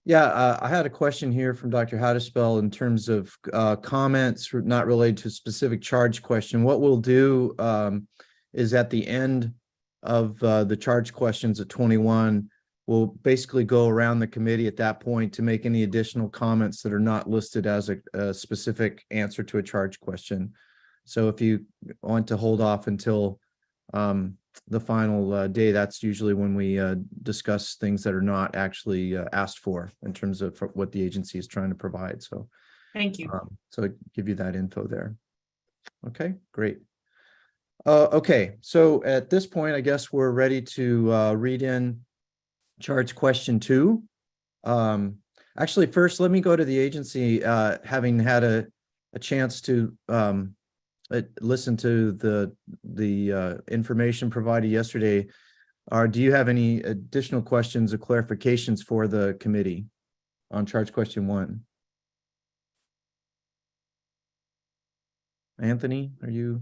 Yeah, I had a question here from Dr. Howdispel in terms of comments not related to a specific charge question. What we'll do is at the end of the charge questions at 21, we'll basically go around the committee at that point to make any additional comments that are not listed as a specific answer to a charge question. So if you want to hold off until the final day, that's usually when we discuss things that are not actually asked for in terms of what the agency is trying to provide. So thank you. So I give you that info there. Okay, great. Okay, so at this point, I guess we're ready to read in charge question 2. Actually, first, let me go to the agency, having had a chance to listen to the information provided yesterday. Do you have any additional questions or clarifications for the committee on charge question 1? Anthony, are you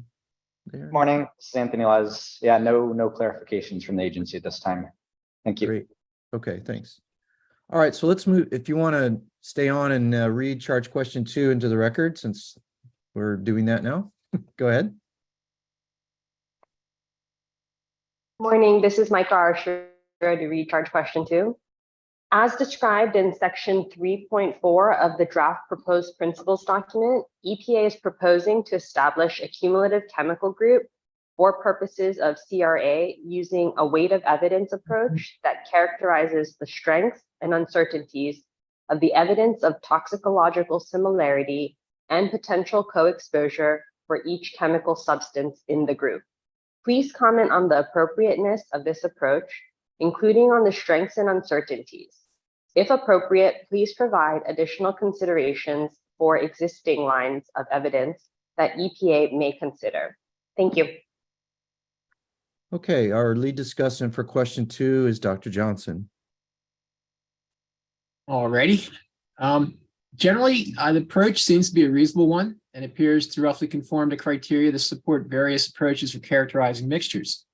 there? Morning, this is Anthony Les. Yeah, no clarifications from the agency at this time. Thank you. Great. Okay, thanks. All right, so let's move. If you want to stay on and read charge question 2 into the record, since we're doing that now, go ahead. Morning, this is Micah Archer to read charge question 2. As described in section 3.4 of the draft proposed principles document, EPA is proposing to establish a cumulative chemical group for purposes of CRA using a weight of evidence approach that characterizes the strengths and uncertainties of the evidence of toxicological similarity and potential co-exposure for each chemical substance in the group. Please comment on the appropriateness of this approach, including on the strengths and uncertainties. If appropriate, please provide additional considerations for existing lines of evidence that EPA may consider. Thank you. Okay, our lead discussant for question 2 is Dr. Johnson. Alrighty. Generally, the approach seems to be a reasonable one and appears to roughly conform to criteria that support various approaches for characterizing mixtures.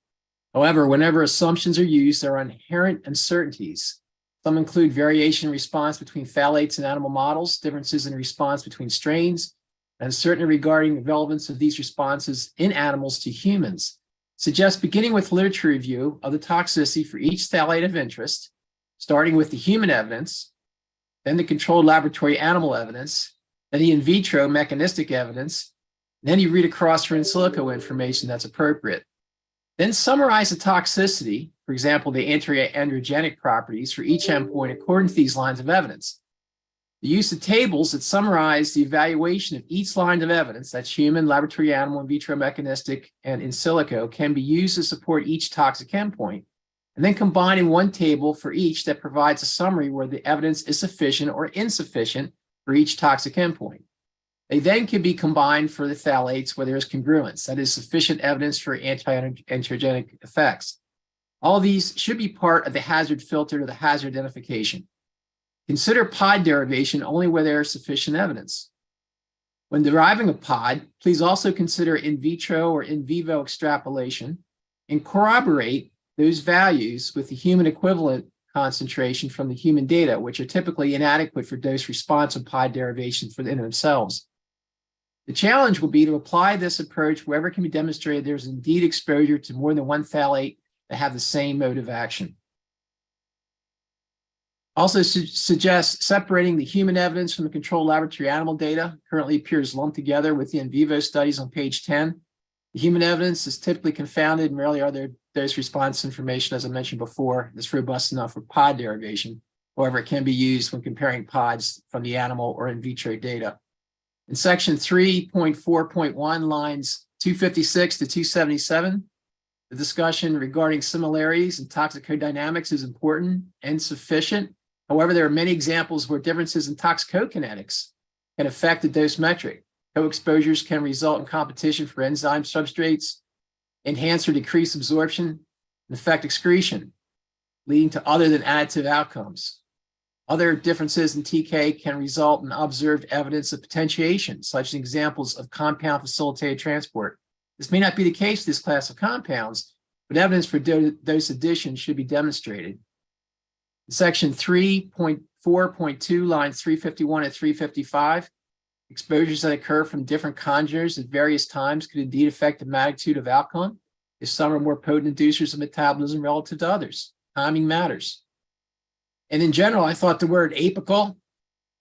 However, whenever assumptions are used, there are inherent uncertainties. Some include variation in response between phthalates and animal models, differences in response between strains, and uncertainty regarding the relevance of these responses in animals to humans. Suggest beginning with literature review of the toxicity for each phthalate of interest, starting with the human evidence, then the controlled laboratory animal evidence, then the in vitro mechanistic evidence, and then you read across for in silico information that's appropriate. Then summarize the toxicity, for example, the anti-androgenic properties for each endpoint according to these lines of evidence. The use of tables that summarize the evaluation of each line of evidence, that's human, laboratory animal, in vitro mechanistic, and in silico, can be used to support each toxic endpoint, and then combine in one table for each that provides a summary where the evidence is sufficient or insufficient for each toxic endpoint. They then can be combined for the phthalates where there is congruence, that is sufficient evidence for anti-androgenic effects. All these should be part of the hazard filter to the hazard identification. Consider pod derivation only where there is sufficient evidence. When deriving a pod, please also consider in vitro or in vivo extrapolation and corroborate those values with the human equivalent concentration from the human data, which are typically inadequate for dose response of pod derivation in themselves. The challenge will be to apply this approach wherever it can be demonstrated there's indeed exposure to more than one phthalate that have the same mode of action. Also suggest separating the human evidence from the controlled laboratory animal data. Currently appears lumped together with the in vivo studies on page 10. The human evidence is typically confounded and rarely are there dose response information, as I mentioned before, that's robust enough for pod derivation. However, it can be used when comparing pods from the animal or in vitro data. In section 3.4.1, lines 256 to 277, the discussion regarding similarities in toxicodynamics is important and sufficient. However, there are many examples where differences in toxicokinetics can affect the dose metric. Co-exposures can result in competition for enzyme substrates, enhance or decrease absorption, and affect excretion, leading to other than additive outcomes. Other differences in TK can result in observed evidence of potentiation, such as examples of compound facilitated transport. This may not be the case for this class of compounds, but evidence for dose addition should be demonstrated. In section 3.4.2, 3.4.2, lines 351 and 355. Exposures that occur from different congeners at various times could indeed affect the magnitude of outcome, if some are more potent inducers of metabolism relative to others. Timing matters. And in general, I thought the word apical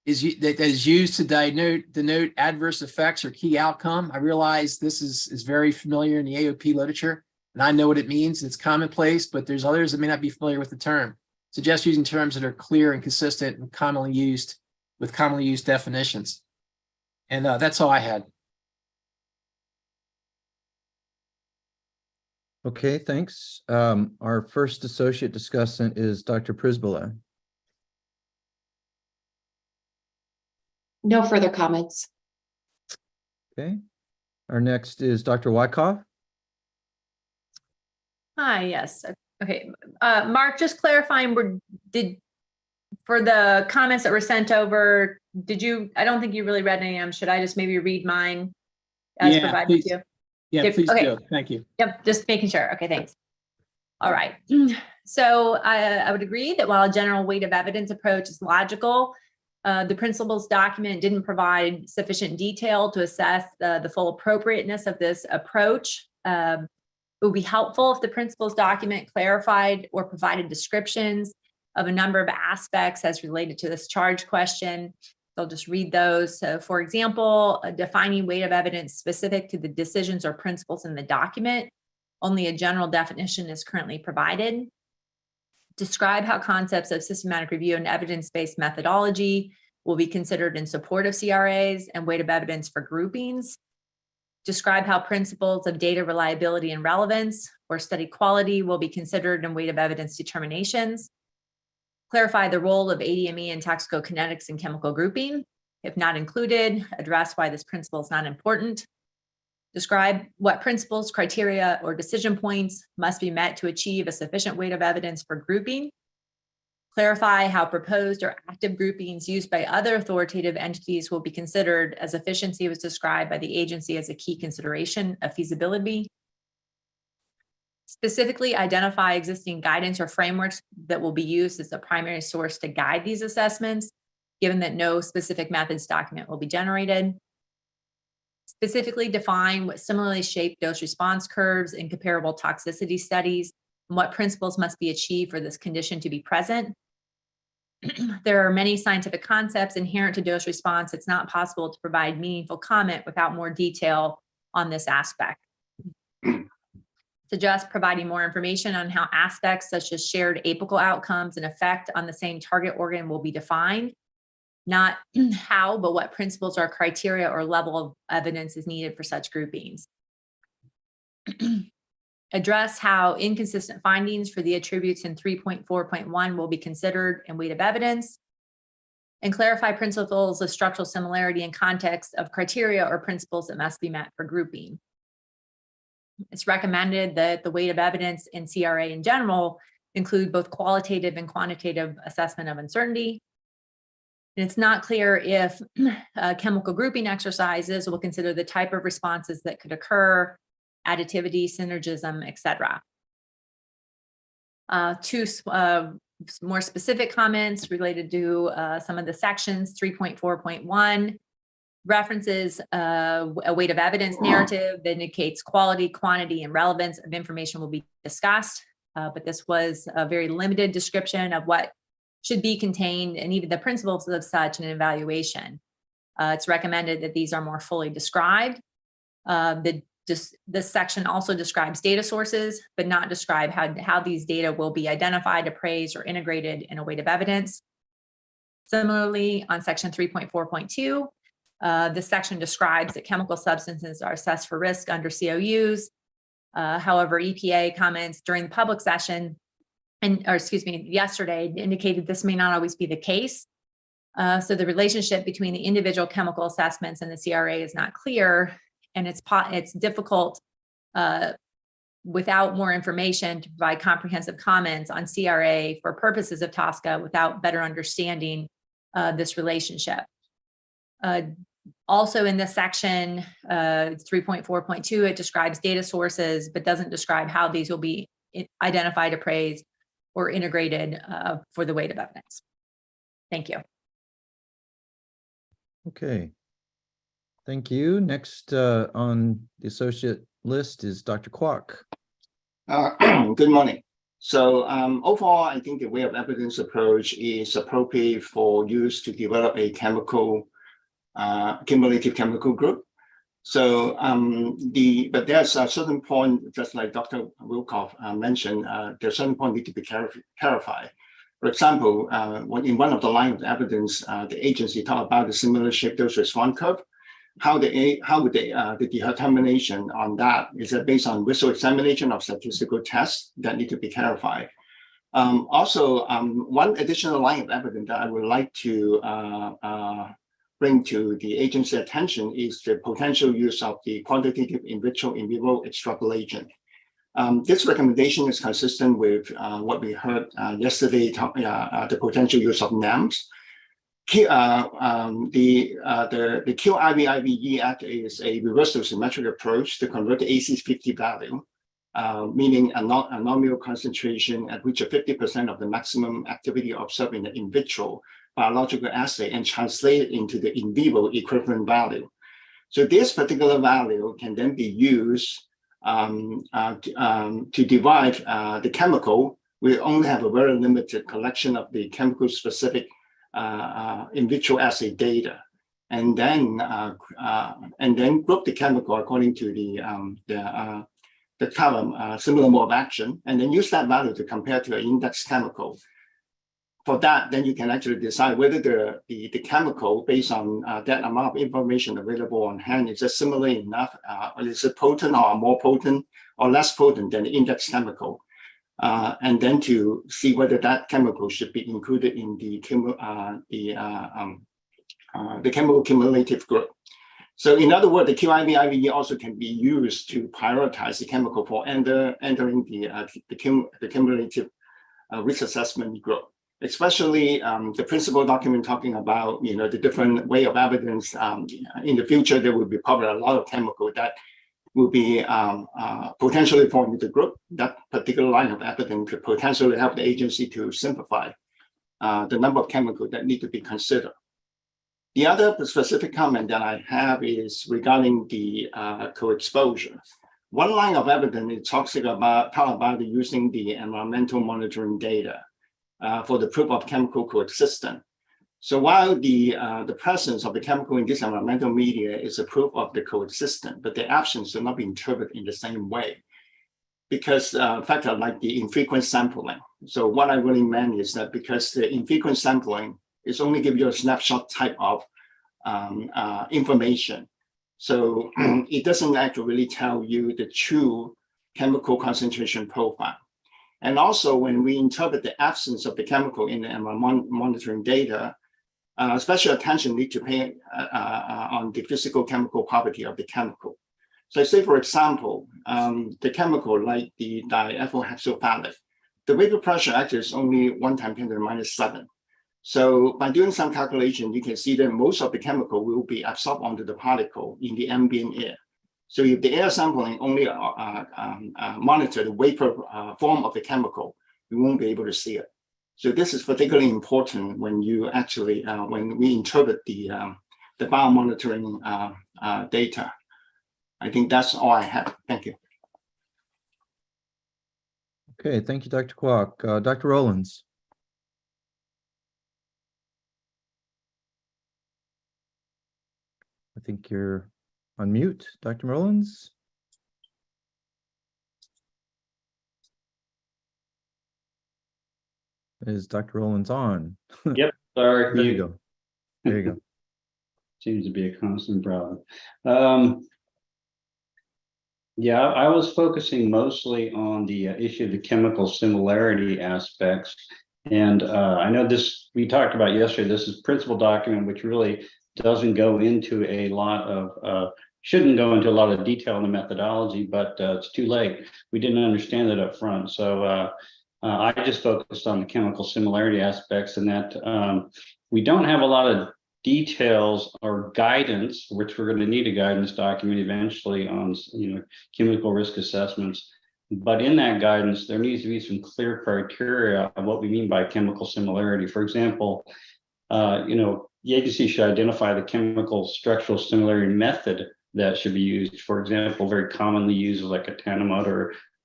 that is used to denote adverse effects or key outcome. I realize this is very familiar in the AOP literature, and I know what it means. It's commonplace, but there's others that may not be familiar with the term. Suggest using terms that are clear and consistent and commonly used with commonly used definitions. And that's all I had. Okay, thanks. Our first associate discussant is Dr. Prisbilla. No further comments. Okay. Our next is Dr. Wyckoff. Hi, yes. Okay. Mark, just clarifying, for the comments that were sent over, I don't think you really read any of them. Should I just maybe read mine as provided please. to you? Yeah, Yep, please okay. do. Thank you. Yep, just making sure. Okay, thanks. All right. So I would agree that while a general weight of evidence approach is logical, the principles document didn't provide sufficient detail to assess the full appropriateness of this approach. It would be helpful if the principles document clarified or provided descriptions of a number of aspects as related to this charge question. I'll just read those. So for example, defining weight of evidence specific to the decisions or principles in the document. Only a general definition is currently provided. Describe how concepts of systematic review and evidence-based methodology will be considered in support of CRAs and weight of evidence for groupings. Describe how principles of data reliability and relevance or study quality will be considered in weight of evidence determinations. Clarify the role of ADME and toxicokinetics in chemical grouping. If not included, address why this principle is not important. Describe what principles, criteria, or decision points must be met to achieve a sufficient weight of evidence for grouping. Clarify how proposed or active groupings used by other authoritative entities will be considered, as efficiency was described by the agency as a key consideration of feasibility. Specifically identify existing guidance or frameworks that will be used as the primary source to guide these assessments, given that no specific methods document will be generated. Specifically define what similarly shaped dose response curves in comparable toxicity studies and what principles must be achieved for this condition to be present. There are many scientific concepts inherent to dose response. It's not possible to provide meaningful comment without more detail on this aspect. Suggest providing more information on how aspects such as shared apical outcomes and effect on the same target organ will be defined. Not how, but what principles or criteria or level of evidence is needed for such groupings. Address how inconsistent findings for the attributes in 3.4.1 will be considered in weight of evidence. And clarify principles of structural similarity in context of criteria or principles that must be met for grouping. It's recommended that the weight of evidence in CRA in general include both qualitative and quantitative assessment of uncertainty. And it's not clear if chemical grouping exercises will consider the type of responses that could occur, additivity, synergism, etc. Two more specific comments related to some of the sections. 3.4.1 references a weight of evidence narrative that indicates quality, quantity, and relevance of information will be discussed. But this was a very limited description of what should be contained and even the principles of such an evaluation. It's recommended that these are more fully described. This section also describes data sources, but not describe how these data will be identified, appraised, or integrated in a weight of evidence. Similarly, on section 3.4.2, this section describes that chemical substances are assessed for risk under COUs. However, EPA comments during the public session yesterday indicated this may not always be the case. So the relationship between the individual chemical assessments and the CRA is not clear, and it's difficult without more information to provide comprehensive comments on CRA for purposes of TSCA without better understanding this relationship. Also in this section, 3.4.2, it describes data sources, but doesn't describe how these will be identified, appraised, or integrated for the weight of evidence. Thank you. Okay. Thank you. Next on the associate list is Dr. Kwok. Good morning. So overall, I think the way of evidence approach is appropriate for use to develop a cumulative chemical group. So but there's a certain point, just like Dr. Wilkoff mentioned, there's a certain point need to be clarified. For example, in one of the line of evidence, the agency talked about the similar shape dose response curve. How would the determination on that, is that based on visual examination of statistical tests that need to be clarified? Also, one additional line of evidence that I would like to bring to the agency attention is the potential use of the quantitative in vitro in vivo extrapolation. This recommendation is consistent with what we heard yesterday, the potential use of NAMs. The QIV-IVE Act is a reversal symmetric approach to convert the AC50 value, meaning a nominal concentration at which 50% of the maximum activity observed in the in vitro biological assay, and translate it into the in vivo equivalent value. So this particular value can then be used to divide the chemical. We only have a very limited collection of the chemical specific in vitro assay data, and then group the chemical according to the column similar mode of action, and then use that value to compare to an index chemical. For that, then you can actually decide whether the chemical, based on that amount of information available on hand, is it similar enough, or is it potent or more potent or less potent than the index chemical. And then to see whether that chemical should be included in the chemical cumulative group. So in other words, the QIV-IVE also can be used to prioritize the chemical for entering the cumulative risk assessment group. Especially the principal document talking about the different way of evidence. In the future, there will be probably a lot of chemical that will be potentially fall into the group. That particular line of evidence could potentially help the agency to simplify the number of chemicals that need to be considered. The other specific comment that I have is regarding the co-exposure. One line of evidence, it talks about using the environmental monitoring data for the proof of chemical coexistence. So while the presence of the chemical in this environmental media is a proof of the coexistence, but the absence should not be interpreted in the same way, because factors like the infrequent sampling. So what I really meant is that because the infrequent sampling is only give you a snapshot type of information, so it doesn't actually really tell you the true chemical concentration profile. And also, when we interpret the absence of the chemical in the environmental monitoring data, special attention needs to pay on the physical chemical property of the chemical. So say, for example, the chemical like the diethyl hexylphthalate, the vapor pressure actually is only 1 × 10⁻⁷. So by doing some calculation, you can see that most of the chemical will be absorbed onto the particle in the ambient air. So if the air sampling only monitor the vapor form of the chemical, we won't be able to see it. So this is particularly important when you actually, when we interpret the biomonitoring data. I think that's all I have. Thank you. Okay, thank you, Dr. Kwok. Dr. Rowlands. I think you're on mute, Dr. Rowlands. Is Dr. Rowlands on? Yep, sorry. There you go. There you go. Seems to be a constant problem. Yeah, I was focusing mostly on the issue of the chemical similarity aspects. And I know this, we talked about yesterday, this is principal document, which really doesn't go into a lot of, shouldn't go into a lot of detail in the methodology, but it's too late. We didn't understand it up front. So I just focused on the chemical similarity aspects, and that we don't have a lot of details or guidance, which we're going to need a guidance document eventually on, chemical risk assessments. But in that guidance, there needs to be some clear criteria of what we mean by chemical similarity. For example, the agency should identify the chemical structural similarity method that should be used. For example, very commonly used like a Tanimud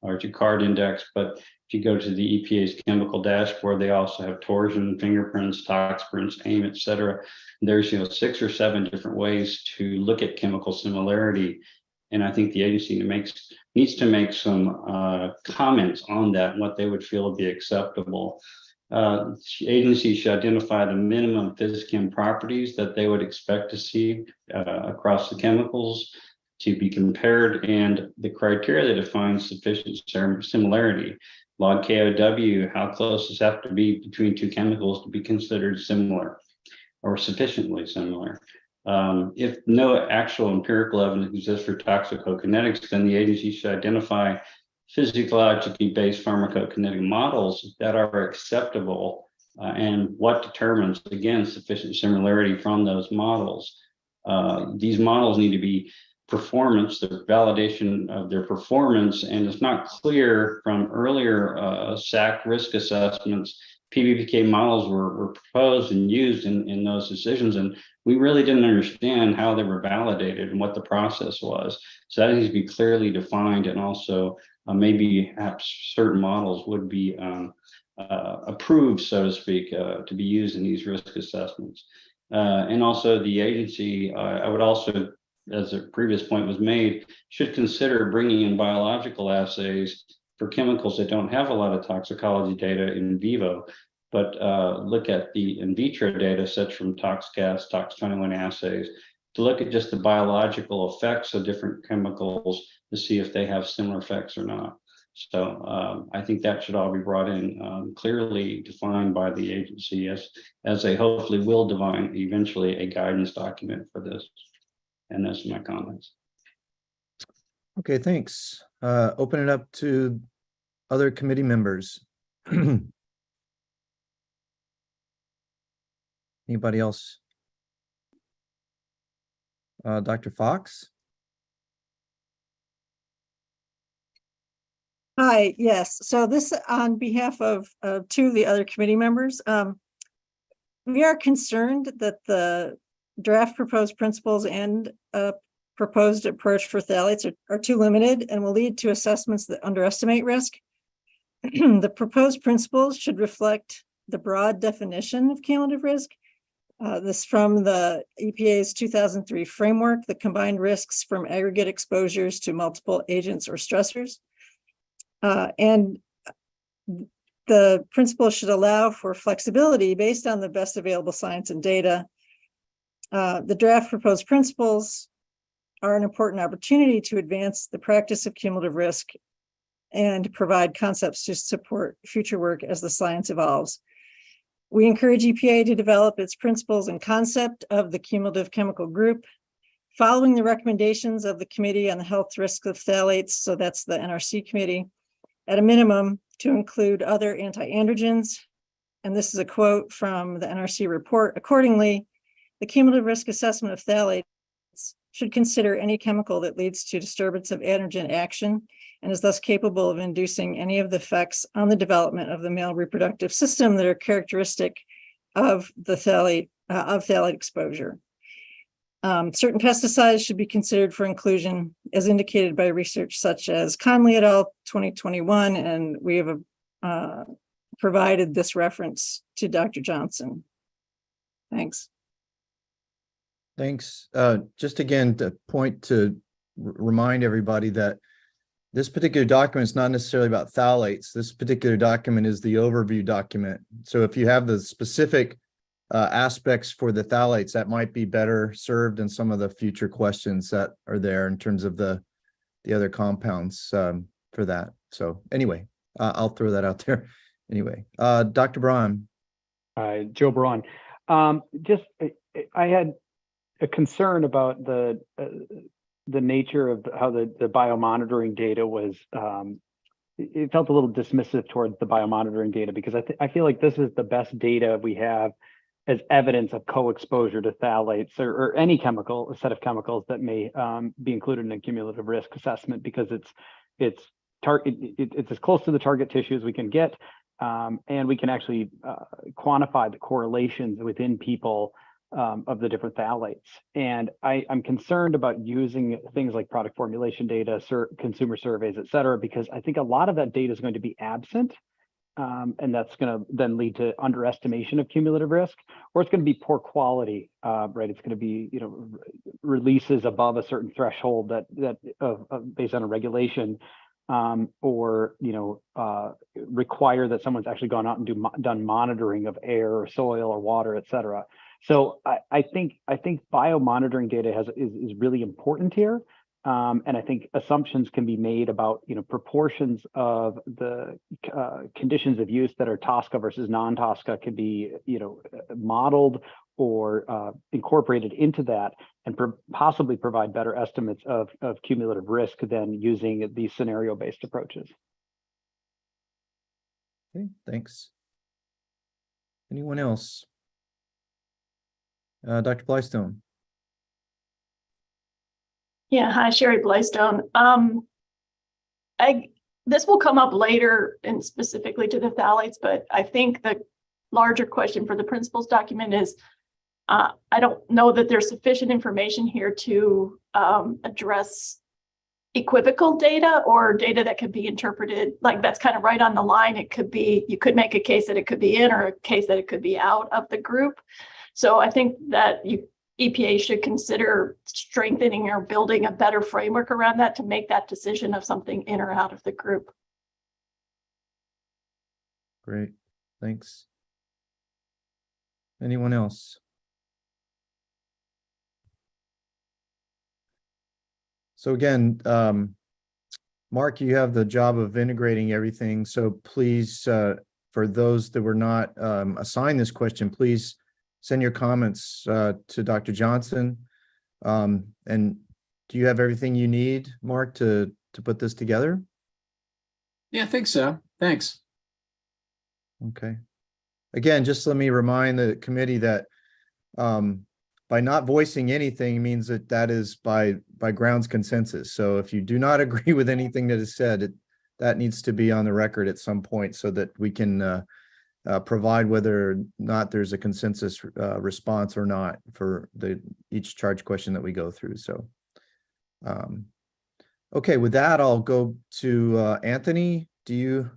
or Jacquard index, but if you go to the EPA's chemical dashboard, they also have torsion, fingerprints, tox prints, AIM, et cetera. There's 6 or 7 different ways to look at chemical similarity. And I think the agency needs to make some comments on that and what they would feel would be acceptable. Agencies should identify the minimum physichem properties that they would expect to see across the chemicals to be compared, and the criteria that defines sufficient similarity. Log KOW, how close does it have to be between 2 chemicals to be considered similar or sufficiently similar? If no actual empirical evidence exists for toxicokinetics, then the agency should identify physiologically based pharmacokinetic models that are acceptable and what determines, again, sufficient similarity from those models. These models need to be performance, the validation of their performance, and it's not clear from earlier SACC risk assessments. PBPK models were proposed and used in those decisions, and we really didn't understand how they were validated and what the process was. So that needs to be clearly defined, and also maybe perhaps certain models would be approved, so to speak, to be used in these risk assessments. And also the agency, I would also, as a previous point was made, should consider bringing in biological assays for chemicals that don't have a lot of toxicology data in vivo, but look at the in vitro data sets from ToxGas, Tox21 assays, to look at just the biological effects of different chemicals to see if they have similar effects or not. So I think that should all be brought in, clearly defined by the agency as they hopefully will define eventually a guidance document for this. And those are my comments. Okay, thanks. Open it up to other committee members. Anybody else? Dr. Fox? Hi, yes. So this on behalf of 2 of the other committee members. We are concerned that the draft proposed principles and proposed approach for phthalates are too limited and will lead to assessments that underestimate risk. The proposed principles should reflect the broad definition of cumulative risk. This from the EPA's 2003 framework, the combined risks from aggregate exposures to multiple agents or stressors. And the principle should allow for flexibility based on the best available science and data. The draft proposed principles are an important opportunity to advance the practice of cumulative risk and provide concepts to support future work as the science evolves. We encourage EPA to develop its principles and concept of the cumulative chemical group, following the recommendations of the Committee on the Health Risk of Phthalates, so that's the NRC committee, at a minimum to include other anti-androgens. And this is a quote from the NRC report. Accordingly, the cumulative risk assessment of phthalates should consider any chemical that leads to disturbance of androgen action and is thus capable of inducing any of the effects on the development of the male reproductive system that are characteristic of the phthalate exposure. Certain pesticides should be considered for inclusion as indicated by research such as Conley et al. 2021, and we have provided this reference to Dr. Johnson. Thanks. Thanks. Just again, to point to remind everybody that this particular document is not necessarily about phthalates. This particular document is the overview document. So if you have the specific aspects for the phthalates, that might be better served in some of the future questions that are there in terms of the other compounds for that. So anyway, I'll throw that out there. Anyway, Dr. Braun. Joe Braun. I had a concern about the nature of how the biomonitoring data was. It felt a little dismissive towards the biomonitoring data, because I feel like this is the best data we have as evidence of co-exposure to phthalates or any chemical, a set of chemicals that may be included in a cumulative risk assessment, because it's as close to the target tissue as we can get. And we can actually quantify the correlations within people of the different phthalates. And I'm concerned about using things like product formulation data, consumer surveys, et cetera, because I think a lot of that data is going to be absent. And that's going to then lead to underestimation of cumulative risk, or it's going to be poor quality, right? It's going to be, releases above a certain threshold that based on a regulation, or require that someone's actually gone out and done monitoring of air or soil or water, et cetera. So I think biomonitoring data is really important here. And I think assumptions can be made about, proportions of the conditions of use that are TSCA versus non-TSCA can be, modeled or incorporated into that, and possibly provide better estimates of cumulative risk than using these scenario-based approaches. Okay, thanks. Anyone else? Dr. Blystone. Yeah, hi, Sherry Blystone. This will come up later and specifically to the phthalates, but I think the larger question for the principles document is, I don't know that there's sufficient information here to address equivocal data or data that could be interpreted, like that's kind of right on the line. It could be, you could make a case that it could be in or a case that it could be out of the group. So I think that EPA should consider strengthening or building a better framework around that to make that decision of something in or out of the group. Great, thanks. Anyone else? So again, Mark, you have the job of integrating everything. So please, for those that were not assigned this question, please send your comments to Dr. Johnson. And do you have everything you need, Mark, to put this together? Yeah, I think so. Thanks. Okay. Again, just let me remind the committee that by not voicing anything means that is by grounds consensus. So if you do not agree with anything that is said, that needs to be on the record at some point so that we can provide whether or not there's a consensus response or not for each charge question that we go through. So, okay, with that, I'll go to Anthony. Do you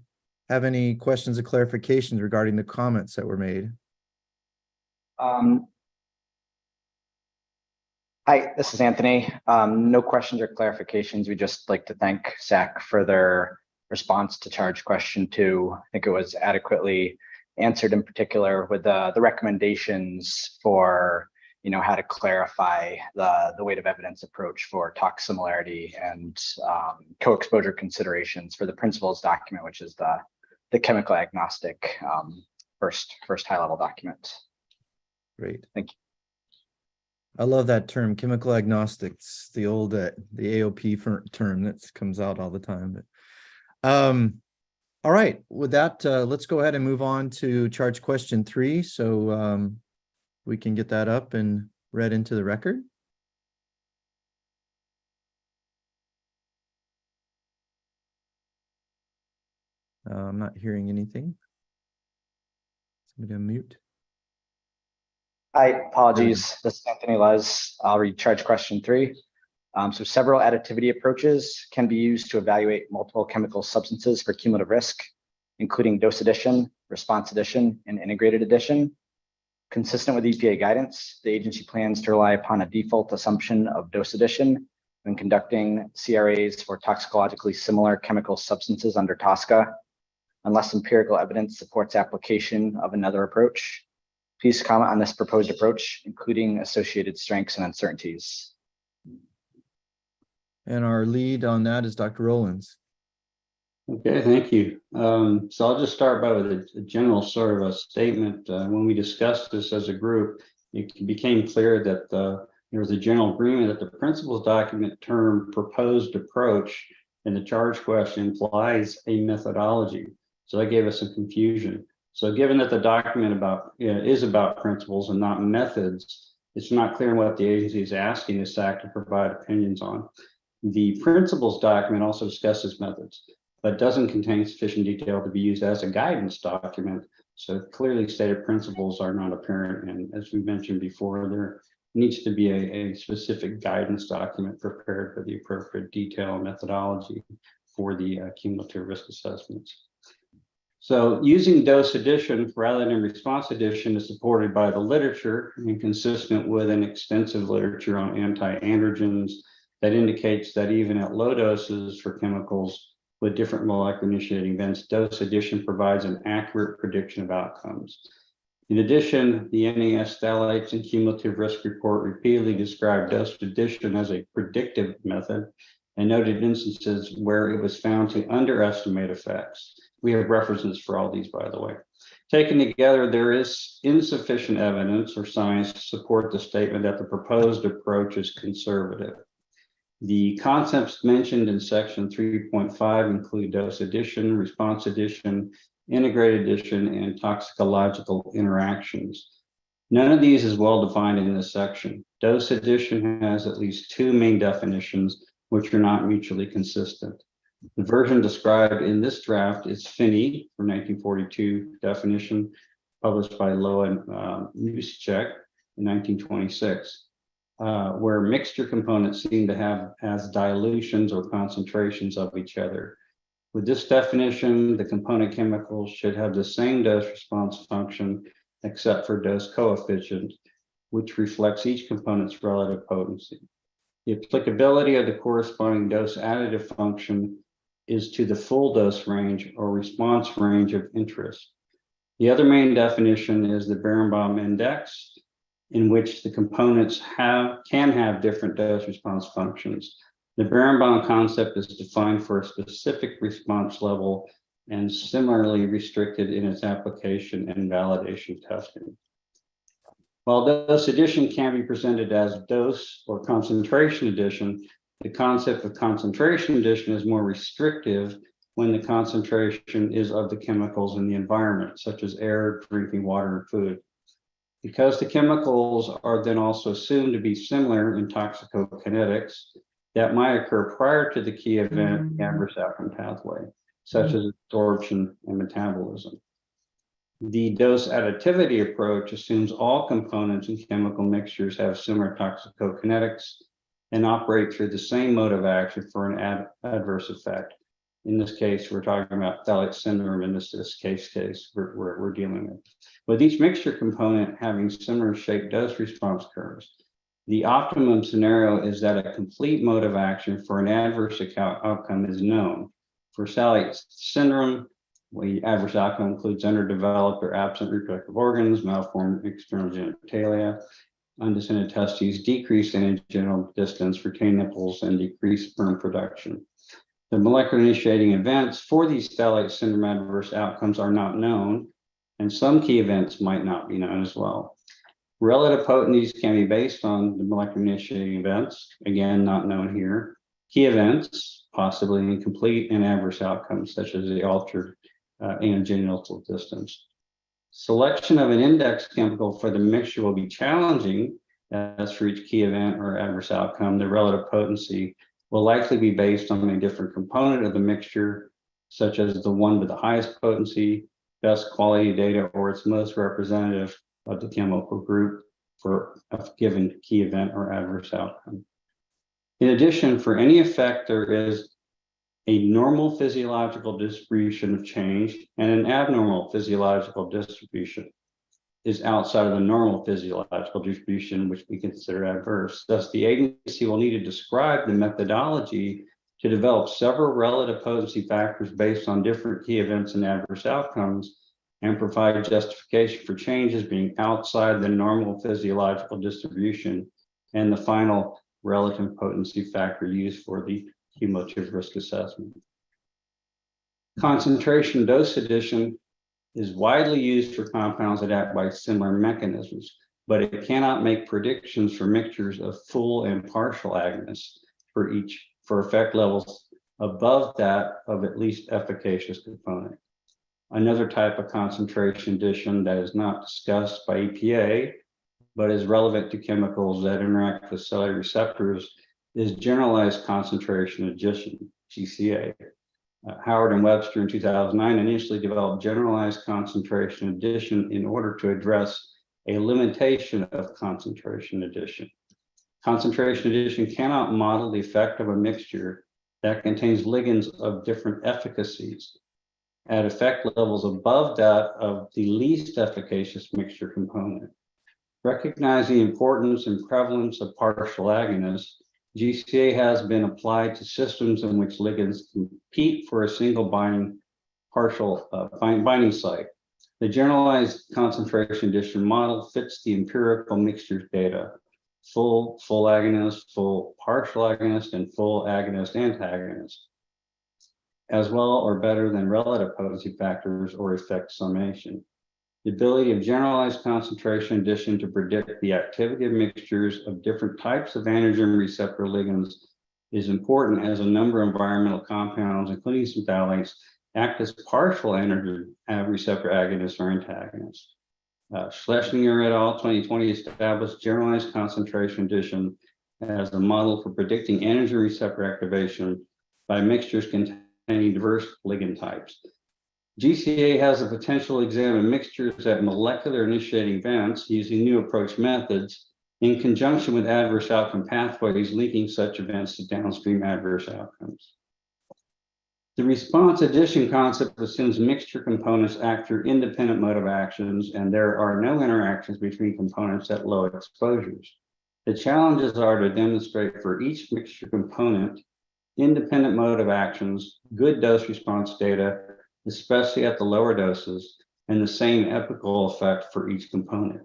have any questions or clarifications regarding the comments that were made? Hi, this is Anthony. No questions or clarifications. We just like to thank SACC for their response to charge question 2. I think it was adequately answered, in particular with the recommendations for how to clarify the weight of evidence approach for tox similarity and co-exposure considerations for the principles document, which is the chemical agnostic first high-level document. Great. Thank you. I love that term, chemical agnostics, the old the AOP term that comes out all the time. But all right, with that, let's go ahead and move on to charge question 3. So we can get that up and read into the record. I'm not hearing anything. Somebody unmute. Hi, apologies. This is Anthony Les. I'll read charge question 3. So several additivity approaches can be used to evaluate multiple chemical substances for cumulative risk, including dose addition, response addition, and integrated addition. Consistent with EPA guidance, the agency plans to rely upon a default assumption of dose addition when conducting CRAs for toxicologically similar chemical substances under TSCA, unless empirical evidence supports application of another approach. Please comment on this proposed approach, including associated strengths and uncertainties. And our lead on that is Dr. Rollins. Okay, thank you. So I'll just start by with a general sort of a statement. When we discussed this as a group, it became clear that there was a general agreement that the principles document term proposed approach in the charge question implies a methodology. So that gave us some confusion. So given that the document is about principles and not methods, it's not clear what the agency is asking the SACC to provide opinions on. The principles document also discusses methods. but doesn't contain sufficient detail to be used as a guidance document. So clearly stated principles are not apparent. And as we mentioned before, there needs to be a specific guidance document prepared for the appropriate detail and methodology for the cumulative risk assessments. So using dose addition rather than response addition is supported by the literature and consistent with an extensive literature on anti-androgens that indicates that even at low doses for chemicals with different molecular initiating events, dose addition provides an accurate prediction of outcomes. In addition, the NAS phthalates and cumulative risk report repeatedly described dose addition as a predictive method and noted instances where it was found to underestimate effects. We have references for all these, by the way. Taken together, there is insufficient evidence or science to support the statement that the proposed approach is conservative. The concepts mentioned in section 3.5 include dose addition, response addition, integrated addition, and toxicological interactions. None of these is well defined in this section. Dose addition has at least two main definitions, which are not mutually consistent. The version described in this draft is Finney from 1942 definition, published by Loa and Musicek in 1926, where mixture components seem to have as dilutions or concentrations of each other. With this definition, the component chemicals should have the same dose response function except for dose coefficient, which reflects each component's relative potency. The applicability of the corresponding dose additive function is to the full dose range or response range of interest. The other main definition is the Berenbaum index, in which the components can have different dose response functions. The Berenbaum concept is defined for a specific response level and similarly restricted in its application and validation testing. While dose addition can be presented as dose or concentration addition, the concept of concentration addition is more restrictive when the concentration is of the chemicals in the environment, such as air, drinking water, and food. Because the chemicals are then also assumed to be similar in toxicokinetics, that might occur prior to the key event adverse outcome pathway, such as absorption and metabolism. The dose additivity approach assumes all components in chemical mixtures have similar toxicokinetics and operate through the same mode of action for an adverse effect. In this case, we're talking about phthalate syndrome in this case we're dealing with. With each mixture component having similar shaped dose response curves, the optimum scenario is that a complete mode of action for an adverse outcome is known. For phthalate syndrome, the adverse outcome includes underdeveloped or absent reproductive organs, malformed external genitalia, undescended testes, decreased anogenital distance, retained nipples, and decreased sperm production. The molecular initiating events for these phthalate syndrome adverse outcomes are not known, and some key events might not be known as well. Relative potencies can be based on the molecular initiating events, again, not known here. Key events, possibly incomplete, and adverse outcomes, such as the altered anogenital distance. Selection of an index chemical for the mixture will be challenging, as for each key event or adverse outcome. The relative potency will likely be based on a different component of the mixture, such as the one with the highest potency, best quality data, or its most representative of the chemical group for a given key event or adverse outcome. In addition, for any effect, there is a normal physiological distribution of change, and an abnormal physiological distribution is outside of the normal physiological distribution, which we consider adverse. Thus, the agency will need to describe the methodology to develop several relative potency factors based on different key events and adverse outcomes, and provide justification for changes being outside the normal physiological distribution and the final relative potency factor used for the cumulative risk assessment. Concentration dose addition is widely used for compounds that act by similar mechanisms, but it cannot make predictions for mixtures of full and partial agonists for effect levels above that of at least efficacious component. Another type of concentration addition that is not discussed by EPA, but is relevant to chemicals that interact with cellular receptors, is generalized concentration addition, GCA. Howard and Webster in 2009 initially developed generalized concentration addition in order to address a limitation of concentration addition. Concentration addition cannot model the effect of a mixture that contains ligands of different efficacies at effect levels above that of the least efficacious mixture component. Recognizing the importance and prevalence of partial agonists, GCA has been applied to systems in which ligands compete for a single binding site. The generalized concentration addition model fits the empirical mixtures data: full agonist, full partial agonist, and full agonist antagonist, as well or better than relative potency factors or effect summation. The ability of generalized concentration addition to predict the activity of mixtures of different types of androgen receptor ligands is important, as a number of environmental compounds, including some phthalates, act as partial androgen receptor agonists or antagonists. Schlesinger et al. 2020 established generalized concentration addition as a model for predicting androgen receptor activation by mixtures containing diverse ligand types. GCA has the potential to examine mixtures at molecular initiating events using new approach methods in conjunction with adverse outcome pathways linking such events to downstream adverse outcomes. The response addition concept assumes mixture components act through independent mode of actions, and there are no interactions between components at low exposures. The challenges are to demonstrate for each mixture component independent mode of actions, good dose response data, especially at the lower doses, and the same epical effect for each component.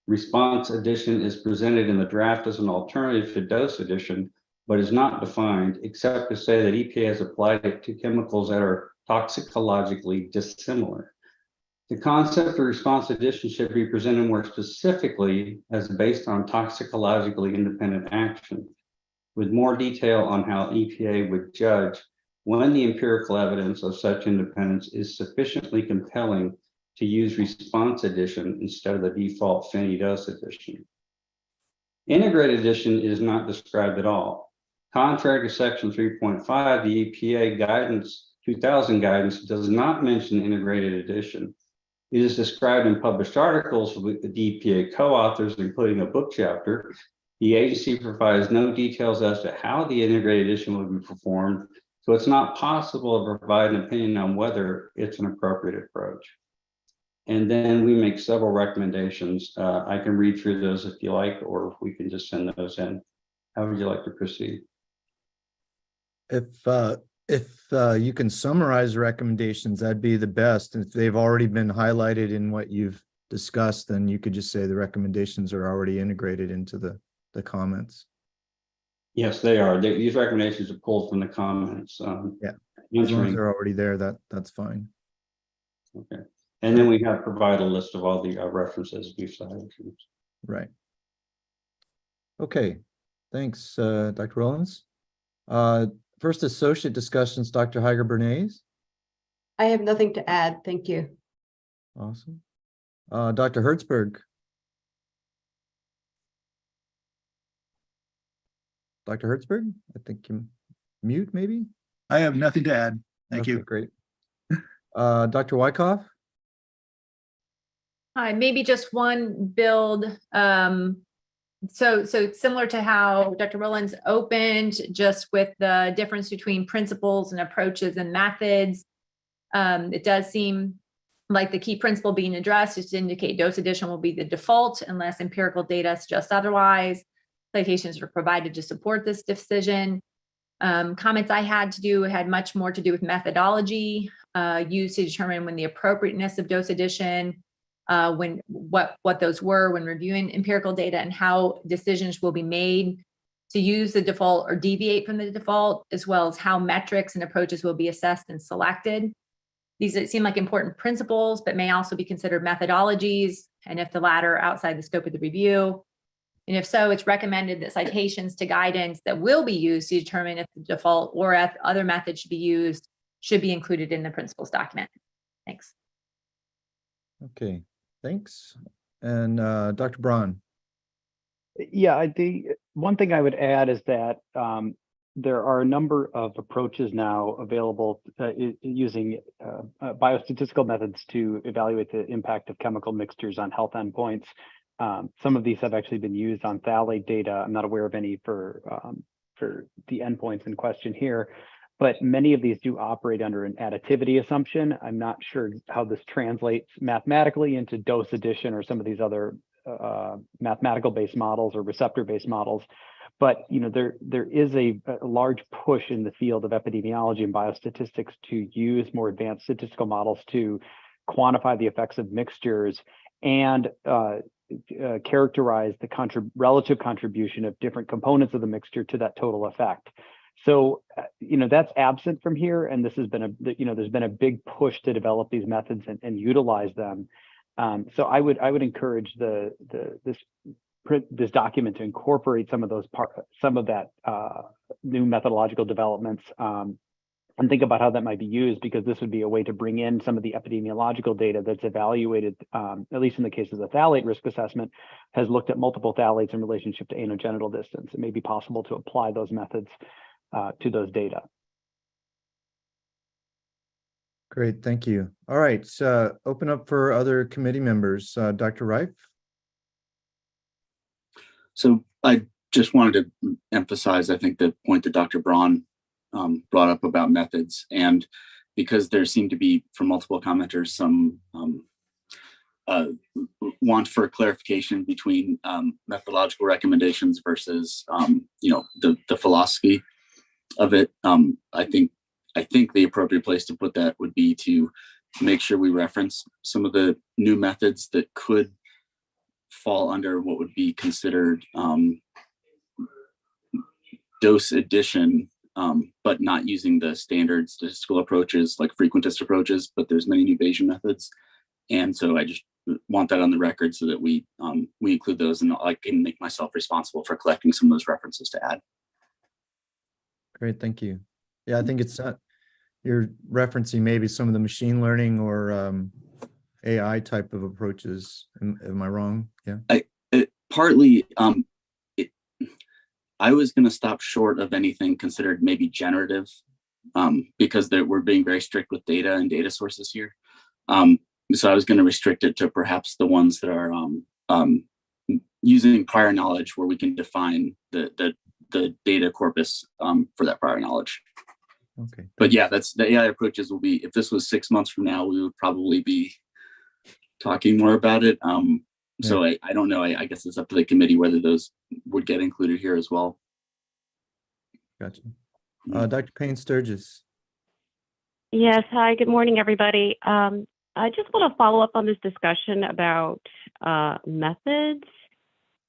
Response addition is presented in the draft as an alternative to dose addition, but is not defined, except to say that EPA has applied it to chemicals that are toxicologically dissimilar. The concept of response addition should be presented more specifically as based on toxicologically independent action, with more detail on how EPA would judge when the empirical evidence of such independence is sufficiently compelling to use response addition instead of the default FINI dose addition. Integrated addition is not described at all. Contrary to section 3.5, the EPA guidance, 2000 guidance, does not mention integrated addition. It is described in published articles with the EPA co-authors, including a book chapter. The agency provides no details as to how the integrated addition will be performed, so it's not possible to provide an opinion on whether it's an appropriate approach. And then we make several recommendations. I can read through those if you like, or we can just send those in. How would you like to proceed? If you can summarize recommendations, that'd be the best. If they've already been highlighted in what you've discussed, then you could just say the recommendations are already integrated into the comments. Yes, they are. These recommendations are pulled from the comments. Yeah, as long as they're already there, that's fine. Okay. And then we have provided a list of all the references we've cited. Right. Okay, thanks, Dr. Rollins. First associate discussions, Dr. Heiger Bernays. I have nothing to add. Thank you. Awesome. Dr. Hertzberg. Dr. Hertzberg, I think you mute maybe. I have nothing to add. Thank you. Great. Dr. Wyckoff. Hi, maybe just one build. So similar to how Dr. Rollins opened, just with the difference between principles and approaches and methods, it does seem like the key principle being addressed is to indicate dose addition will be the default unless empirical data suggests otherwise. Citations are provided to support this decision. Comments I had much more to do with methodology used to determine when the appropriateness of dose addition, what those were when reviewing empirical data, and how decisions will be made to use the default or deviate from the default, as well as how metrics and approaches will be assessed and selected. These seem like important principles, but may also be considered methodologies, and if the latter, outside the scope of the review. And if so, it's recommended that citations to guidance that will be used to determine if the default or if other methods should be used should be included in the principles document. Thanks. Okay, thanks. And Dr. Braun. Yeah, the one thing I would add is that there are a number of approaches now available using biostatistical methods to evaluate the impact of chemical mixtures on health endpoints. Some of these have actually been used on phthalate data. I'm not aware of any for the endpoints in question here, but many of these do operate under an additivity assumption. I'm not sure how this translates mathematically into dose addition or some of these other mathematical based models or receptor based models. But there is a large push in the field of epidemiology and biostatistics to use more advanced statistical models to quantify the effects of mixtures and characterize the relative contribution of different components of the mixture to that total effect. So that's absent from here, and this has been there's been a big push to develop these methods and utilize them. So I would encourage this document to incorporate some of that new methodological developments and think about how that might be used, because this would be a way to bring in some of the epidemiological data that's evaluated, at least in the case of the phthalate risk assessment, has looked at multiple phthalates in relationship to anogenital distance. It may be possible to apply those methods to those data. Great, thank you. All right, so open up for other committee members. Dr. Reif? So I just wanted to emphasize, I think, the point that Dr. Braun brought up about methods, and because there seemed to be, from multiple commenters, some want for clarification between methodological recommendations versus the philosophy of it. I think the appropriate place to put that would be to make sure we reference some of the new methods that could fall under what would be considered dose addition, but not using the standard statistical approaches like frequentist approaches, but there's many new Bayesian methods. And so I just want that on the record so that we include those, and I can make myself responsible for collecting some of those references to add. Great, thank you. Yeah, I think it's you're referencing maybe some of the machine learning or AI type of approaches. Am I wrong? Yeah. Partly, I was going to stop short of anything considered maybe generative, because we're being very strict with data and data sources here. So I was going to restrict it to perhaps the ones that are using prior knowledge, where we can define the data corpus for that prior knowledge. Okay. But yeah, that's the AI approaches will be, if this was 6 months from now, we would probably be talking more about it. So I don't know. I guess it's up to the committee whether those would get included here as well. Gotcha. Dr. Payne Sturgis. Yes. Hi, good morning, everybody. I just want to follow up on this discussion about methods.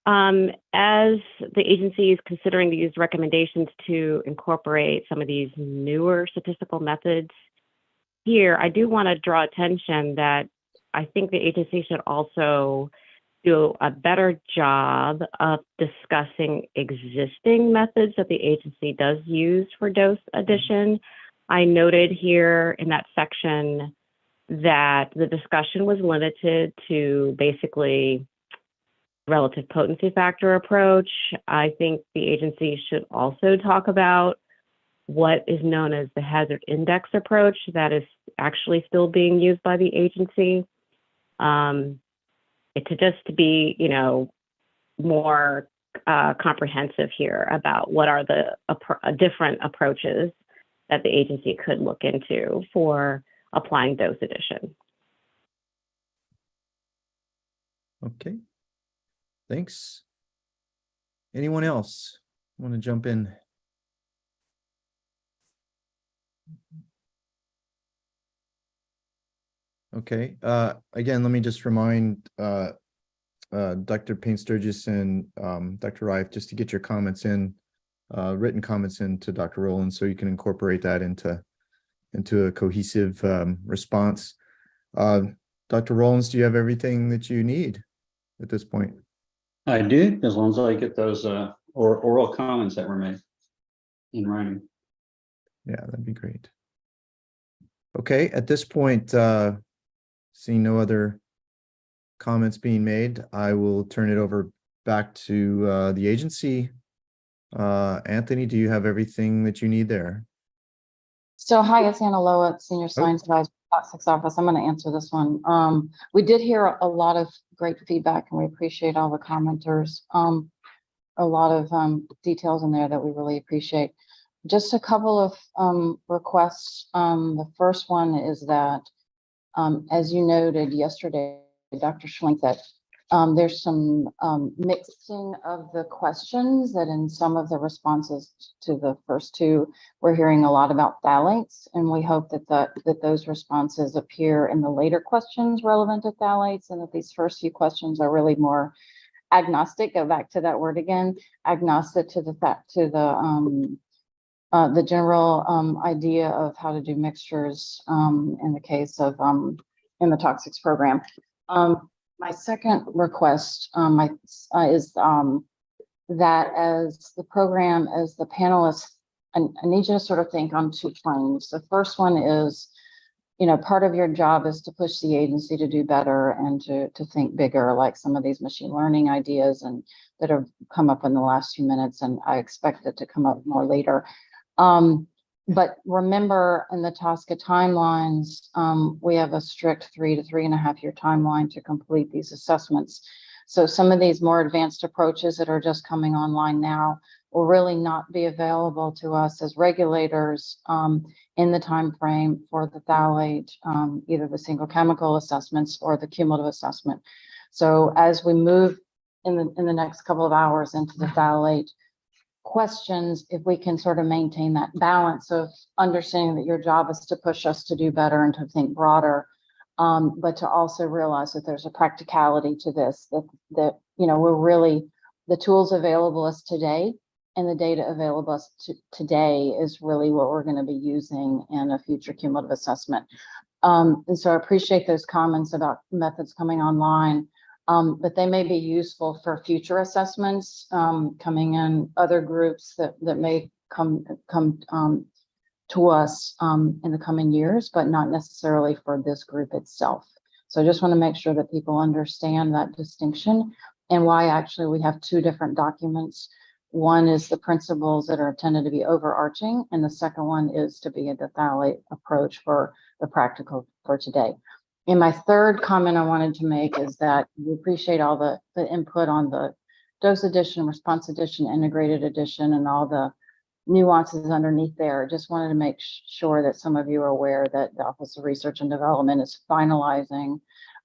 As the agency is considering these recommendations to incorporate some of these newer statistical methods here, I do want to draw attention that I think the agency should also do a better job of discussing existing methods that the agency does use for dose addition. I noted here in that section that the discussion was limited to basically relative potency factor approach. I think the agency should also talk about what is known as the hazard index approach that is actually still being used by the agency. To just be, more comprehensive here about what are the different approaches that the agency could look into for applying dose addition. Okay. Thanks. Anyone else want to jump in? Okay. Again, let me just remind Dr. Payne Sturgis and Dr. Reif just to get your comments in, written comments into Dr. Rowland, so you can incorporate that into a cohesive response. Dr. Rowlands, do you have everything that you need at this point? I do, as long as I get those oral comments that were made in writing. Yeah, that'd be great. Okay, at this point, seeing no other comments being made, I will turn it over back to the agency Anthony, do you have everything that you need there? So hi, it's Anna Loa, Senior Oh. Science Advisor, SACC Office. I'm going to answer this one. We did hear a lot of great feedback and we appreciate all the commenters. A lot of details in there that we really appreciate. Just a couple of requests. The first one is that, as you noted yesterday, Dr. Schlink, that there's some mixing of the questions, that in some of the responses to the first two, we're hearing a lot about phthalates, and we hope that those responses appear in the later questions relevant to phthalates, and that these first few questions are really more agnostic. Go back to that word again, agnostic to the general idea of how to do mixtures in the case of in the toxics program. My second request is that as the program, as the panelists, I need you to sort of think on two planes. The first one is, you know, part of your job is to push the agency to do better and to think bigger, like some of these machine learning ideas and that have come up in the last few minutes, and I expect it to come up more later. But remember, in the TSCA timelines, we have a strict 3 to 3.5 year timeline to complete these assessments. So some of these more advanced approaches that are just coming online now will really not be available to us as regulators in the time frame for the phthalate, either the single chemical assessments or the cumulative assessment. So as we move in the next couple of hours into the phthalate questions, if we can sort of maintain that balance of understanding that your job is to push us to do better and to think broader, but to also realize that there's a practicality to this, that you know, we're really, the tools available us today and the data available us today is really what we're going to be using in a future cumulative assessment. And so I appreciate those comments about methods coming online. But they may be useful for future assessments coming in, other groups that may come to us in the coming years, but not necessarily for this group itself. So I just want to make sure that people understand that distinction and why actually we have two different documents. One is the principles that are intended to be overarching, and the second one is to be a phthalate approach for the practical for today. And my third comment I wanted to make is that we appreciate all the input on the dose edition, response edition, integrated edition, and all the nuances underneath there. Just wanted to make sure that some of you are aware that the Office of Research and Development is finalizing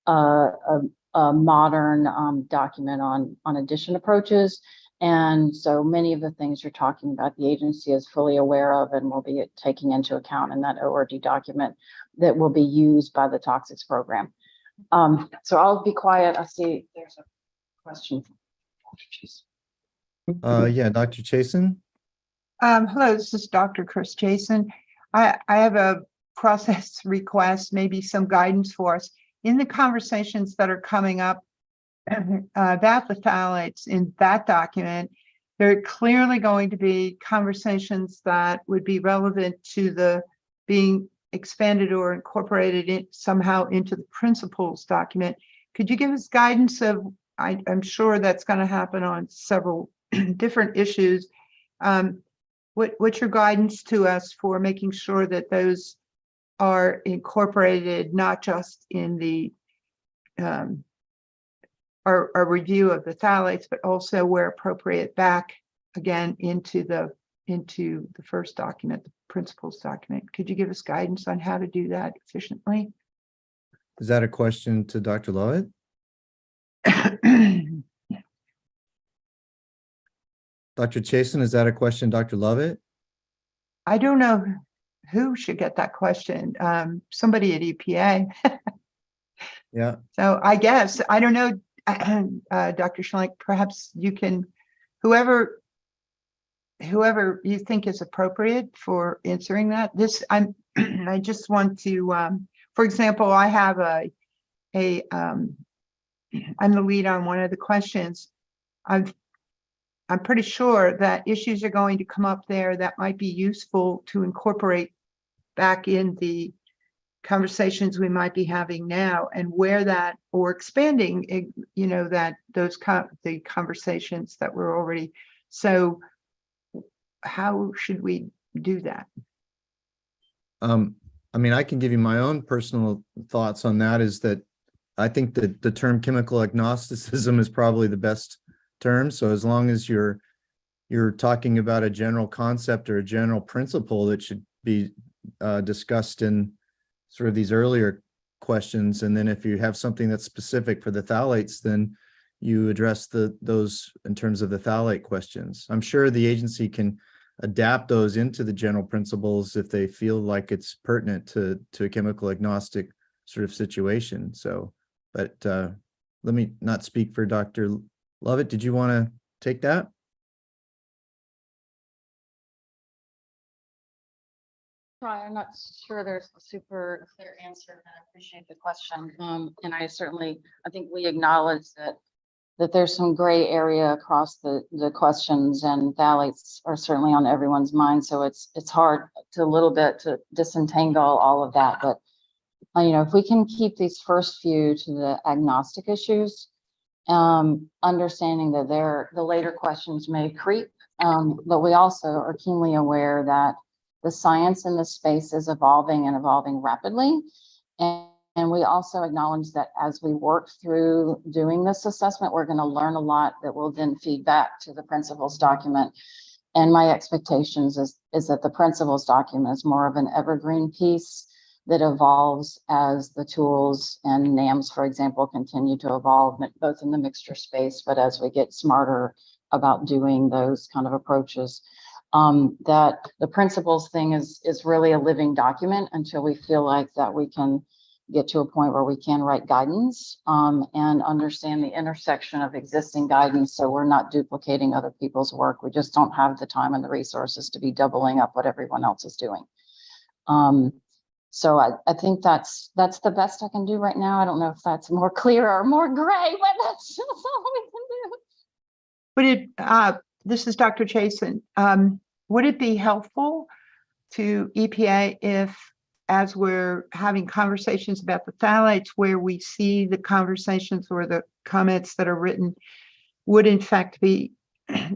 a modern document on addition approaches. And so many of the things you're talking about, the agency is fully aware of and will be taking into account in that ORD document that will be used by the toxics program. So I'll be quiet. I see there's a question. Yeah, Dr. Chasen. Hello, this is Dr. Chris Chasen. I have a process request, maybe some guidance for us. In the conversations that are coming up about the phthalates in that document, there are clearly going to be conversations that would be relevant to the being expanded or incorporated in somehow into the principles document. Could you give us guidance of, I'm sure that's going to happen on several different issues. What's your guidance to us for making sure that those are incorporated, not just in the our review of the phthalates, but also where appropriate back again into the first document, the principles document? Could you give us guidance on how to do that efficiently? Is that a question to Dr. Lovett? Dr. Chasen, is that a question, Dr. Lovett? I don't know who should get that question. Somebody at EPA. Yeah. So I guess, I don't know, Dr. Schlenk, perhaps you can, whoever you think is appropriate for answering that. I just want to, for example, I have I'm the lead on one of the questions. I'm pretty sure that issues are going to come up there that might be useful to incorporate back in the conversations we might be having now, and where that, or expanding, you know, that the conversations that we're already. So how should we do that? I mean, I can give you my own personal thoughts on that, is that I think that the term chemical agnosticism is probably the best term. So as long as you're talking about a general concept or a general principle that should be discussed in sort of these earlier questions, and then if you have something that's specific for the phthalates, then you address those in terms of the phthalate questions. I'm sure the agency can adapt those into the general principles if they feel like it's pertinent to a chemical agnostic sort of situation. So, but let me not speak for Dr. Lovett. Did you want to take that? I'm not sure there's a super clear answer, and I appreciate the question. And I think we acknowledge that there's some gray area across the questions, and phthalates are certainly on everyone's mind. So it's hard to a little bit to disentangle all of that. But if we can keep these first few to the agnostic issues, understanding that the later questions may creep, but we also are keenly aware that the science in this space is evolving and evolving rapidly. And we also acknowledge that as we work through doing this assessment, we're going to learn a lot that will then feed back to the principles document. And my expectations is that the principles document is more of an evergreen piece that evolves as the tools and NAMs, for example, continue to evolve, both in the mixture space, but as we get smarter about doing those kind of approaches. That the principles thing is really a living document until we feel like that we can get to a point where we can write guidance and understand the intersection of existing guidance, so we're not duplicating other people's work. We just don't have the time and the resources to be doubling up what everyone else is doing. So I think that's the best I can do right now. I don't know if that's more clear or more gray, but that's just all we can do. This is Dr. Chasen. Would it be helpful to EPA if, as we're having conversations about the phthalates, where we see the conversations or the comments that are written, would in fact be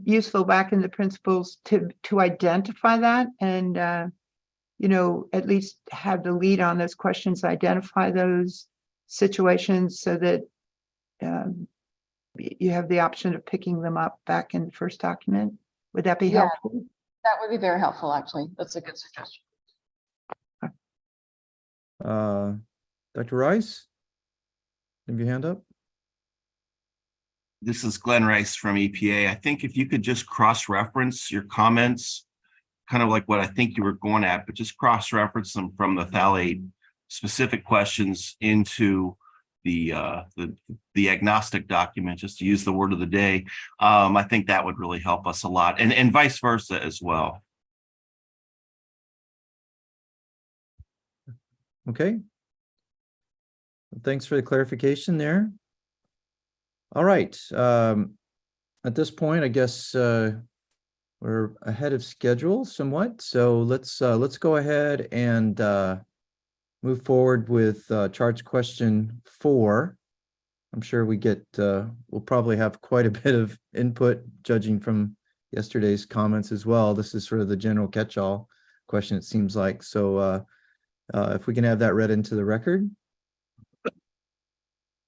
useful back in the principles to identify that and at least have the lead on those questions, identify those situations so that you have the option of picking them up back in the first document? Would that be helpful? That would be very helpful, actually. That's a good suggestion. Dr. Rice, have your hand up? This is Glenn Rice from EPA. I think if you could just cross-reference your comments, kind of like what I think you were going at, but just cross-reference them from the phthalate specific questions into the agnostic document, just to use the word of the day. I think that would really help us a lot, and vice versa as well. Okay. Thanks for the clarification there. All right. At this point, I guess we're ahead of schedule somewhat. So let's go ahead and move forward with charge question 4. I'm sure we'll probably have quite a bit of input judging from yesterday's comments as well. This is sort of the general catch-all question, it seems like. So if we can have that read into the record.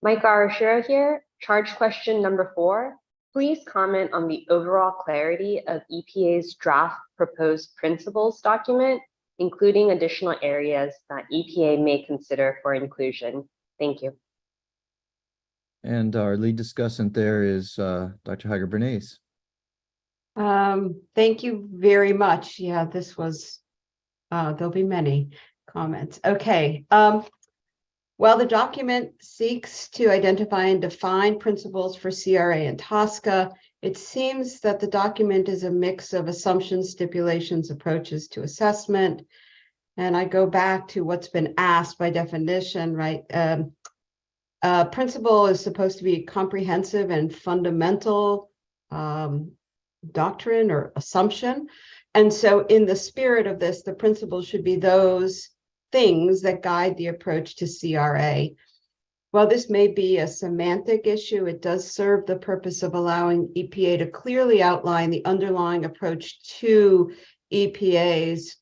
Mike Arashiro here, charge question number 4. Please comment on the overall clarity of EPA's draft proposed principles document, including additional areas that EPA may consider for inclusion. Thank you. And our lead discussant there is Dr. Heiger Bernays. Thank you very much. Yeah, this was, there'll be many comments. Okay. While the document seeks to identify and define principles for CRA and TSCA, it seems that the document is a mix of assumptions, stipulations, approaches to assessment. And I go back to what's been asked by definition, right? Principle is supposed to be comprehensive and fundamental doctrine or assumption. And so in the spirit of this, the principles should be those things that guide the approach to CRA. While this may be a semantic issue, it does serve the purpose of allowing EPA to clearly outline the underlying approach to EPA's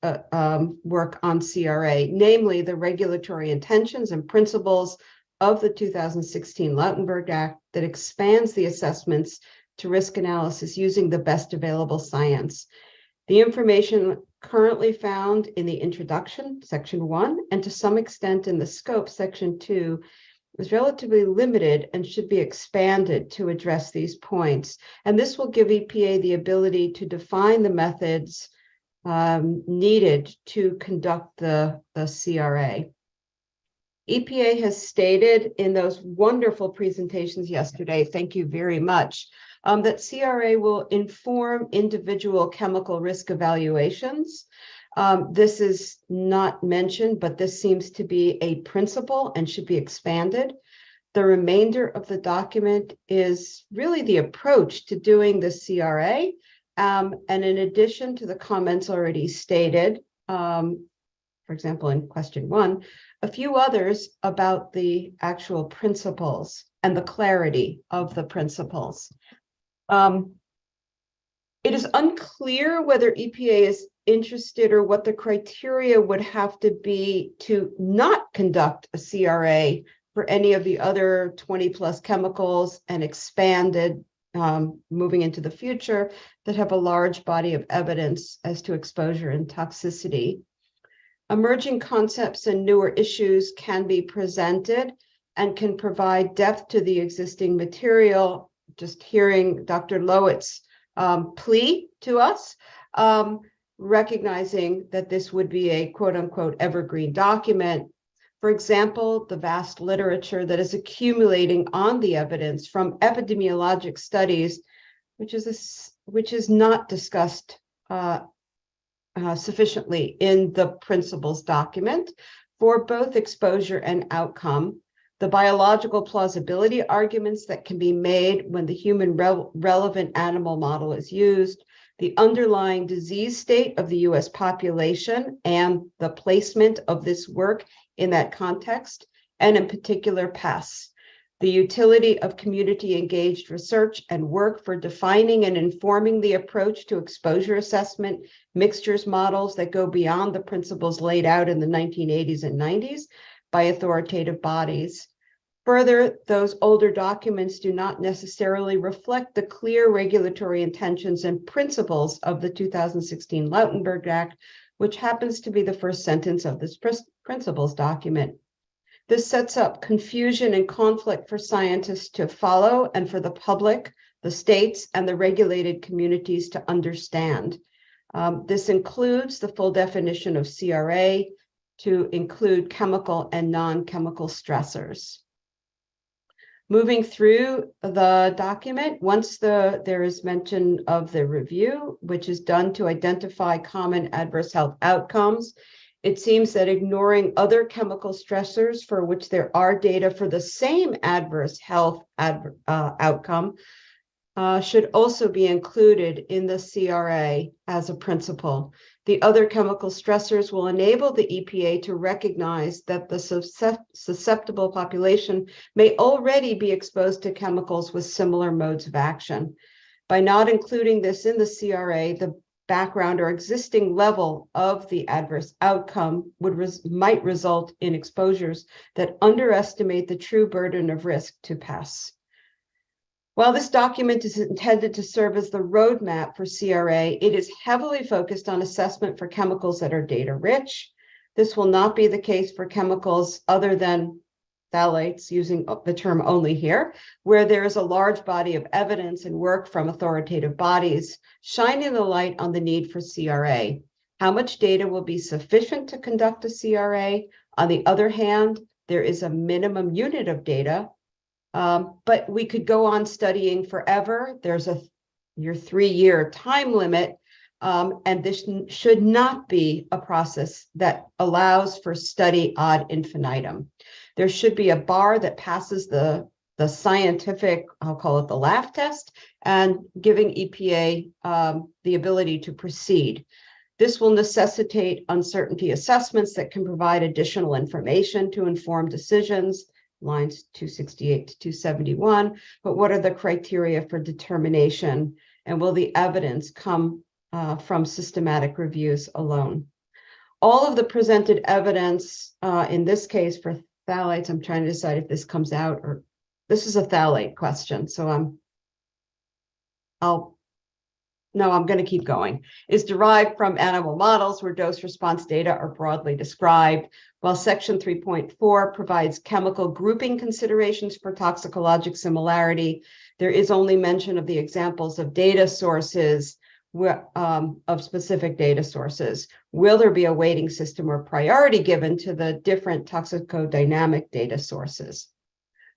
work on CRA, namely the regulatory intentions and principles of the 2016 Lautenberg Act that expands the assessments to risk analysis using the best available science. The information currently found in the introduction, section 1, and to some extent in the scope, section 2, is relatively limited and should be expanded to address these points. And this will give EPA the ability to define the methods needed to conduct the CRA. EPA has stated in those wonderful presentations yesterday, thank you very much, that CRA will inform individual chemical risk evaluations. This is not mentioned, but this seems to be a principle and should be expanded. The remainder of the document is really the approach to doing the CRA. And in addition to the comments already stated, for example, in question 1, a few others about the actual principles and the clarity of the principles. It is unclear whether EPA is interested or what the criteria would have to be to not conduct a CRA for any of the other 20 plus chemicals and expanded moving into the future that have a large body of evidence as to exposure and toxicity. Emerging concepts and newer issues can be presented and can provide depth to the existing material. Just hearing Dr. Lowett's plea to us, recognizing that this would be a quote unquote evergreen document. For example, the vast literature that is accumulating on the evidence from epidemiologic studies, which is not discussed sufficiently in the principles document for both exposure and outcome, the biological plausibility arguments that can be made when the human relevant animal model is used, the underlying disease state of the US population and the placement of this work in that context, and in particular pests, the utility of community engaged research and work for defining and informing the approach to exposure assessment, mixtures models that go beyond the principles laid out in the 1980s and 90s by authoritative bodies. Further, those older documents do not necessarily reflect the clear regulatory intentions and principles of the 2016 Lautenberg Act, which happens to be the first sentence of this principles document. This sets up confusion and conflict for scientists to follow and for the public, the states, and the regulated communities to understand. This includes the full definition of CRA to include chemical and non-chemical stressors. Moving through the document, once there is mention of the review, which is done to identify common adverse health outcomes, it seems that ignoring other chemical stressors for which there are data for the same adverse health outcome should also be included in the CRA as a principle. The other chemical stressors will enable the EPA to recognize that the susceptible population may already be exposed to chemicals with similar modes of action. By not including this in the CRA, the background or existing level of the adverse outcome might result in exposures that underestimate the true burden of risk to pests. While this document is intended to serve as the roadmap for CRA, it is heavily focused on assessment for chemicals that are data rich. This will not be the case for chemicals other than phthalates, using the term only here, where there is a large body of evidence and work from authoritative bodies shining the light on the need for CRA. How much data will be sufficient to conduct a CRA? On the other hand, there is a minimum unit of data, but we could go on studying forever. There's your 3-year time limit, and this should not be a process that allows for study ad infinitum. There should be a bar that passes the scientific, I'll call it the laugh test, and giving EPA the ability to proceed. This will necessitate uncertainty assessments that can provide additional information to inform decisions, lines 268 to 271, but what are the criteria for determination? And will the evidence come from systematic reviews alone? All of the presented evidence, in this case for phthalates, I'm trying to decide if this comes out or this is a phthalate question. So I'm going to keep going, is derived from animal models where dose response data are broadly described, while section 3.4 provides chemical grouping considerations for toxicologic similarity. There is only mention of the examples of data sources, of specific data sources. Will there be a weighting system or priority given to the different toxicodynamic data sources?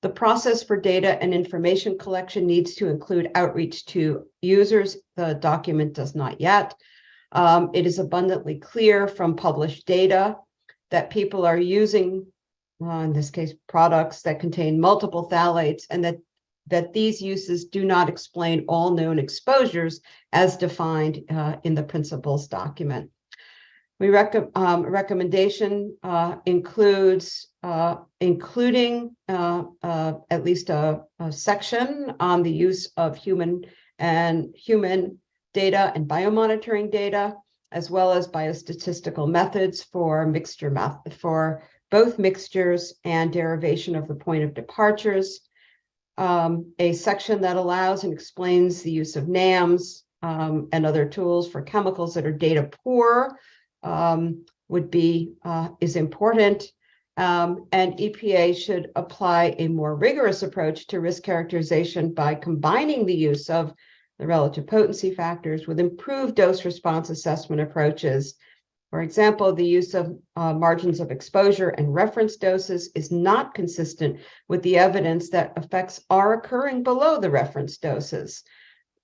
The process for data and information collection needs to include outreach to users. The document does not yet. It is abundantly clear from published data that people are using, in this case, products that contain multiple phthalates, and that these uses do not explain all known exposures as defined in the principles document. Recommendation includes including at least a section on the use of human data and biomonitoring data, as well as biostatistical methods for for both mixtures and derivation of the point of departures. A section that allows and explains the use of NAMs and other tools for chemicals that are data poor is important. And EPA should apply a more rigorous approach to risk characterization by combining the use of the relative potency factors with improved dose response assessment approaches. For example, the use of margins of exposure and reference doses is not consistent with the evidence that effects are occurring below the reference doses.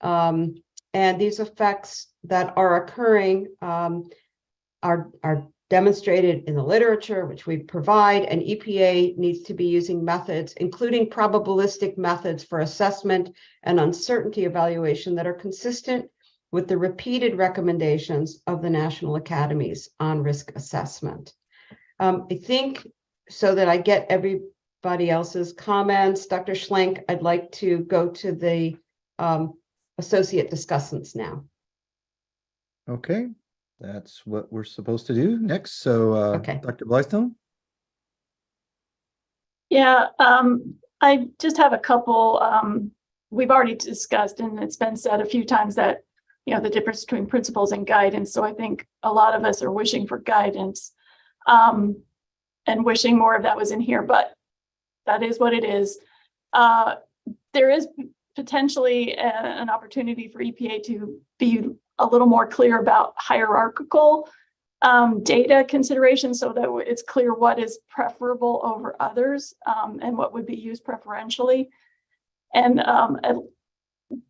And these effects that are occurring are demonstrated in the literature, which we provide, and EPA needs to be using methods, including probabilistic methods for assessment and uncertainty evaluation that are consistent with the repeated recommendations of the National Academies on Risk Assessment. I think, so that I get everybody else's comments, Dr. Schlenk, I'd like to go to the associate discussants now. Okay, that's what we're supposed to do next. So Okay. Dr. Blystone? Yeah, I just have a couple, we've already discussed, and it's been said a few times that, you know, the difference between principles and guidance. So I think a lot of us are wishing for guidance and wishing more of that was in here, but that is what it is. There is potentially an opportunity for EPA to be a little more clear about hierarchical data considerations, so that it's clear what is preferable over others and what would be used preferentially. And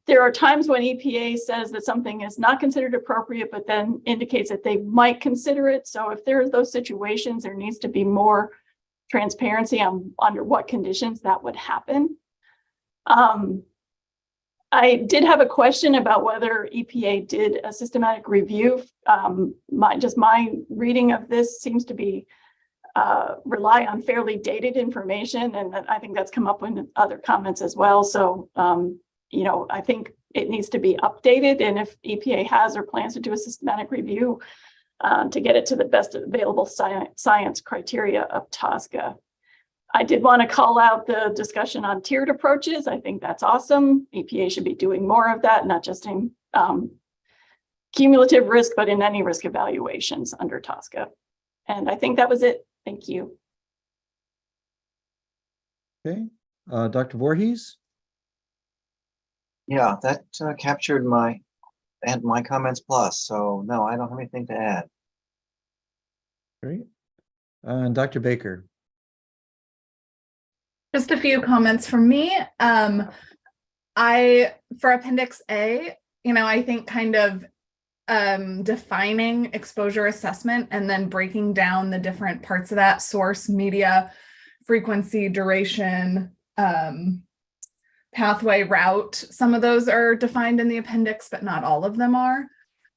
there are times when EPA says that something is not considered appropriate, but then indicates that they might consider it. So if there are those situations, there needs to be more transparency on under what conditions that would happen. I did have a question about whether EPA did a systematic review. My reading of this seems to be rely on fairly dated information, and I think that's come up in other comments as well. So, you know, I think it needs to be updated, and if EPA has or plans to do a systematic review to get it to the best available science criteria of TSCA. I did want to call out the discussion on tiered approaches. I think that's awesome. EPA should be doing more of that, not just in cumulative risk, but in any risk evaluations under TSCA. And I think that was it. Thank you. Okay, Dr. Voorhees? Yeah, that captured my comments plus. So no, I don't have anything to add. Great. Dr. Baker? Just a few comments from me. For Appendix A, you know, I think kind of defining exposure assessment and then breaking down the different parts of that: source, media, frequency, duration, pathway, route. Some of those are defined in the appendix, but not all of them are.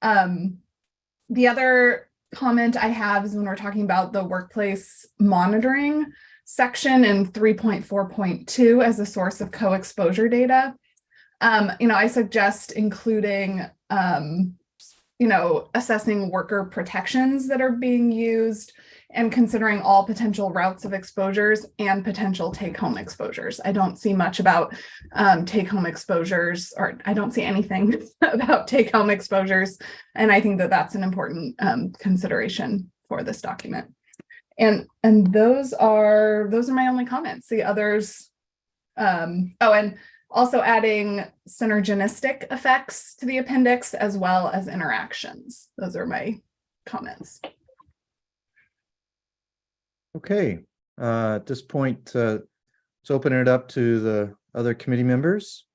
The other comment I have is when we're talking about the workplace monitoring. section in 3.4.2 as a source of co-exposure data. I suggest including, assessing worker protections that are being used and considering all potential routes of exposures and potential take-home exposures. I don't see much about take-home exposures, or I don't see anything about take-home exposures. And I think that that's an important consideration for this document. And those are my only comments. The others, and also adding synergistic effects to the appendix as well as interactions. Those are my comments. Okay, at this point, let's open it up to the other committee members.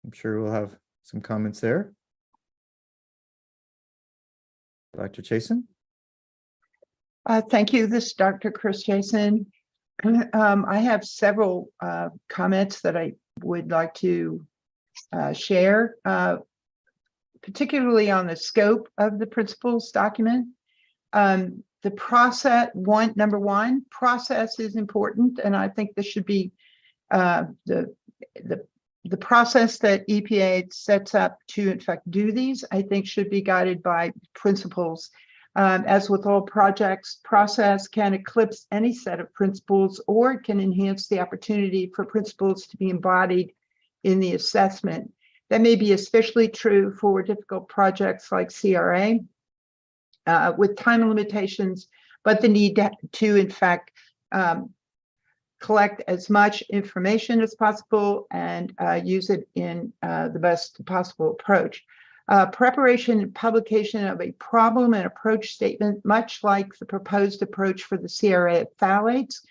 I'm sure we'll have some comments there. Dr. Chasen? Thank you. This is Dr. Chris Jason. I have several comments that I would like to share, particularly on the scope of the principles document. The process, number one, process is important, and I think this should be the process that EPA sets up to, in fact, do these, I think should be guided by principles. As with all projects, process can eclipse any set of principles, or it can enhance the opportunity for principles to be embodied in the assessment. That may be especially true for difficult projects like CRA, with time limitations, but the need to in fact, collect as much information as possible and use it in the best possible approach. Preparation and publication of a problem and approach statement, much like the proposed approach for the CRA of phthalates,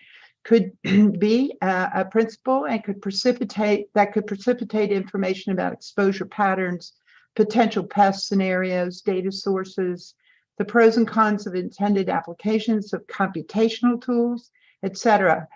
could be a principle and could precipitate information about exposure patterns, potential pest scenarios, data sources, the pros and cons of intended applications of computational tools, etc.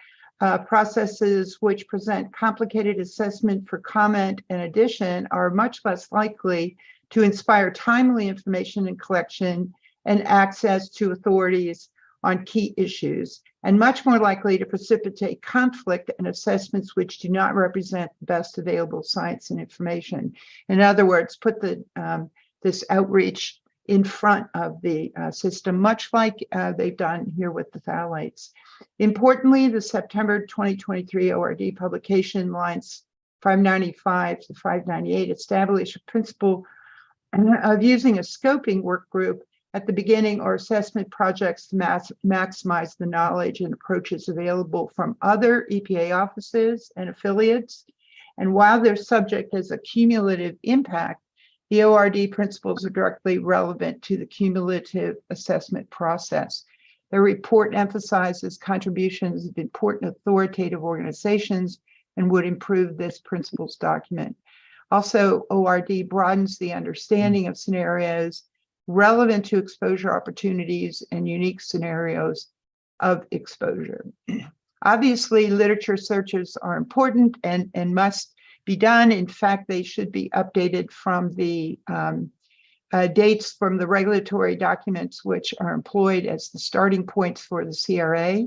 Processes which present complicated assessment for comment and addition are much less likely to inspire timely information and collection and access to authorities on key issues, and much more likely to precipitate conflict and assessments which do not represent the best available science and information. In other words, put this outreach in front of the system, much like they've done here with the phthalates. Importantly, the September 2023 ORD publication, lines 595 to 598, established a principle of using a scoping work group at the beginning or assessment projects to maximize the knowledge and approaches available from other EPA offices and affiliates. And while their subject has a cumulative impact, the ORD principles are directly relevant to the cumulative assessment process. The report emphasizes contributions of important authoritative organizations and would improve this principles document. Also, ORD broadens the understanding of scenarios relevant to exposure opportunities and unique scenarios of exposure. Obviously, literature searches are important and must be done. In fact, they should be updated from the dates from the regulatory documents which are employed as the starting points for the CRA.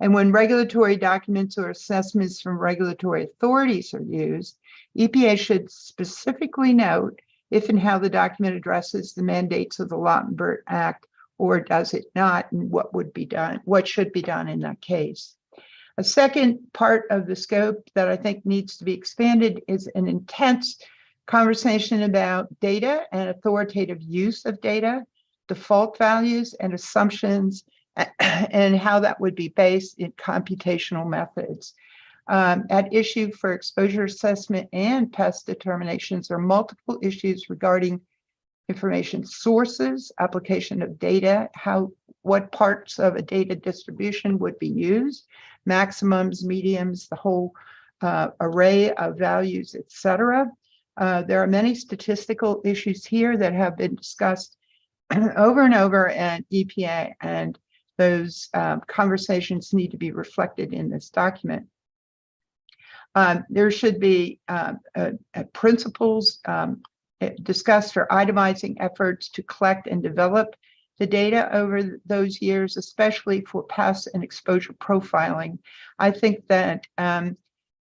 And when regulatory documents or assessments from regulatory authorities are used, EPA should specifically note if and how the document addresses the mandates of the Lautenberg Act, or does it not, and what would be done, what should be done in that case. A second part of the scope that I think needs to be expanded is an intense conversation about data and authoritative use of data, default values and assumptions, and how that would be based in computational methods. At issue for exposure assessment and pest determinations are multiple issues regarding information sources, application of data, what parts of a data distribution would be used, maximums, mediums, the whole array of values, etc. There are many statistical issues here that have been discussed over and over at EPA, and those conversations need to be reflected in this document. There should be principles discussed for itemizing efforts to collect and develop the data over those years, especially for past and exposure profiling. I think that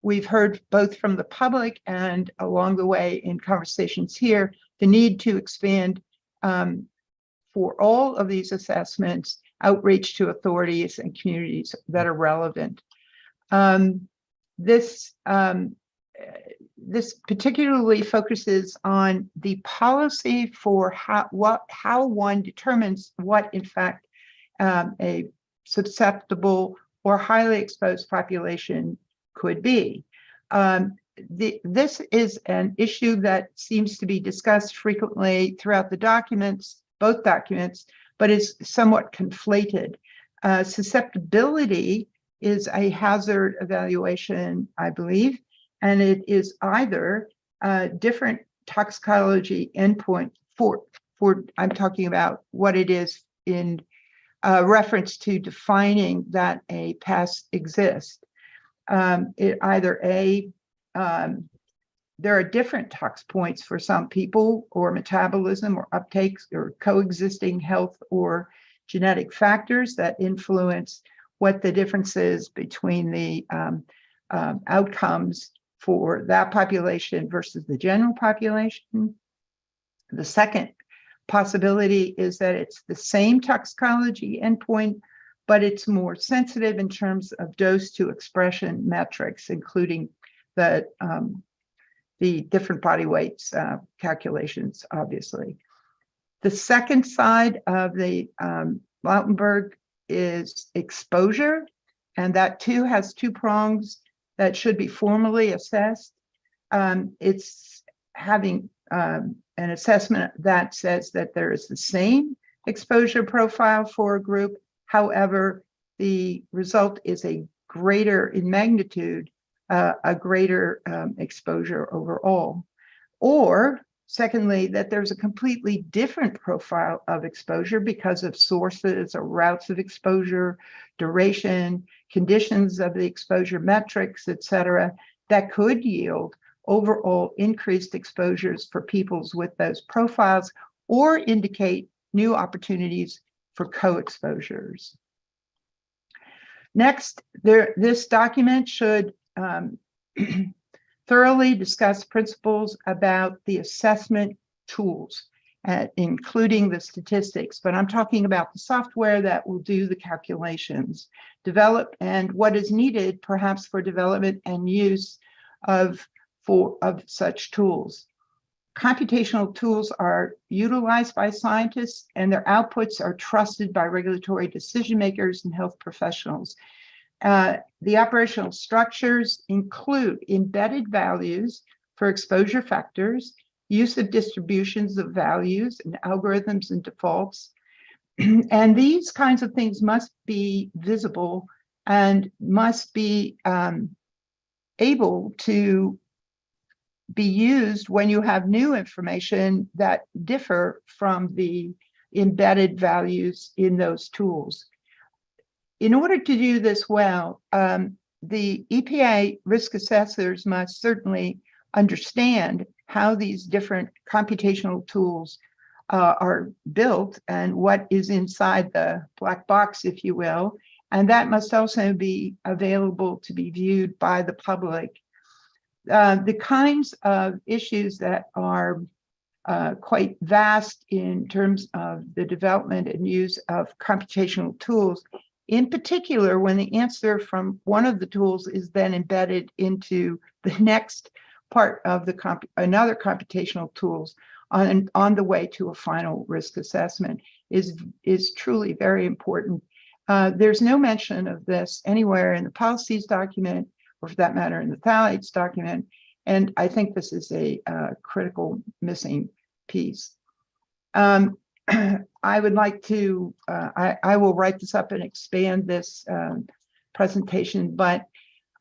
we've heard both from the public and along the way in conversations here, the need to expand for all of these assessments, outreach to authorities and communities that are relevant. This particularly focuses on the policy for how one determines what, in fact, a susceptible or highly exposed population could be. This is an issue that seems to be discussed frequently throughout the documents, both documents, but is somewhat conflated. Susceptibility is a hazard evaluation, I believe, and it is either a different toxicology endpoint for I'm talking about what it is in reference to defining that a pest exists. There are different tox points for some people, or metabolism or uptakes or coexisting health or genetic factors that influence what the difference is between the outcomes for that population versus the general population. The second possibility is that it's the same toxicology endpoint, but it's more sensitive in terms of dose to expression metrics, including the different body weights calculations, obviously. The second side of the Lautenberg is exposure, and that too has two prongs that should be formally assessed. It's having an assessment that says that there is the same exposure profile for a group. However, the result is a greater in magnitude, a greater exposure overall. Or secondly, that there's a completely different profile of exposure because of sources or routes of exposure, duration, conditions of the exposure metrics, et cetera, that could yield overall increased exposures for peoples with those profiles or indicate new opportunities for co-exposures. Next, this document should thoroughly discuss principles about the assessment tools, including the statistics, but I'm talking about the software that will do the calculations, develop, and what is needed perhaps for development and use of such tools. Computational tools are utilized by scientists and their outputs are trusted by regulatory decision makers and health professionals. The operational structures include embedded values for exposure factors, use of distributions of values and algorithms and defaults. And these kinds of things must be visible and must be able to be used when you have new information that differ from the embedded values in those tools. In order to do this well, the EPA risk assessors must certainly understand how these different computational tools are built and what is inside the black box, if you will, and that must also be available to be viewed by the public. The kinds of issues that are quite vast in terms of the development and use of computational tools, in particular, when the answer from one of the tools is then embedded into the next part of the another computational tools on the way to a final risk assessment is truly very important. There's no mention of this anywhere in the policies document, or for that matter, in the phthalates document. And I think this is a critical missing piece. I would like to, I will write this up and expand this presentation, but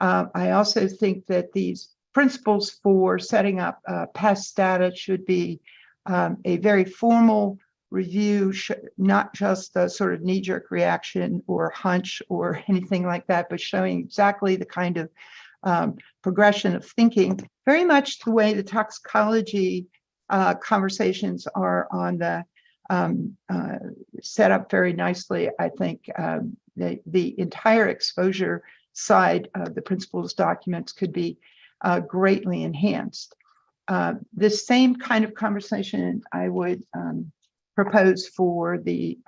I also think that these principles for setting up pest data should be a very formal review, not just a sort of knee-jerk reaction or hunch or anything like that, but showing exactly the kind of progression of thinking, very much the way the toxicology conversations are on the set up very nicely. I think the entire exposure side of the principles documents could be greatly enhanced. This same kind of conversation I would propose for the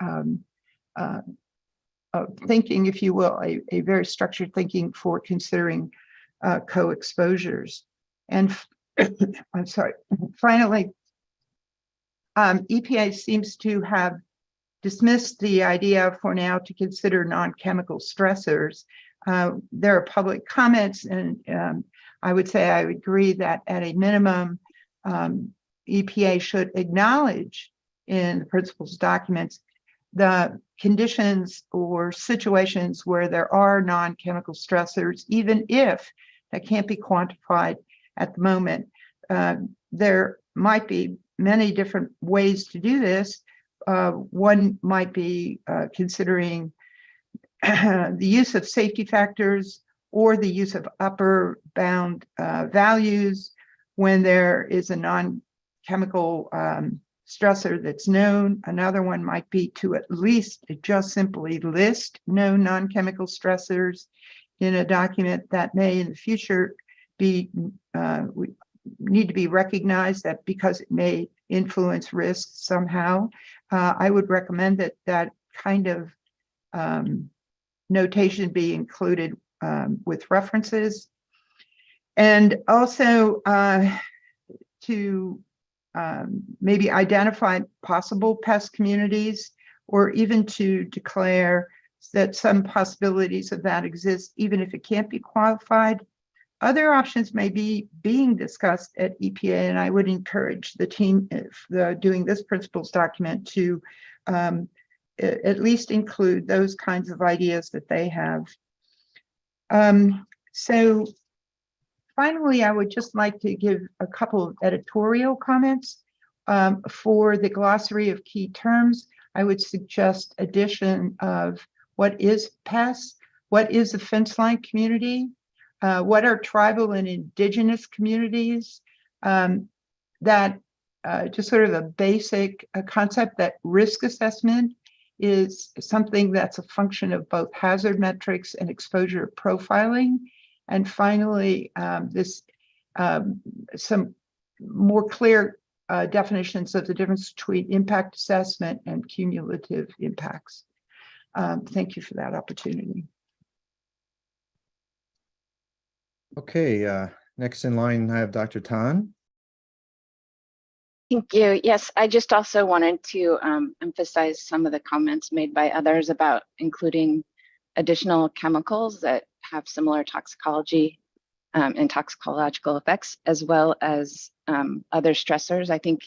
thinking, if you will, a very structured thinking for considering co-exposures. And I'm sorry, finally, EPA seems to have dismissed the idea for now to consider non-chemical stressors. There are public comments, and I would say I agree that at a minimum, EPA should acknowledge in the principles documents the conditions or situations where there are non-chemical stressors, even if that can't be quantified at the moment. There might be many different ways to do this. One might be considering the use of safety factors or the use of upper bound values when there is a non-chemical stressor that's known. Another one might be to at least just simply list known non-chemical stressors in a document that may in the future be need to be recognized that because it may influence risk somehow. I would recommend that that kind of notation be included with references. And also to maybe identify possible pest communities, or even to declare that some possibilities of that exist, even if it can't be qualified. Other options may be being discussed at EPA, and I would encourage the team, if doing this principles document, to at least include those kinds of ideas that they have. So finally, I would just like to give a couple of editorial comments. For the glossary of key terms, I would suggest addition of what is pests, what is a fence line community, what are tribal and indigenous communities, that just sort of a basic concept that risk assessment is something that's a function of both hazard metrics and exposure profiling. And finally, some more clear definitions of the difference between impact assessment and cumulative impacts. Thank you for that opportunity. Okay, next in line, I have Dr. Tan. Thank you. Yes, I just also wanted to emphasize some of the comments made by others about including additional chemicals that have similar toxicology and toxicological effects, as well as other stressors. I think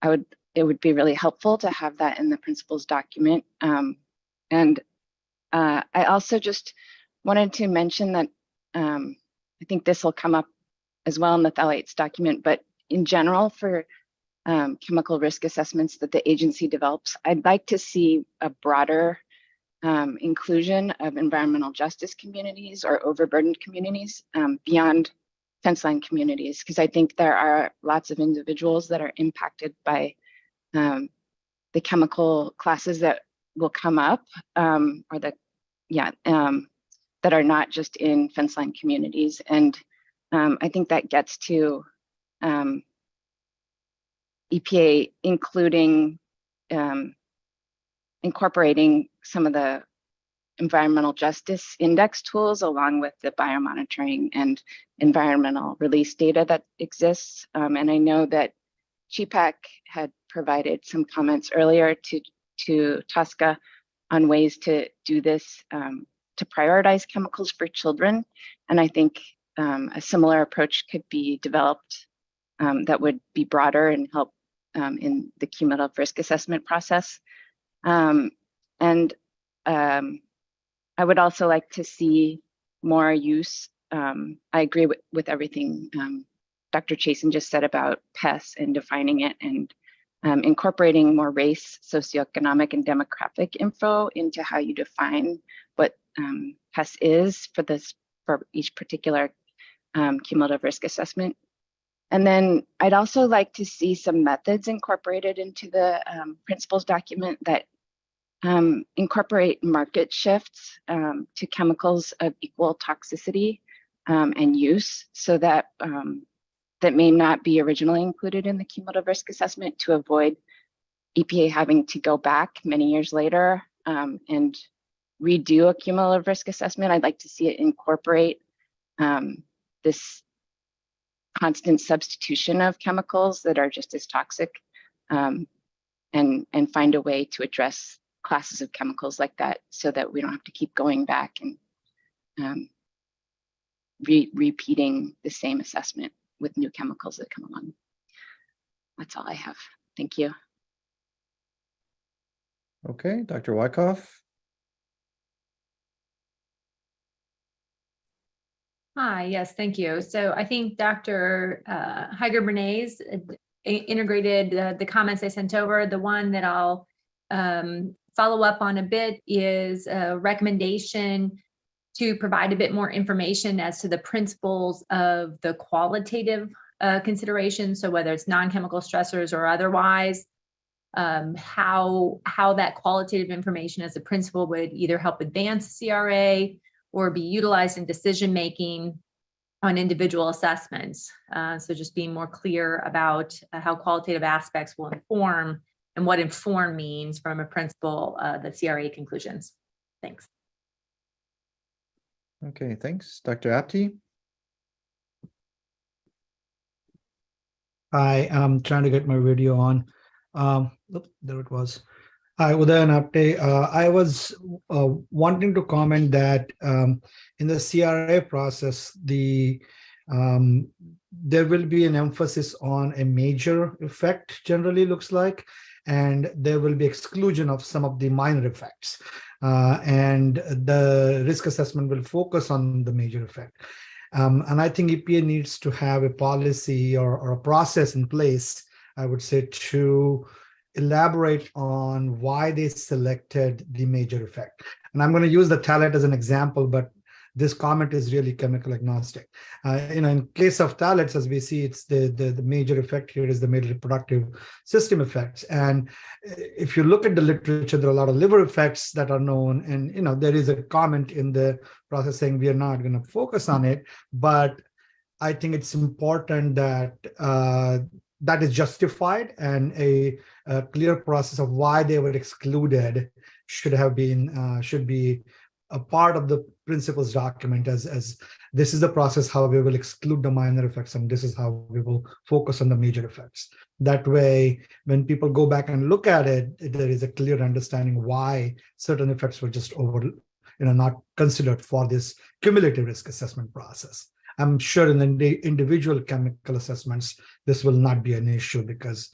it would be really helpful to have that in the principles document. And I also just wanted to mention that I think this will come up as well in the phthalates document, but in general for chemical risk assessments that the agency develops, I'd like to see a broader inclusion of environmental justice communities or overburdened communities beyond fence line communities, because I think there are lots of individuals that are impacted by the chemical classes that will come up, or that are not just in fence line communities. And I think that gets to EPA including incorporating some of the environmental justice index tools along with the biomonitoring and environmental release data that exists. And I know that CHPAC had provided some comments earlier to TSCA on ways to do this, to prioritize chemicals for children. And I think a similar approach could be developed that would be broader and help in the cumulative risk assessment process. I would also like to see more use. I agree with everything Dr. Chasen just said about pests and defining it, and incorporating more race, socioeconomic, and demographic info into how you define what pests is for each particular cumulative risk assessment. And then I'd also like to see some methods incorporated into the principles document that incorporate market shifts to chemicals of equal toxicity and use, so that that may not be originally included in the cumulative risk assessment, to avoid EPA having to go back many years later and redo a cumulative risk assessment. I'd like to see it incorporate this constant substitution of chemicals that are just as toxic, and find a way to address classes of chemicals like that, so that we don't have to keep going back and repeating the same assessment with new chemicals that come along. That's all I have. Thank you. Okay, Dr. Wyckoff. Hi, yes, thank you. So I think Dr. Heiger-Bernays integrated the comments I sent over. The one that I'll follow up on a bit is a recommendation to provide a bit more information as to the principles of the qualitative considerations. So whether it's non-chemical stressors or otherwise, how that qualitative information as a principle would either help advance CRA or be utilized in decision-making on individual assessments. So just being more clear about how qualitative aspects will inform and what inform means from a principle, the CRA conclusions. Thanks. Okay, thanks. Dr. Apte. Hi, I'm trying to get my video on. There it was. Hi, Uday and Apte. I was wanting to comment that in the CRA process, there will be an emphasis on a major effect, generally looks like, and there will be exclusion of some of the minor effects. And the risk assessment will focus on the major effect. And I think EPA needs to have a policy or a process in place, I would say, to elaborate on why they selected the major effect. And I'm going to use the phthalate as an example, but this comment is really chemical agnostic. In case of phthalates, as we see, it's the major effect here is the male reproductive system effects. And if you look at the literature, there are a lot of liver effects that are known. And there is a comment in the process saying we are not going to focus on it, but I think it's important that that is justified, and a clear process of why they were excluded should be a part of the principles document, as this is the process how we will exclude the minor effects, and this is how we will focus on the major effects. That way, when people go back and look at it, there is a clear understanding why certain effects were just not considered for this cumulative risk assessment process. I'm sure in the individual chemical assessments, this will not be an issue, because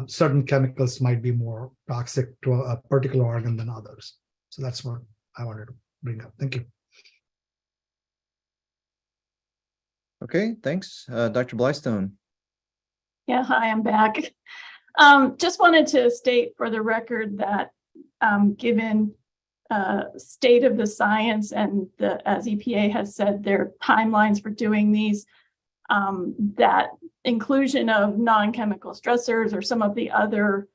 certain chemicals might be more toxic to a particular organ than others. So that's what I wanted to bring up. Thank you. Okay, thanks. Dr. Blystone. Yeah, hi, I'm back. Just wanted to state for the record that given state of the science and as EPA has said, their timelines for doing these, that inclusion of non-chemical stressors or some of the other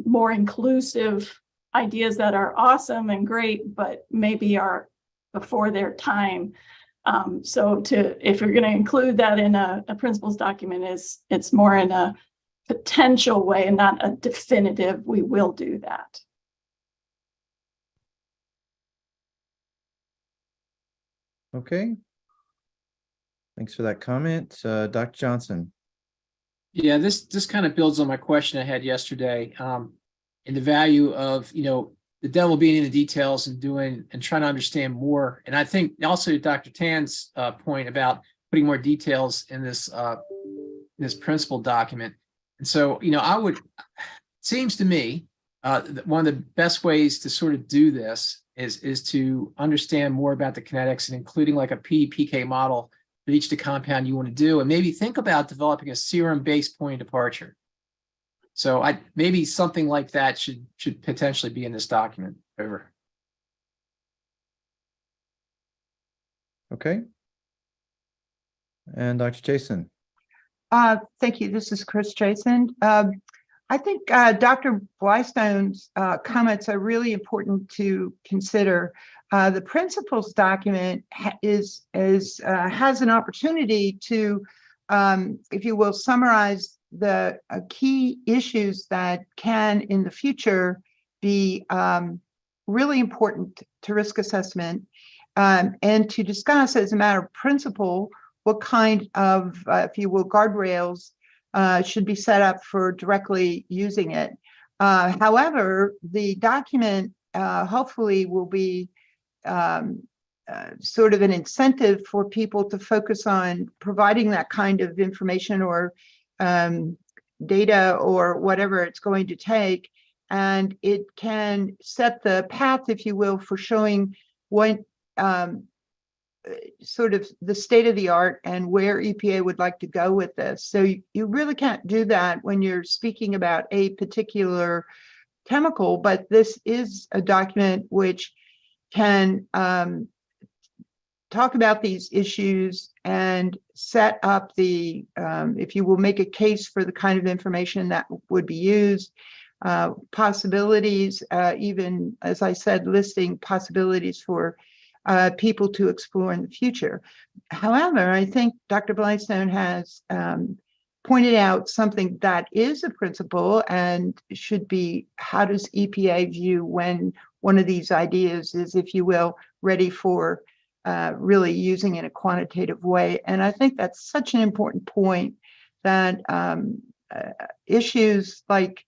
more inclusive ideas that are awesome and great, but maybe are before their time. So if you're going to include that in a principles document, it's more in a potential way and not a definitive, we will do that. Okay. Thanks for that comment. Dr. Johnson. Yeah, this kind of builds on my question I had yesterday, in the value of, the devil being in the details and trying to understand more. And I think also Dr. Tan's point about putting more details in this principle document. And so, it seems to me that one of the best ways to sort of do this is to understand more about the kinetics, and including like a PK model for each the compound you want to do, and maybe think about developing a serum-based point of departure. So maybe something like that should potentially be in this document. Over. Okay. And Dr. Jason. Thank you. This is Chris Jason. I think Dr. Blystone's comments are really important to consider. The principles document has an opportunity to, if you will, summarize the key issues that can in the future be really important to risk assessment, and to discuss as a matter of principle what kind of, if you will, guardrails should be set up for directly using it. However, the document hopefully will be sort of an incentive for people to focus on providing that kind of information or data or whatever it's going to take. And it can set the path, if you will, for showing what sort of the state of the art and where EPA would like to go with this. So you really can't do that when you're speaking about a particular chemical, but this is a document which can talk about these issues and set up the, if you will, make a case for the kind of information that would be used, possibilities, even, as I said, listing possibilities for people to explore in the future. However, I think Dr. Blystone has pointed out something that is a principle and should be, how does EPA view when one of these ideas is, if you will, ready for really using in a quantitative way? And I think that's such an important point, that issues like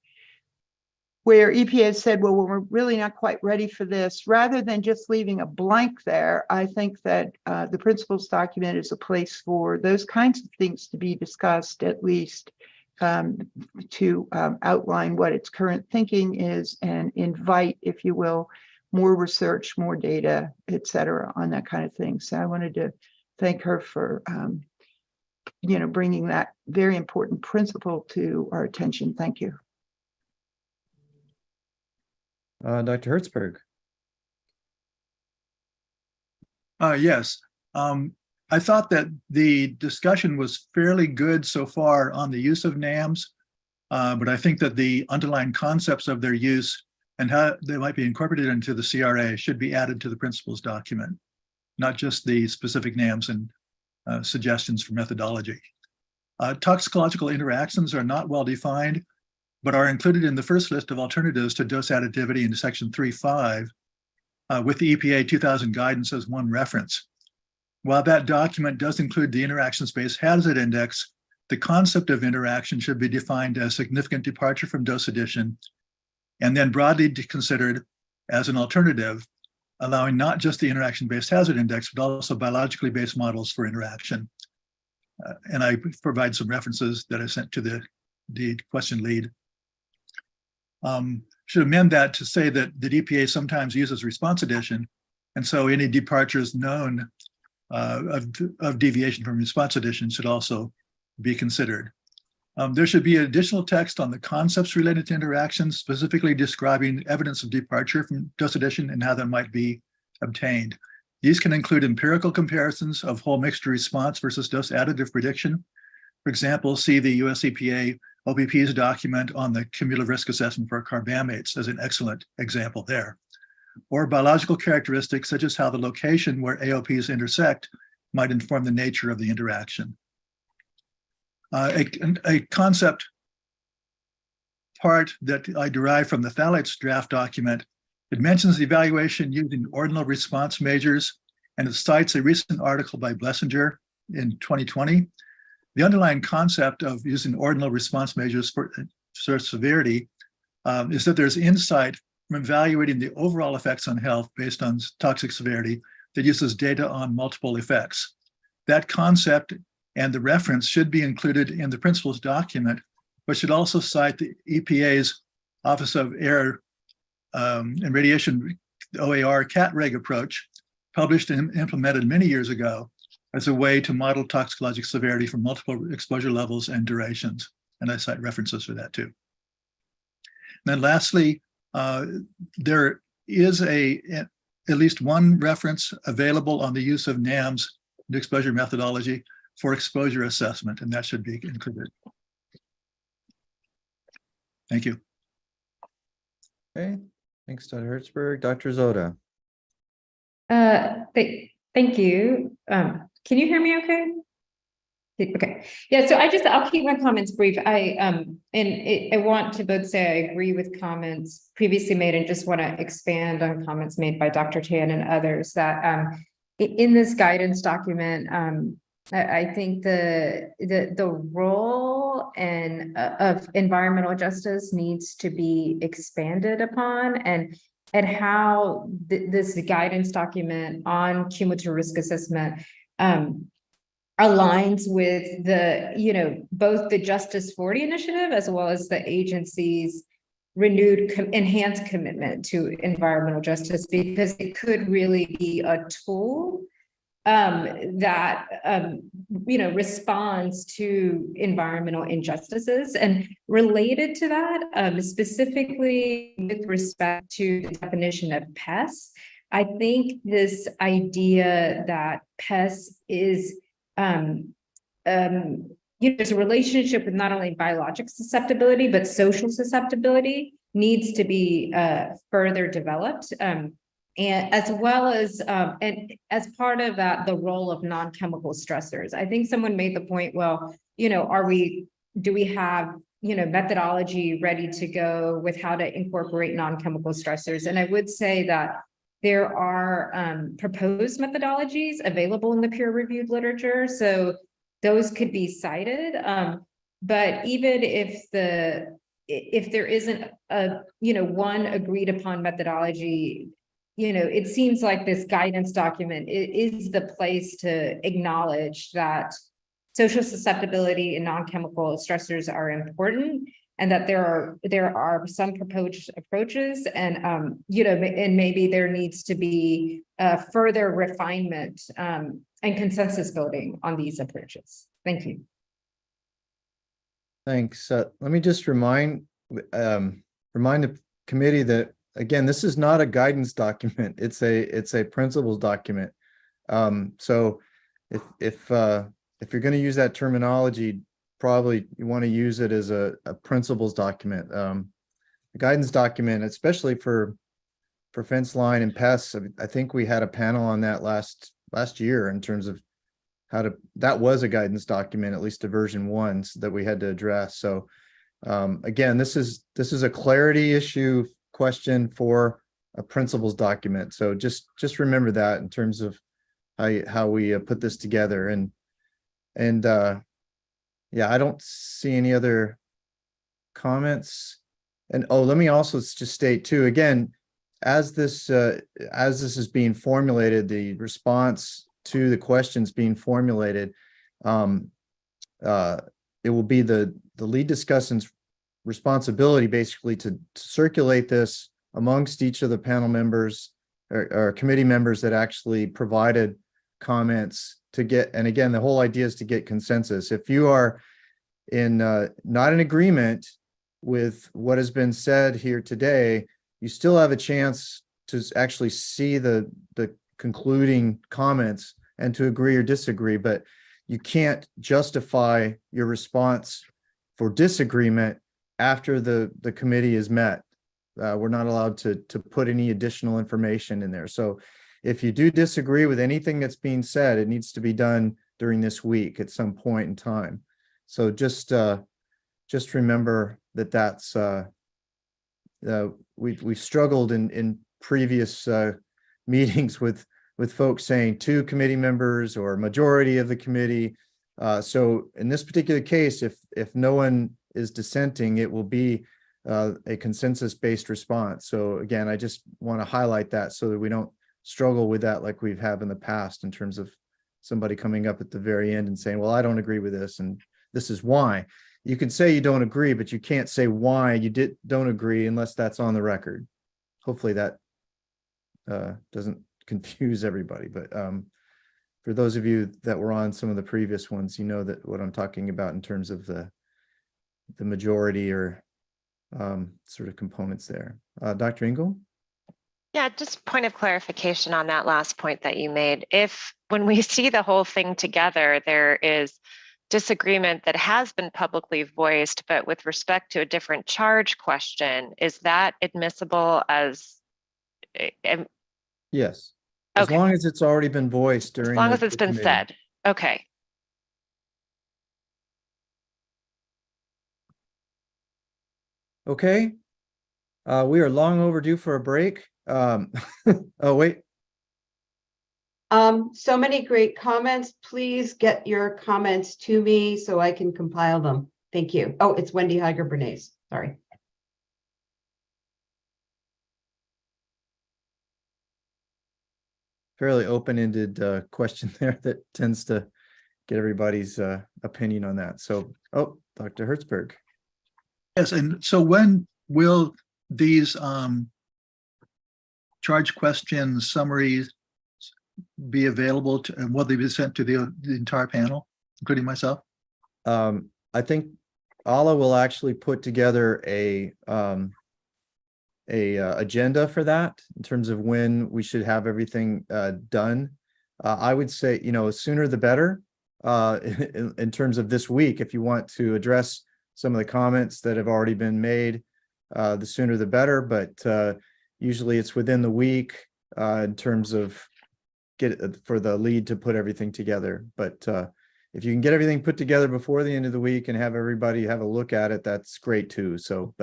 where EPA said, well, we're really not quite ready for this, rather than just leaving a blank there, I think that the principles document is a place for those kinds of things to be discussed, at least to outline what its current thinking is and invite, if you will, more research, more data, et cetera, on that kind of thing. So I wanted to thank her for bringing that very important principle to our attention. Thank you. Dr. Hertzberg. Yes. I thought that the discussion was fairly good so far on the use of NAMs, but I think that the underlying concepts of their use and how they might be incorporated into the CRA should be added to the principles document, not just the specific NAMs and suggestions for methodology. Toxicological interactions are not well defined, but are included in the first list of alternatives to dose additivity in section 3.5 with the EPA 2000 guidance as one reference. While that document does include the interaction-space hazard index, the concept of interaction should be defined as significant departure from dose addition and then broadly considered as an alternative, allowing not just the interaction-based hazard index, but also biologically based models for interaction. And I provide some references that I sent to the question lead. Should amend that to say that the EPA sometimes uses response addition, and so any departures known of deviation from response addition should also be considered. There should be additional text on the concepts related to interactions, specifically describing evidence of departure from dose addition and how that might be obtained. These can include empirical comparisons of whole mixture response versus dose additive prediction. For example, see the US EPA OPP's document on the cumulative risk assessment for carbamates as an excellent example there. Or biological characteristics such as how the location where AOPs intersect might inform the nature of the interaction. A concept part that I derive from the phthalates draft document, it mentions the evaluation using ordinal response measures, and it cites a recent article by Blessinger in 2020. The underlying concept of using ordinal response measures for severity is that there's insight from evaluating the overall effects on health based on toxic severity that uses data on multiple effects. That concept and the reference should be included in the principles document, but should also cite the EPA's Office of Air and Radiation, OAR CAT-REG approach, published and implemented many years ago as a way to model toxicologic severity for multiple exposure levels and durations. And I cite references for that too. And then lastly, there is at least one reference available on the use of NAMs, the exposure methodology, for exposure assessment, and that should be included. Thank you. Okay, thanks, Dr. Hertzberg. Dr. Zoda. Thank you. Can you hear me okay? Okay, yeah, so I'll keep my comments brief. I want to both say I agree with comments previously made and just want to expand on comments made by Dr. Tan and others that in this guidance document, I think the role of environmental justice needs to be expanded upon, and how this guidance document on cumulative risk assessment aligns with both the Justice 40 initiative as well as the agency's renewed enhanced commitment to environmental justice, because it could really be a tool that responds to environmental injustices. And related to that, specifically with respect to the definition of pests, I think this idea that pests is there's a relationship with not only biologic susceptibility, but social susceptibility needs to be further developed. And as well as, and as part of that, the role of non-chemical stressors. I think someone made the point, well, do we have, methodology ready to go with how to incorporate non-chemical stressors? And I would say that there are proposed methodologies available in the peer-reviewed literature, so those could be cited. But even if there isn't a one agreed upon methodology, it seems like this guidance document is the place to acknowledge that social susceptibility and non-chemical stressors are important, and that there are some proposed approaches, and and maybe there needs to be further refinement and consensus building on these approaches. Thank you. Thanks. Let me just remind the committee that, again, this is not a guidance document. It's a principles document. So if you're going to use that terminology, probably you want to use it as a principles document. The guidance document, especially for fence line and pests, I think we had a panel on that last year in terms of that was a guidance document, at least a version 1 that we had to address. So again, this is a clarity issue question for a principles document. So just remember that in terms of how we put this together. And yeah, I don't see any other comments. And let me also just state too, again, as this is being formulated, the response to the questions being formulated, it will be the lead discussant's responsibility basically to circulate this amongst each of the panel members or committee members that actually provided comments to get, and again, the whole idea is to get consensus. If you are not in agreement with what has been said here today, you still have a chance to actually see the concluding comments and to agree or disagree, but you can't justify your response for disagreement after the committee is met. We're not allowed to put any additional information in there. So if you do disagree with anything that's being said, it needs to be done during this week at some point in time. So just remember that's we've struggled in previous meetings with folks saying 2 committee members or majority of the committee. So in this particular case, if no one is dissenting, it will be a consensus-based response. So again, I just want to highlight that so that we don't struggle with that like we've had in the past in terms of somebody coming up at the very end and saying, well, I don't agree with this and this is why. You can say you don't agree, but you can't say why you don't agree unless that's on the record. Hopefully that doesn't confuse everybody, but for those of you that were on some of the previous ones, you know that what I'm talking about in terms of the majority or sort of components there. Dr. Engel? Yeah, just point of clarification on that last point that you made. If when we see the whole thing together, there is disagreement that has been publicly voiced, but with respect to a different charge question, is that admissible as Yes. As okay. long as it's already been voiced during As long the as it's been committee. said. Okay. Okay. We are long overdue for a break. Oh, wait. So many great comments. Please get your comments to me so I can compile them. Thank you. Oh, it's Wendy Heiger Bernays. Sorry. Fairly open-ended question there that tends to get everybody's opinion on that. So, oh, Dr. Hertzberg. Yes, and so when will these charge question summaries be available to, and will they be sent to the entire panel, including myself? I think Ala will actually put together a agenda for that in terms of when we should have everything done. I would say, you know, sooner the better in terms of this week. If you want to address some of the comments that have already been made, the sooner the better, but usually it's within the week in terms of for the lead to put everything together. But if you can get everything put together before the end of the week and have everybody have a look at it, that's great too. So,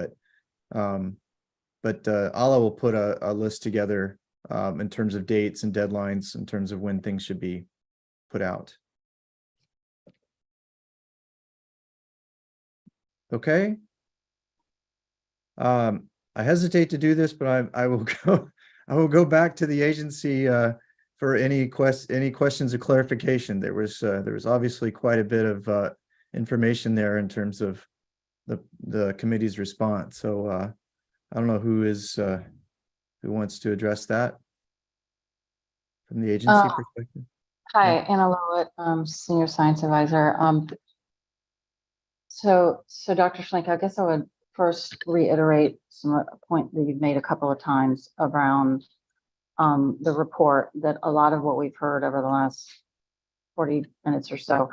but Ala will put a list together in terms of dates and deadlines in terms of when things should be put out. Okay. I hesitate to do this, but I will go back to the agency for any questions of clarification. There was obviously quite a bit of information there in terms of the committee's response. So I don't know who wants to address that from the agency perspective. Hi, Yeah. Anna Lowett, Senior Science Advisor. So Dr. Schlenk, I guess I would first reiterate a point that you've made a couple of times around the report, that a lot of what we've heard over the last 40 minutes or so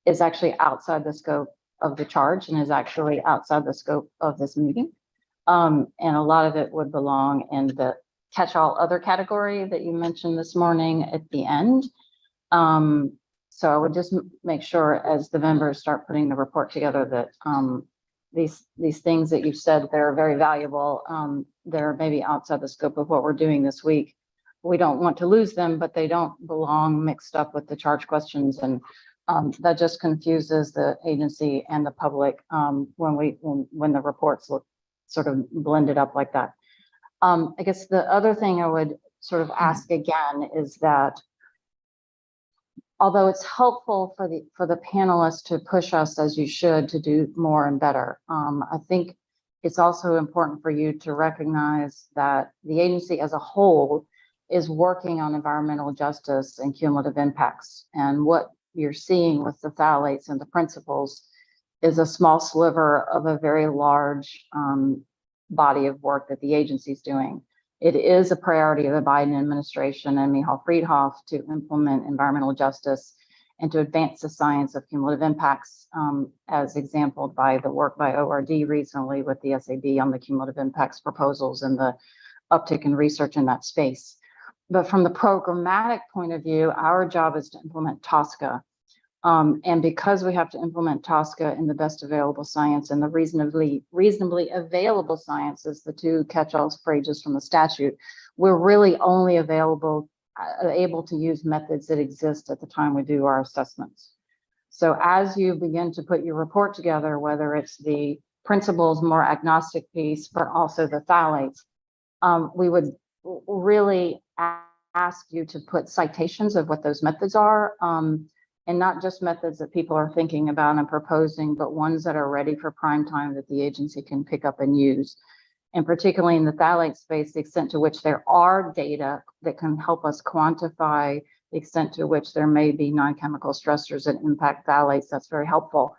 is actually outside the scope of the charge and is actually outside the scope of this meeting. And a lot of it would belong in the catch-all other category that you mentioned this morning at the end. So I would just make sure as the members start putting the report together that these things that you've said, they're very valuable. They're maybe outside the scope of what we're doing this week. We don't want to lose them, but they don't belong mixed up with the charge questions. And that just confuses the agency and the public when the reports look sort of blended up like that. I guess the other thing I would sort of ask again is that although it's helpful for the panelists to push us, as you should, to do more and better, I think it's also important for you to recognize that the agency as a whole is working on environmental justice and cumulative impacts. And what you're seeing with the phthalates and the principles is a small sliver of a very large body of work that the agency is doing. It is a priority of the Biden administration and Michal Friedhoff to implement environmental justice and to advance the science of cumulative impacts, as exampled by the work by ORD recently with the SAB on the cumulative impacts proposals and the uptick in research in that space. But from the programmatic point of view, our job is to implement TSCA. And because we have to implement TSCA in the best available science and the reasonably available sciences, the two catch-alls phrases from the statute, we're really only able to use methods that exist at the time we do our assessments. So as you begin to put your report together, whether it's the principles more agnostic piece, but also the phthalates, we would really ask you to put citations of what those methods are. And not just methods that people are thinking about and proposing, but ones that are ready for prime time that the agency can pick up and use. And particularly in the phthalate space, the extent to which there are data that can help us quantify the extent to which there may be non-chemical stressors that impact phthalates, that's very helpful.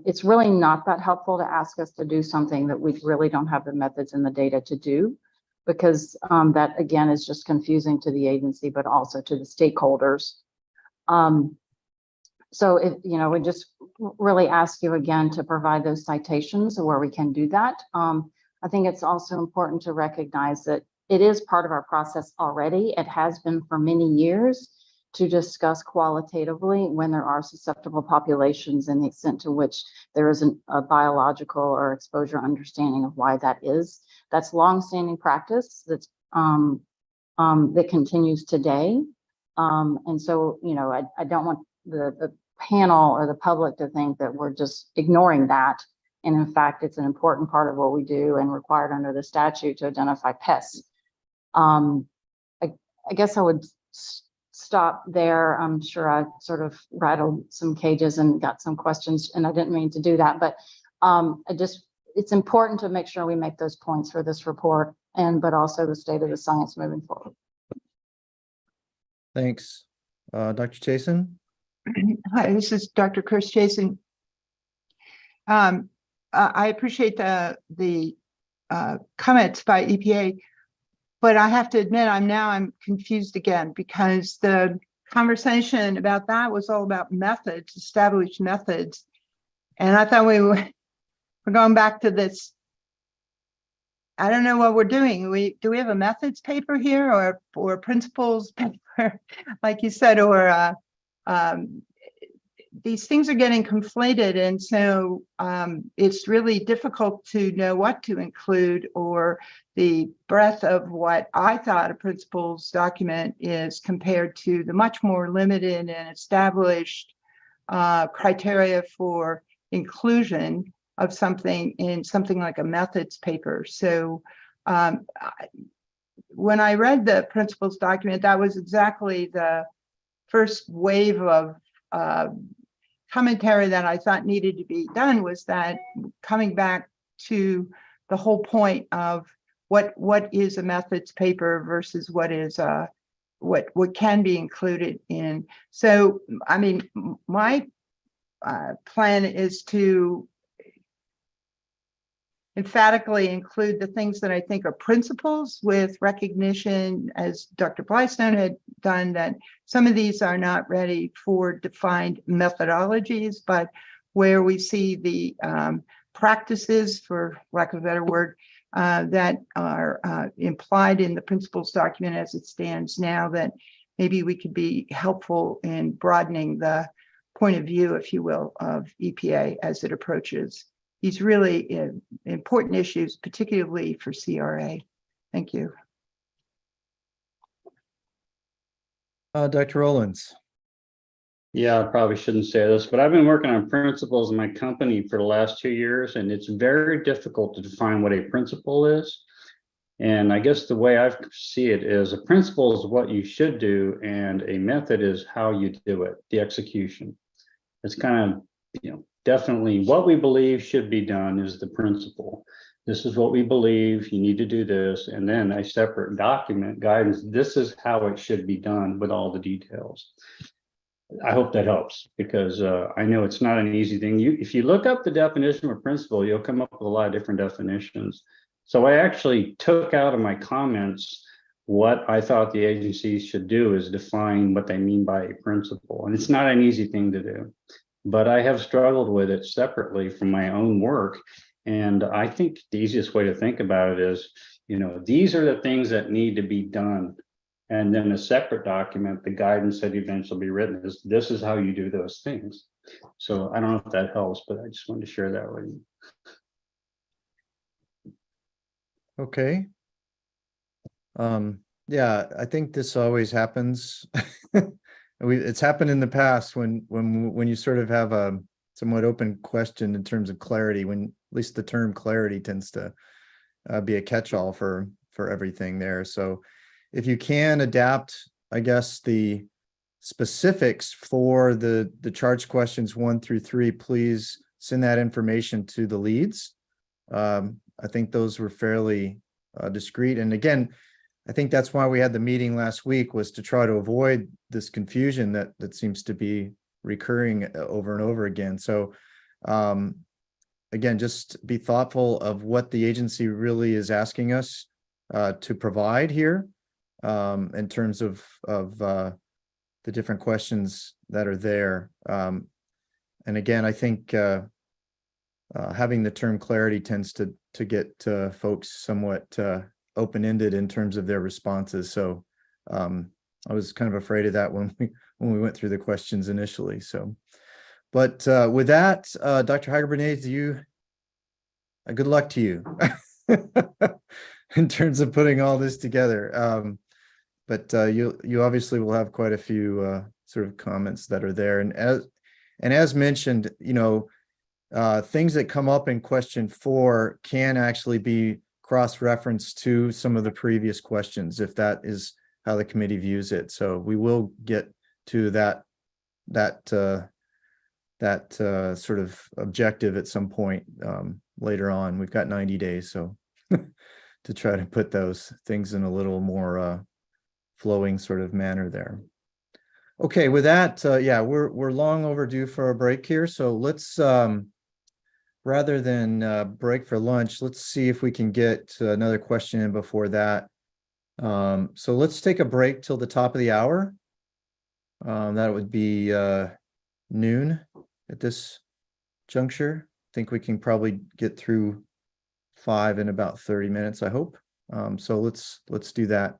It's really not that helpful to ask us to do something that we really don't have the methods and the data to do. because that again is just confusing to the agency, but also to the stakeholders. So if, you know, we just really ask you again to provide those citations where we can do that. I think it's also important to recognize that it is part of our process already. It has been for many years to discuss qualitatively when there are susceptible populations and the extent to which there isn't a biological or exposure understanding of why that is. That's longstanding practice that's that continues today. And so, you know, I don't want the panel or the public to think that we're just ignoring that. And in fact, it's an important part of what we do and required under the statute to identify pests. I guess I would stop there. I'm sure I sort of rattled some cages and got some questions, and I didn't mean to do that, but it's important to make sure we make those points for this report, but also the state of the science moving forward. Thanks. Dr. Chasen? Hi, this is Dr. Chris Chasen. I appreciate the comments by EPA, but I have to admit I'm confused again, because the conversation about that was all about methods, established methods. And I thought we're going back to this. I don't know what we're doing. Do we have a methods paper here or principles paper, like you said, or these things are getting conflated, and so it's really difficult to know what to include, or the breadth of what I thought a principles document is compared to the much more limited and established criteria for inclusion of something in something like a methods paper. So when I read the principles document, that was exactly the first wave of commentary that I thought needed to be done, was that coming back to the whole point of what is a methods paper versus what is what can be included in. So, I mean, my plan is to emphatically include the things that I think are principles, with recognition, as Dr. Blystone had done, that some of these are not ready for defined methodologies, but where we see the practices, for lack of a better word, that are implied in the principles document as it stands now, that maybe we could be helpful in broadening the point of view, if you will, of EPA as it approaches these really important issues, particularly for CRA. Thank you. Dr. Rollins. Yeah, I probably shouldn't say this, but I've been working on principles in my company for the last 2 years, and it's very difficult to define what a principle is. And I guess the way I see it is, a principle is what you should do, and a method is how you do it, the execution. It's kind of, you know, definitely what we believe should be done is the principle. This is what we believe, you need to do this, and then a separate document guidance. This is how it should be done with all the details. I hope that helps, because I know it's not an easy thing. If you look up the definition of a principle, you'll come up with a lot of different definitions. So I actually took out of my comments what I thought the agencies should do is define what they mean by a principle. And it's not an easy thing to do, but I have struggled with it separately from my own work. And I think the easiest way to think about it is, you know, these are the things that need to be done. And then a separate document, the guidance that eventually be written is, this is how you do those things. So I don't know if that helps, but I just wanted to share that with you. Okay. Yeah, I think this always happens. It's happened in the past when you sort of have a somewhat open question in terms of clarity, when at least the term clarity tends to be a catch-all for everything there. So if you can adapt, I guess, the specifics for the charge questions 1 through 3, please send that information to the leads. I think those were fairly discreet. And again, I think that's why we had the meeting last week, was to try to avoid this confusion that seems to be recurring over and over again. So again, just be thoughtful of what the agency really is asking us to provide here in terms of the different questions that are there. And again, I think having the term clarity tends to get folks somewhat open-ended in terms of their responses. So I was kind of afraid of that when we went through the questions initially. So, but with that, Dr. Hager-Bernays, good luck to you in terms of putting all this together. But you obviously will have quite a few sort of comments that are there, and as mentioned, you know, things that come up in question 4 can actually be cross-referenced to some of the previous questions if that is how the committee views it. So we will get to that sort of objective at some point later on. We've got 90 days, so to try to put those things in a little more flowing sort of manner there. Okay, with that, yeah, we're long overdue for a break here. So let's rather than break for lunch, let's see if we can get another question in before that. So let's take a break till the top of the hour. That would be noon at this juncture. I think we can probably get through 5 in about 30 minutes, I hope. So let's do that.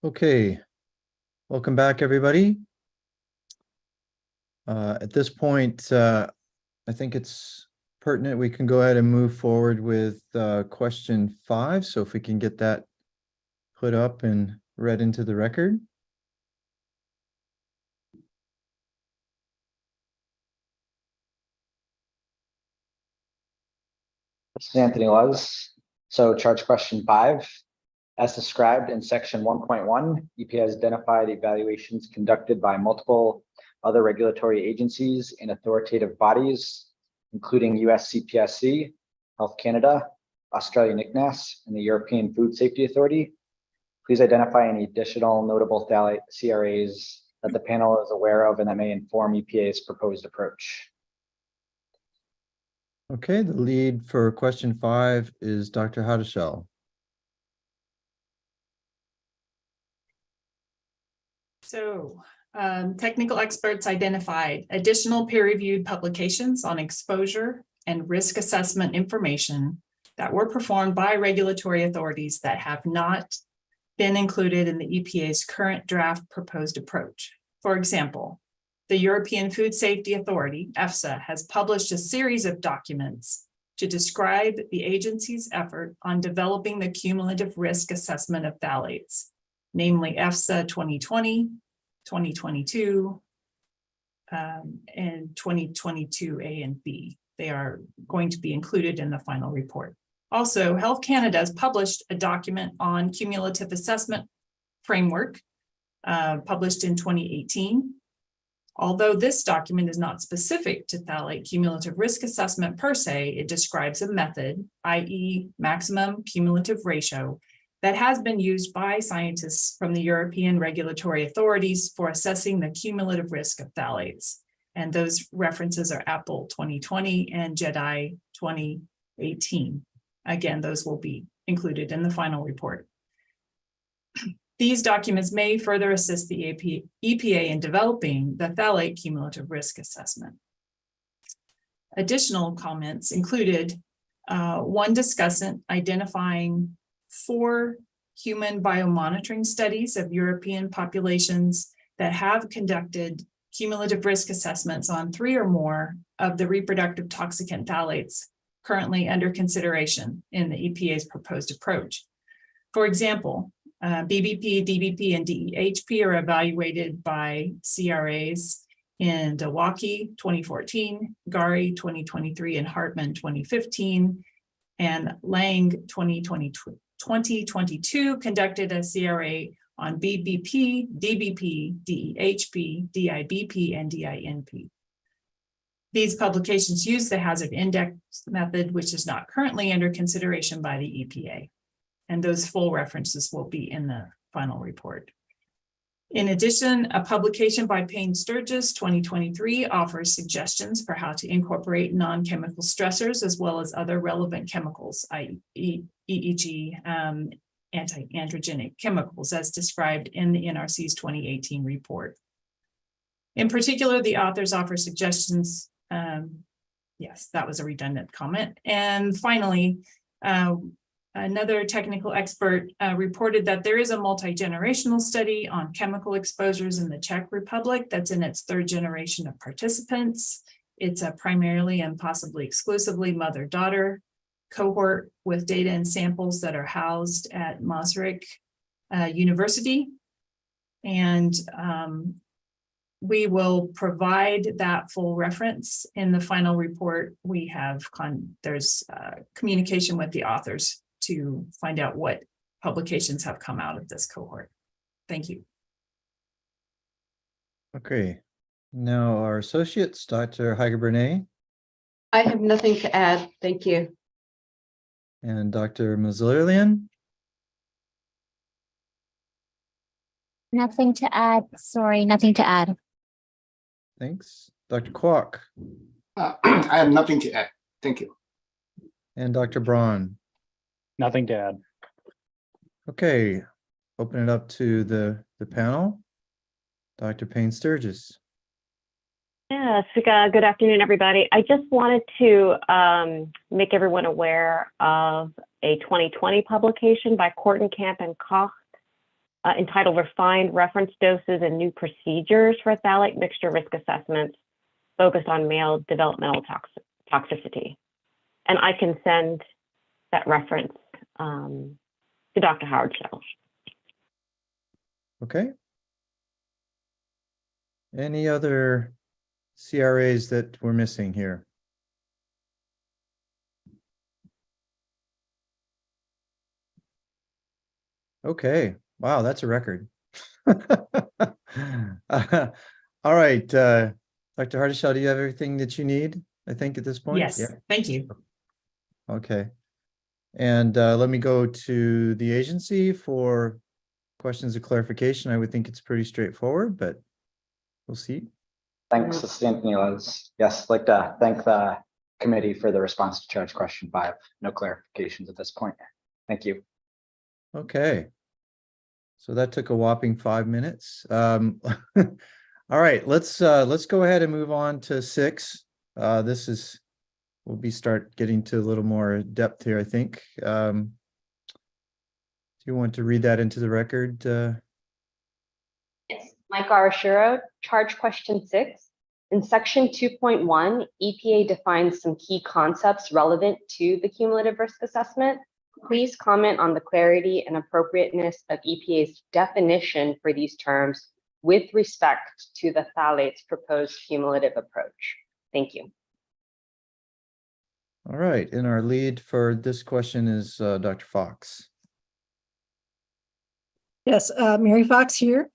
Okay, welcome back, everybody. At this point, I think it's pertinent. We can go ahead and move forward with question 5. So if we can get that put up and read into the record. This is Anthony Luz. So charge question 5. As described in section 1.1, EPA has identified evaluations conducted by multiple other regulatory agencies and authoritative bodies, including US CPSC, Health Canada, Australian ICNAS, and the European Food Safety Authority. Please identify any additional notable phthalate CRAs that the panel is aware of and that may inform EPA's proposed approach. Okay, the lead for question 5 is Dr. Hadashell. So technical experts identified additional peer-reviewed publications on exposure and risk assessment information that were performed by regulatory authorities that have not been included in the EPA's current draft proposed approach. For example, the European Food Safety Authority, EFSA, has published a series of documents to describe the agency's effort on developing the cumulative risk assessment of phthalates, namely EFSA 2020, 2022, and 2022 A and B. They are going to be included in the final report. Also, Health Canada has published a document on cumulative assessment framework, published in 2018. Although this document is not specific to phthalate cumulative risk assessment per se, it describes a method, i.e. maximum cumulative ratio, that has been used by scientists from the European regulatory authorities for assessing the cumulative risk of phthalates. And those references are Apple 2020 and JEDI 2018. Again, those will be included in the final report. These documents may further assist the EPA in developing the phthalate cumulative risk assessment. Additional comments included one discussant identifying 4 human biomonitoring studies of European populations that have conducted cumulative risk assessments on 3 or more of the reproductive toxicant phthalates currently under consideration in the EPA's proposed approach. For example, BBP, DBP, and DEHP are evaluated by CRAs in Dawaki 2014, Gari 2023, and Hartman 2015, and Lang 2022 conducted a CRA on BBP, DBP, DEHP, DIBP, and DINP. These publications use the hazard index method, which is not currently under consideration by the EPA. And those full references will be in the final report. In addition, a publication by Payne Sturgis 2023 offers suggestions for how to incorporate non-chemical stressors as well as other relevant chemicals, i.e. EEG, anti-androgenic chemicals as described in the NRC's 2018 report. In particular, the authors offer suggestions. Yes, that was a redundant comment. And finally, another technical expert reported that there is a multi-generational study on chemical exposures in the Czech Republic that's in its 3rd generation of participants. It's a primarily and possibly exclusively mother-daughter cohort with data and samples that are housed at Masaryk University. And we will provide that full reference in the final report. We have there's communication with the authors to find out what publications have come out of this cohort. Thank you. Okay, now our associates, Dr. Heiger-Bernay I have nothing to add. Thank you. and Dr. Mazillian. Nothing to add. Sorry, nothing to add. Thanks. Dr. Kwok I have nothing to add. Thank you. and Dr. Braun. Nothing to add. Okay, open it up to the panel. Dr. Payne Sturgis. Yes, good afternoon, everybody. I just wanted to make everyone aware of a 2020 publication by Kortenkamp and Koch entitled Refined Reference Doses and New Procedures for Phthalate Mixture Risk Assessments focused on male developmental toxicity. And I can send that reference to Dr. Howard Shell. Okay. Any other CRAs that we're missing here? Okay. Wow, that's a record. All right. Dr. Hardishell, do you have everything that you need, I think, at this point? Yes, thank you. Okay. And let me go to the agency for questions of clarification. I would think it's pretty straightforward, but we'll see. Thanks, Anthony Les. Yes, I'd like to thank the committee for the response to charge question 5. No clarifications at this point. Thank you. Okay. So that took a whopping 5 minutes. All right, let's go ahead and move on to 6. We'll start getting to a little more depth here, I think. Do you want to read that into the record? Yes, Mike Arashiro, charge question 6. In section 2.1, EPA defines some key concepts relevant to the cumulative risk assessment. Please comment on the clarity and appropriateness of EPA's definition for these terms with respect to the phthalates proposed cumulative approach. Thank you. All right, and our lead for this question is Dr. Fox. Yes, Mary Fox here.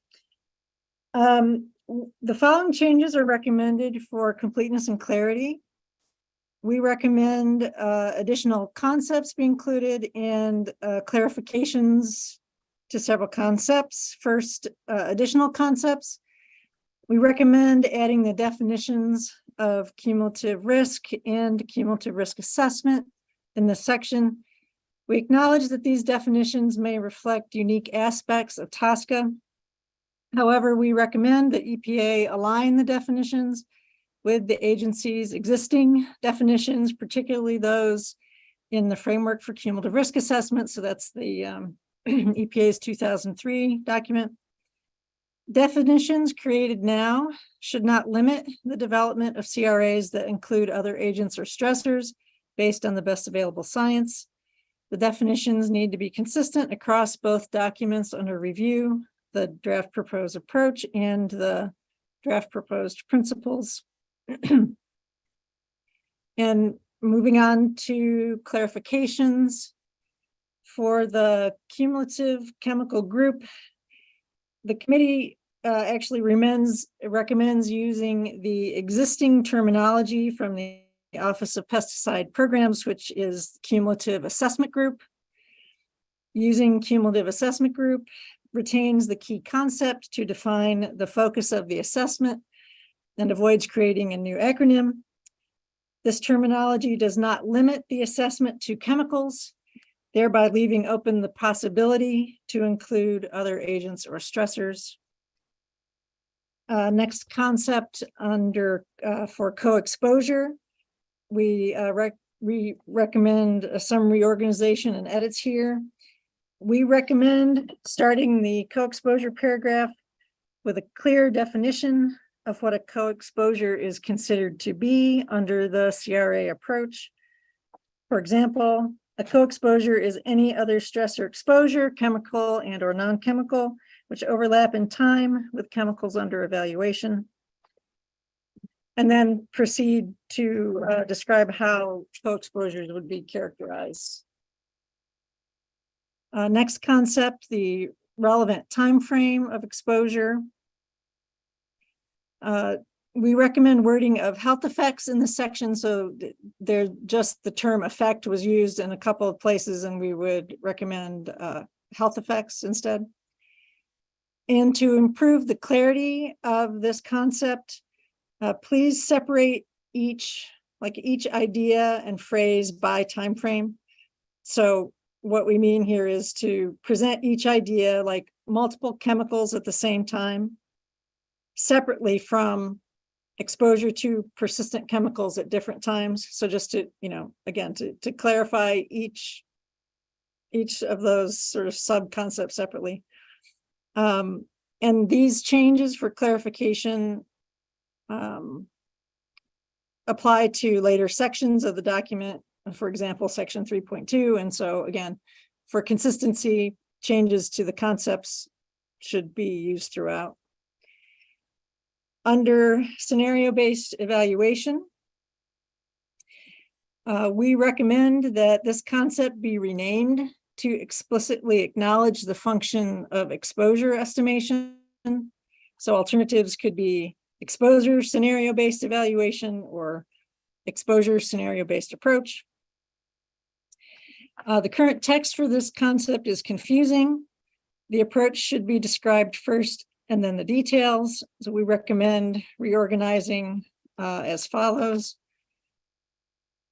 The following changes are recommended for completeness and clarity. We recommend additional concepts be included and clarifications to several concepts. First, additional concepts. We recommend adding the definitions of cumulative risk and cumulative risk assessment in this section. We acknowledge that these definitions may reflect unique aspects of TSCA. However, we recommend that EPA align the definitions with the agency's existing definitions, particularly those in the framework for cumulative risk assessment. So that's the EPA's 2003 document. Definitions created now should not limit the development of CRAs that include other agents or stressors based on the best available science. The definitions need to be consistent across both documents under review, the draft proposed approach and the draft proposed principles. And moving on to clarifications for the cumulative chemical group, the committee actually recommends using the existing terminology from the Office of Pesticide Programs, which is cumulative assessment group. Using cumulative assessment group retains the key concept to define the focus of the assessment and avoids creating a new acronym. This terminology does not limit the assessment to chemicals, thereby leaving open the possibility to include other agents or stressors. Next concept under for co-exposure, we recommend some reorganization and edits here. We recommend starting the co-exposure paragraph with a clear definition of what a co-exposure is considered to be under the CRA approach. For example, a co-exposure is any other stressor exposure, chemical and or non-chemical, which overlap in time with chemicals under evaluation. And then proceed to describe how co-exposures would be characterized. Next concept, the relevant time frame of exposure. We recommend wording of health effects in this section. So there, just the term effect was used in a couple of places, and we would recommend health effects instead. And to improve the clarity of this concept, please separate each idea and phrase by time frame. So what we mean here is to present each idea like multiple chemicals at the same time, separately from exposure to persistent chemicals at different times. So just to, again, to clarify each of those sort of sub concepts separately. And these changes for clarification apply to later sections of the document, for example, section 3.2. And so again, for consistency, changes to the concepts should be used throughout. Under scenario-based evaluation, we recommend that this concept be renamed to explicitly acknowledge the function of exposure estimation. So alternatives could be exposure scenario-based evaluation or exposure scenario-based approach. The current text for this concept is confusing. The approach should be described first and then the details. So we recommend reorganizing as follows.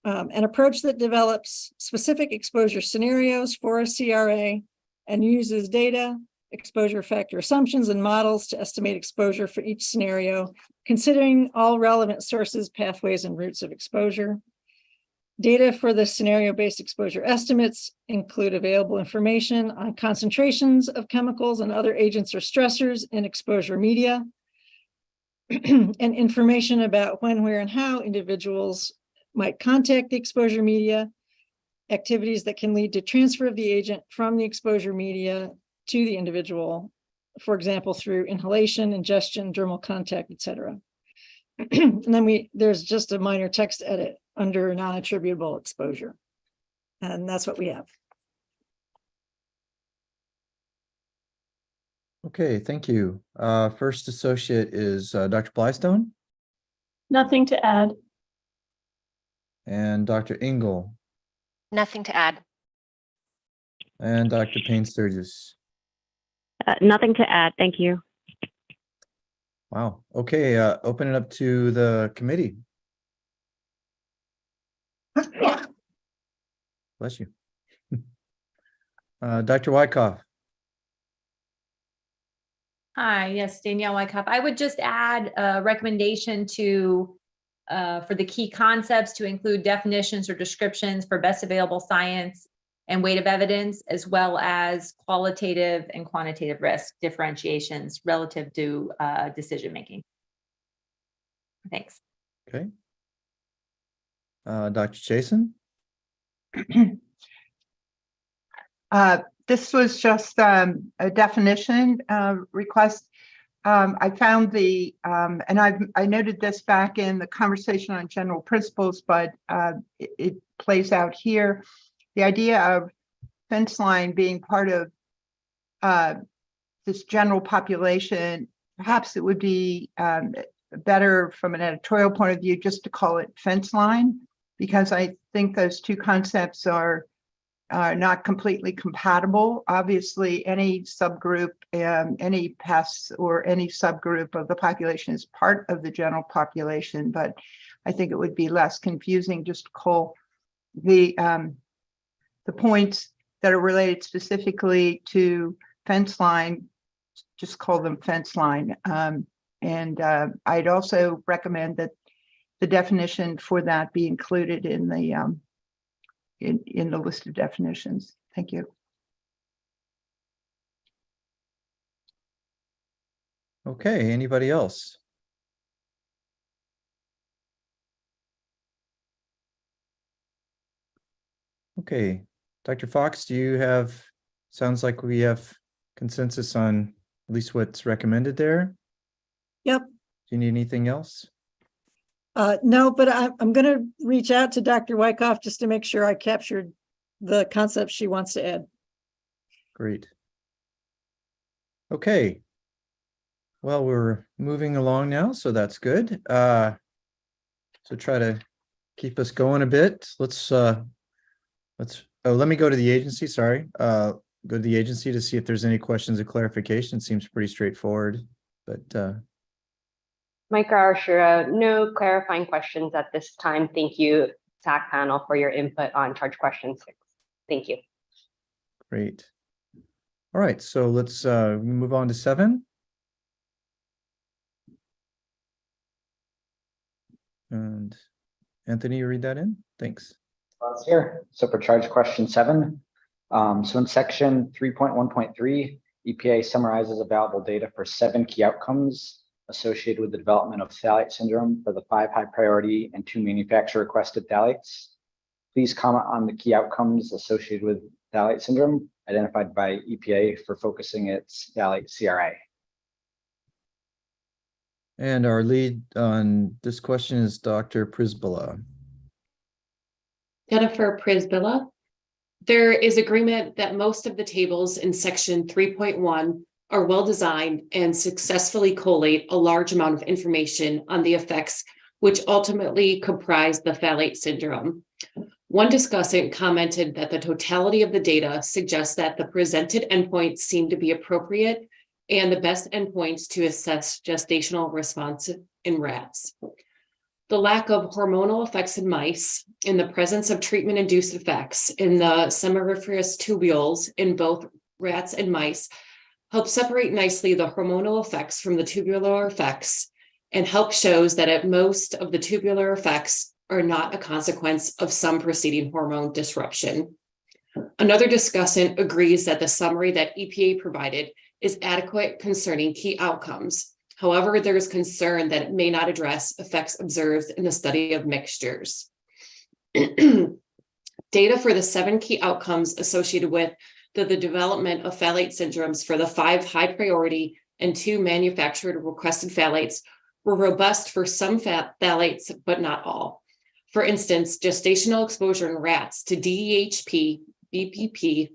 An approach that develops specific exposure scenarios for a CRA and uses data, exposure factor assumptions, and models to estimate exposure for each scenario, considering all relevant sources, pathways, and routes of exposure. Data for the scenario-based exposure estimates include available information on concentrations of chemicals and other agents or stressors in exposure media, and information about when, where, and how individuals might contact the exposure media, activities that can lead to transfer of the agent from the exposure media to the individual, for example, through inhalation, ingestion, dermal contact, etc. And then there's just a minor text edit under non-attributable exposure. And that's what we have. Okay, thank you. First associate is Dr. Blystone Nothing to add. and Dr. Engel Nothing to add. and Dr. Payne Sturgis. Nothing to add. Thank you. Wow. Okay, open it up to the committee. Bless you. Dr. Wyckoff. Hi, yes, Danielle Wyckoff. I would just add a recommendation to for the key concepts to include definitions or descriptions for best available science and weight of evidence, as well as qualitative and quantitative risk differentiations relative to decision-making. Thanks. Okay. Dr. Jason. This was just a definition request. I found the, and I noted this back in the conversation on general principles, but it plays out here. The idea of fence line being part of this general population, perhaps it would be better from an editorial point of view just to call it fence line, because I think those two concepts are not completely compatible. Obviously, any subgroup, any pests or any subgroup of the population is part of the general population, but I think it would be less confusing just to call the points that are related specifically to fence line, just call them fence line. And I'd also recommend that the definition for that be included in the in the list of definitions. Thank you. Okay, anybody else? Okay, Dr. Fox, do you have, sounds like we have consensus on at least what's recommended there? Yep. Do you need anything else? No, but I'm going to reach out to Dr. Wyckoff just to make sure I captured the concepts she wants to add. Great. Okay. Well, we're moving along now, so that's good. So try to keep us going a bit. Let me go to the agency. Sorry. Go to the agency to see if there's any questions or clarification. Seems pretty straightforward, but Mike Arshura, no clarifying questions at this time. Thank you, SACC panel, for your input on charge question 6. Thank you. great. All right, so let's move on to 7. And Anthony, you read that in? Thanks. Here. So for charge question 7, so in section 3.1.3, EPA summarizes available data for 7 key outcomes associated with the development of phthalate syndrome for the 5 high priority and 2 manufacturer requested phthalates. Please comment on the key outcomes associated with phthalate syndrome identified by EPA for focusing its phthalate CRA. And our lead on this question is Dr. Prisbilla. Jennifer Prisbilla. There is agreement that most of the tables in section 3.1 are well designed and successfully collate a large amount of information on the effects which ultimately comprise the phthalate syndrome. One discussant commented that the totality of the data suggests that the presented endpoints seem to be appropriate and the best endpoints to assess gestational response in rats. The lack of hormonal effects in mice and the presence of treatment-induced effects in the seminiferous tubules in both rats and mice help separate nicely the hormonal effects from the tubular effects and help shows that at most of the tubular effects are not a consequence of some preceding hormone disruption. Another discussant agrees that the summary that EPA provided is adequate concerning key outcomes. However, there is concern that it may not address effects observed in the study of mixtures. Data for the 7 key outcomes associated with the development of phthalate syndromes for the 5 high priority and 2 manufactured requested phthalates were robust for some phthalates, but not all. For instance, gestational exposure in rats to DEHP, BPP,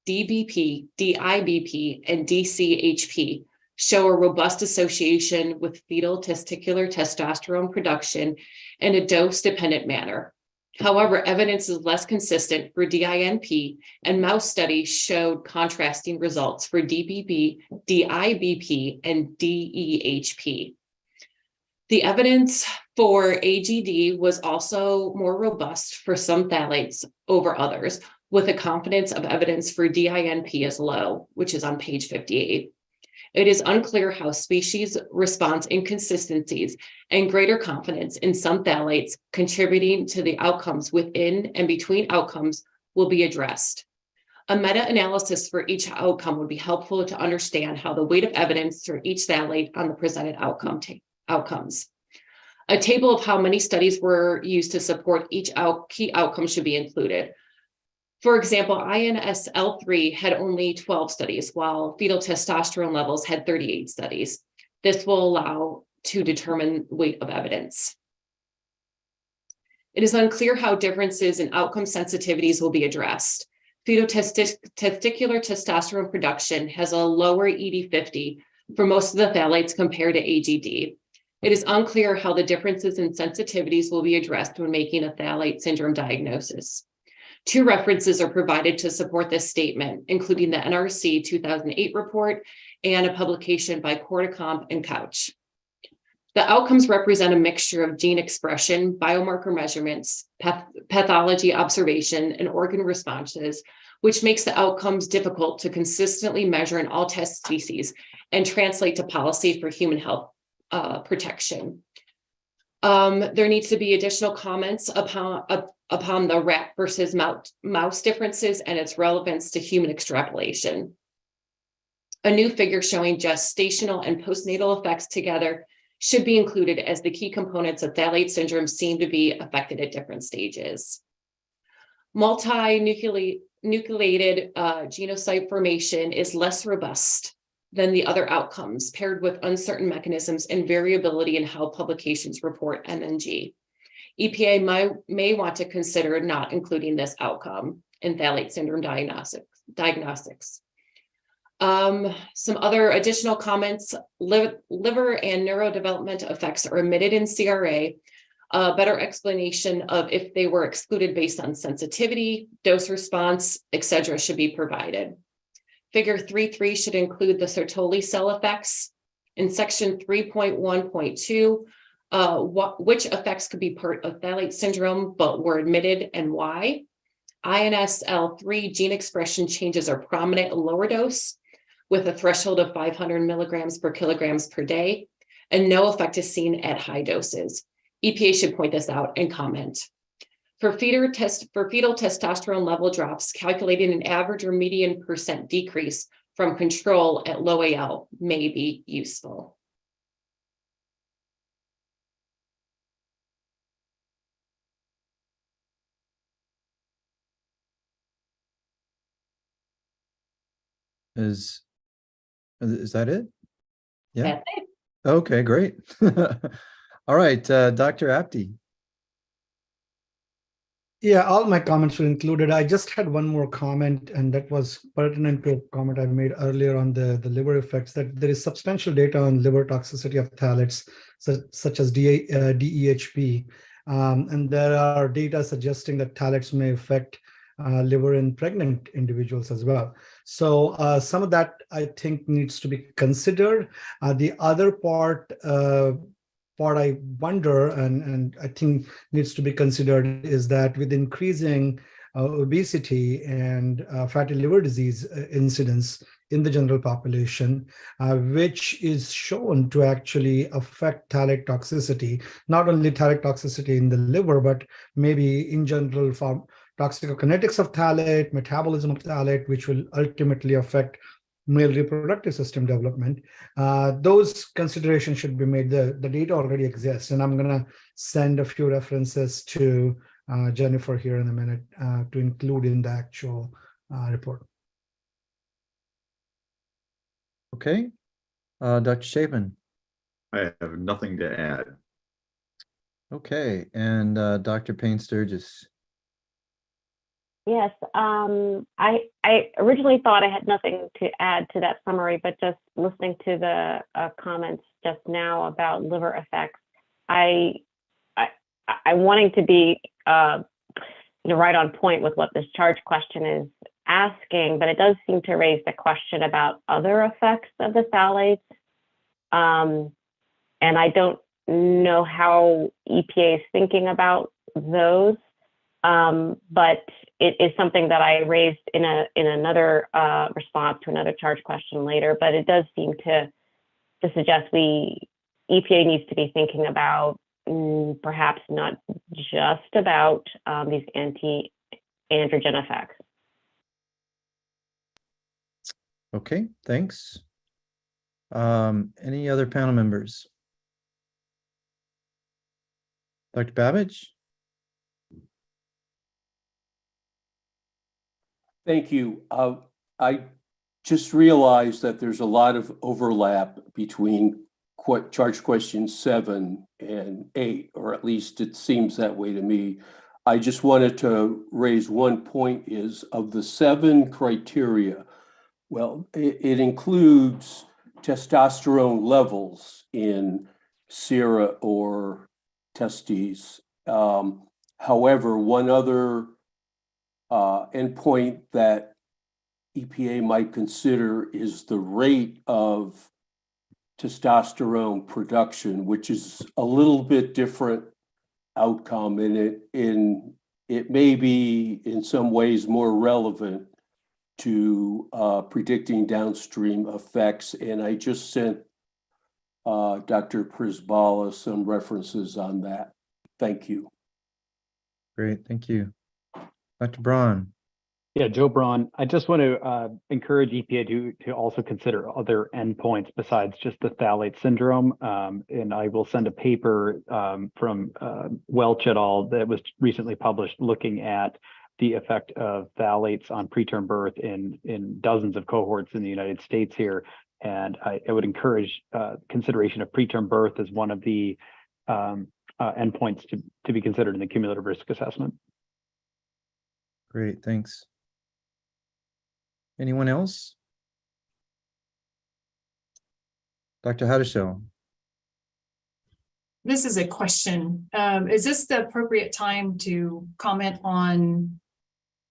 DBP, DIBP, and DCHP show a robust association with fetal testicular testosterone production in a dose-dependent manner. However, evidence is less consistent for DINP, and mouse studies showed contrasting results for DBP, DIBP, and DEHP. The evidence for AGD was also more robust for some phthalates over others, with a confidence of evidence for DINP as low, which is on page 58. It is unclear how species response inconsistencies and greater confidence in some phthalates contributing to the outcomes within and between outcomes will be addressed. A meta-analysis for each outcome would be helpful to understand how the weight of evidence for each phthalate on the presented outcomes. A table of how many studies were used to support each key outcome should be included. For example, INSL3 had only 12 studies, while fetal testosterone levels had 38 studies. This will allow to determine weight of evidence. It is unclear how differences in outcome sensitivities will be addressed. Fetal testicular testosterone production has a lower ED50 for most of the phthalates compared to AGD. It is unclear how the differences in sensitivities will be addressed when making a phthalate syndrome diagnosis. 2 references are provided to support this statement, including the NRC 2008 report and a publication by Kortecomp and Couch. The outcomes represent a mixture of gene expression, biomarker measurements, pathology observation, and organ responses, which makes the outcomes difficult to consistently measure in all test species and translate to policy for human health protection. There needs to be additional comments upon the rat versus mouse differences and its relevance to human extrapolation. A new figure showing gestational and postnatal effects together should be included, as the key components of phthalate syndrome seem to be affected at different stages. Multinucleated genocyte formation is less robust than the other outcomes, paired with uncertain mechanisms and variability in how publications report NNG. EPA may want to consider not including this outcome in phthalate syndrome diagnostics. Some other additional comments: liver and neurodevelopmental effects are omitted in CRA. A better explanation of if they were excluded based on sensitivity, dose response, etc. should be provided. Figure 3.3 should include the Sertoli cell effects. In section 3.1.2, which effects could be part of phthalate syndrome but were admitted and why. INSL3 gene expression changes are prominent at lower dose with a threshold of 500 milligrams per kilograms per day, and no effect is seen at high doses. EPA should point this out and comment. For fetal testosterone level drops, calculating an average or median % decrease from control at low AL may be useful. Is that it? Yeah. That's it. Okay, great. All right, Dr. Apte. Yeah, all my comments were included. I just had one more comment, and that was pertinent to a comment I made earlier on the liver effects, that there is substantial data on liver toxicity of phthalates, such as DEHP. And there are data suggesting that phthalates may affect liver in pregnant individuals as well. So some of that, I think, needs to be considered. The other part I wonder, and I think needs to be considered, is that with increasing obesity and fatty liver disease incidence in the general population, which is shown to actually affect phthalate toxicity, not only phthalate toxicity in the liver, but maybe in general toxicokinetics of phthalate, metabolism of phthalate, which will ultimately affect male reproductive system development. Those considerations should be made. The data already exists, and I'm going to send a few references to Jennifer here in a minute to include in the actual report. Okay, Dr. Chapin. I have nothing to add. Okay, and Dr. Payne Sturgis. Yes, I originally thought I had nothing to add to that summary, but just listening to the comments just now about liver effects, I wanting to be right on point with what this charge question is asking, but it does seem to raise the question about other effects of the phthalates, and I don't know how EPA is thinking about those. But it is something that I raised in another response to another charge question later. But it does seem to suggest EPA needs to be thinking about perhaps not just about these anti-androgen effects. Okay, thanks. Any other panel members? Dr. Babbage? Thank you. I just realized that there's a lot of overlap between charge questions 7 and 8, or at least it seems that way to me. I just wanted to raise one point: is of the 7 criteria, well, it includes testosterone levels in sera or testes. However, one other endpoint that EPA might consider is the rate of testosterone production, which is a little bit different outcome, and it may be in some ways more relevant to predicting downstream effects. And I just sent Dr. Prisbala some references on that. Thank you. Great, thank you. Dr. Braun. Yeah, Joe Braun. I just want to encourage EPA to also consider other endpoints besides just the phthalate syndrome. And I will send a paper from Welch et al. That was recently published looking at the effect of phthalates on preterm birth in dozens of cohorts in the United States here. And I would encourage consideration of preterm birth as one of the endpoints to be considered in the cumulative risk assessment. Great, thanks. Anyone else? Dr. Haddishell. This is a question. Is this the appropriate time to comment on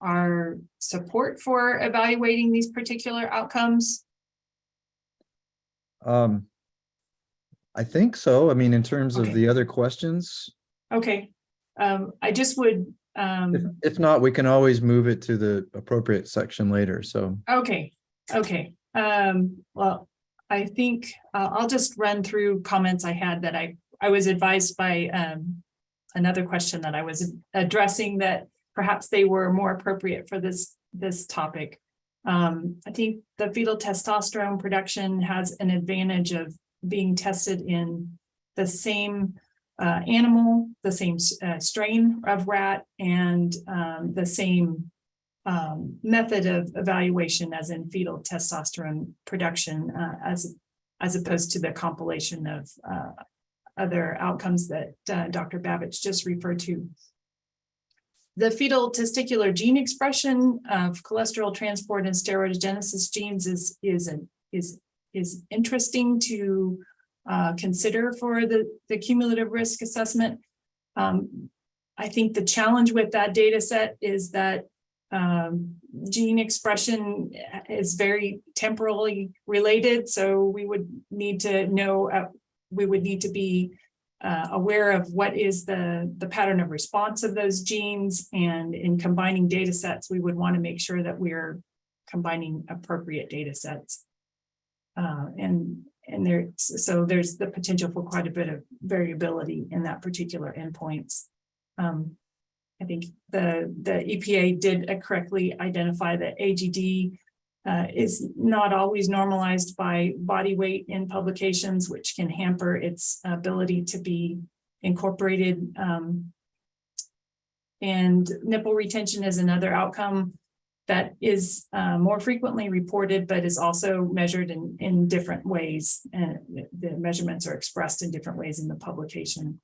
our support for evaluating these particular outcomes? I think so. I mean, in terms of Okay. the other questions. Okay. I just would. If not, we can always move it to the appropriate section later. So. Okay. Okay. Well, I think I'll just run through comments I had that I was advised by another question that I was addressing that perhaps they were more appropriate for this topic. I think the fetal testosterone production has an advantage of being tested in the same animal, the same strain of rat, and the same method of evaluation as in fetal testosterone production, as opposed to the compilation of other outcomes that Dr. Babich just referred to. The fetal testicular gene expression of cholesterol transport and steroidogenesis genes is interesting to consider for the cumulative risk assessment. I think the challenge with that data set is that gene expression is very temporally related. So we would need to know, we would need to be aware of what is the pattern of response of those genes, and in combining data sets, we would want to make sure that we're combining appropriate data sets. So there's the potential for quite a bit of variability in that particular endpoints. I think the EPA did correctly identify that AGD is not always normalized by body weight in publications, which can hamper its ability to be incorporated. And nipple retention is another outcome that is more frequently reported, but is also measured in different ways. And the measurements are expressed in different ways in the publication.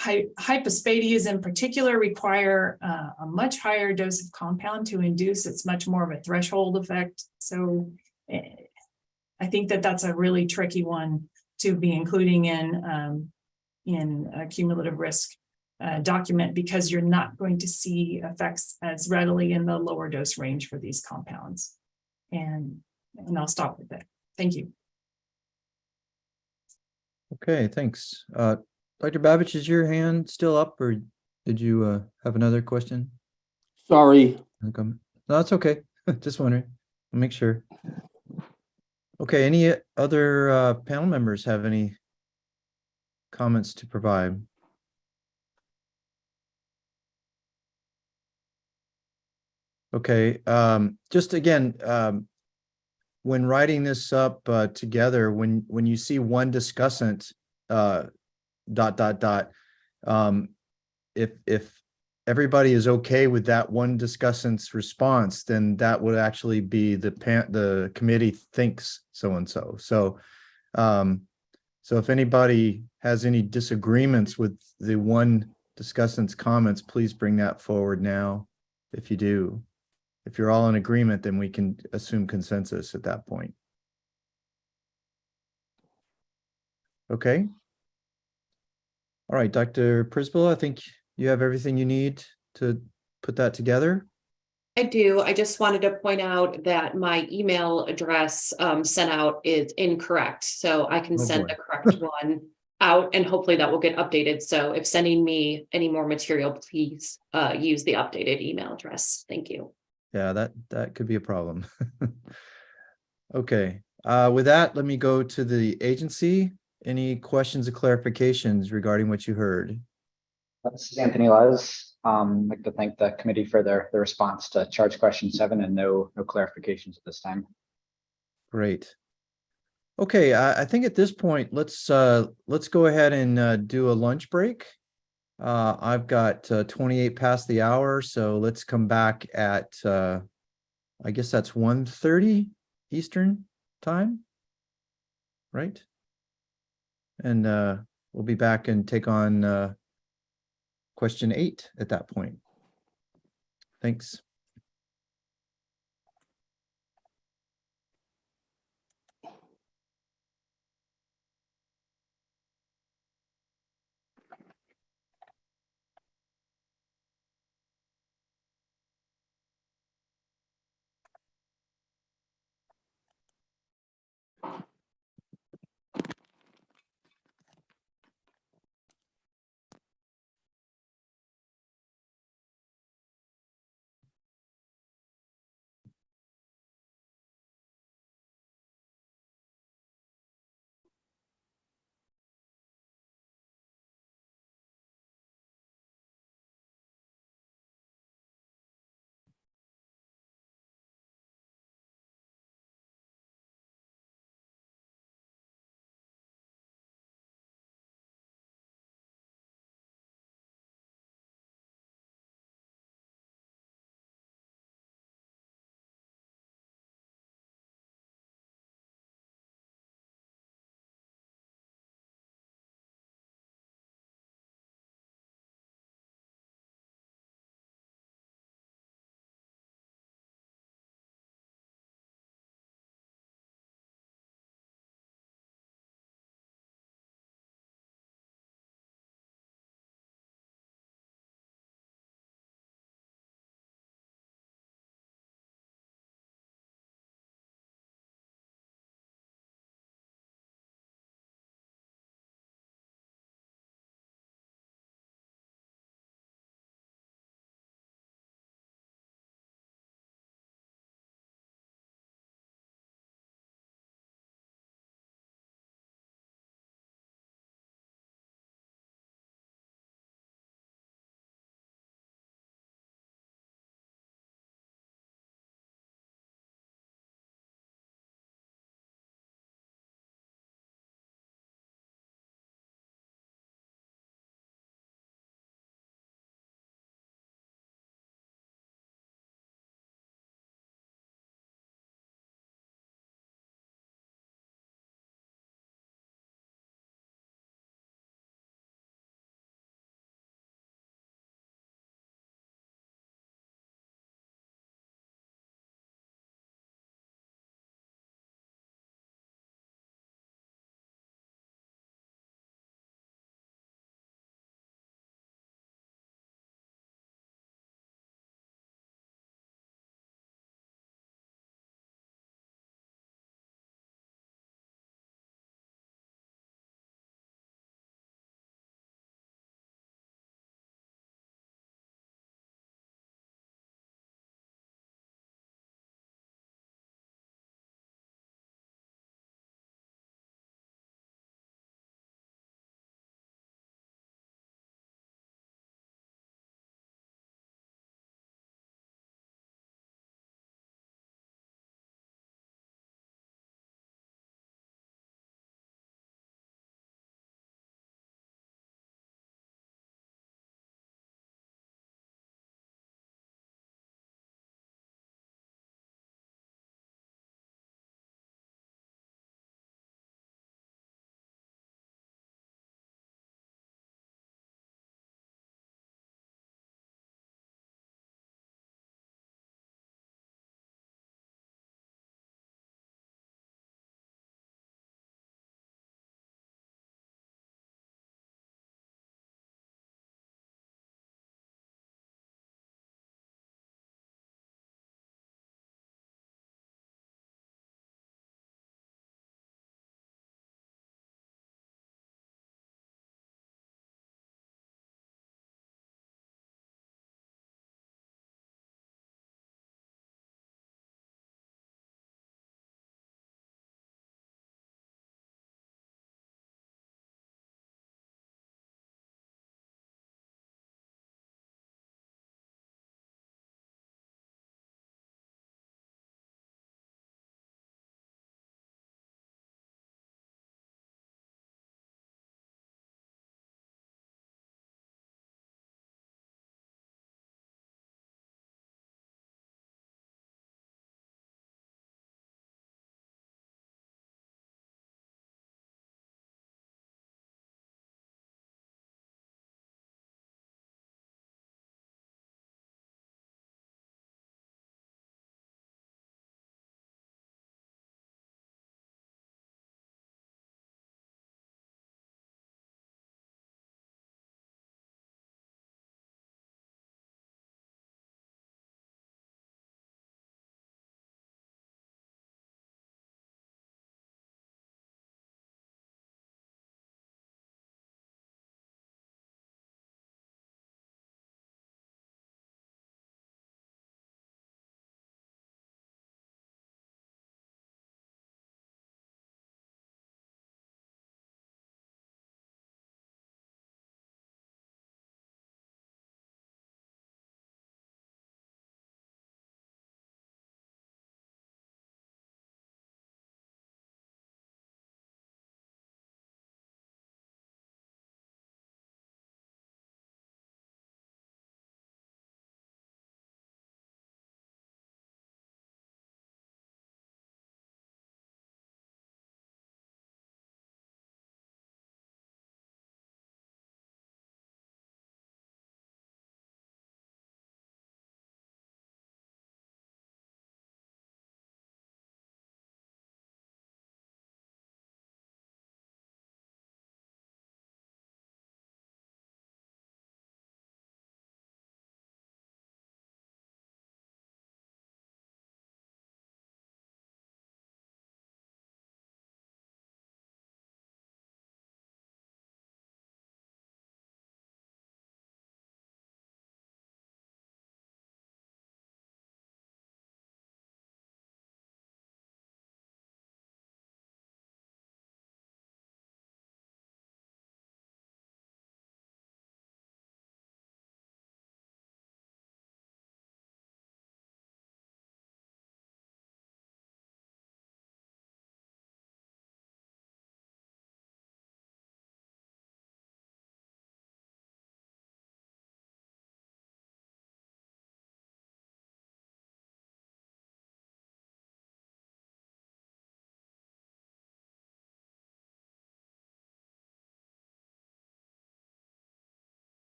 Hypospadias in particular require a much higher dose of compound to induce. It's much more of a threshold effect. So I think that that's a really tricky one to be including in a cumulative risk document, because you're not going to see effects as readily in the lower dose range for these compounds. And I'll stop with that. Thank you. Okay, thanks. Dr. Babich, is your hand still up, or did you have another question? Sorry. No, that's okay. Just wondering. I'll make sure. Okay, any other panel members have any comments to provide? Okay, just again, when writing this up together, when you see one discussant, if everybody is okay with that one discussant's response, then that would actually be the committee thinks so and so. So if anybody has any disagreements with the one discussant's comments, please bring that forward now. If you do, if you're all in agreement, then we can assume consensus at that point. Okay. All right, Dr. Prisbilla, I think you have everything you need to put that together. I do. I just wanted to point out that my email address sent out is incorrect. So I can send the correct one out, and hopefully that will get updated. So if sending me any more material, please use the updated email address. Thank you. Yeah, that could be a problem. Okay, with that, let me go to the agency. Any questions or clarifications regarding what you heard? This is Anthony Luz. I'd like to thank the committee for their response to charge question 7, and no clarifications at this time. Great. Okay, I think at this point, let's go ahead and do a lunch break. I've got 28 past the hour, so let's come back at I guess that's 1:30 Eastern time, right? And we'll be back and take on question 8 at that point. Thanks.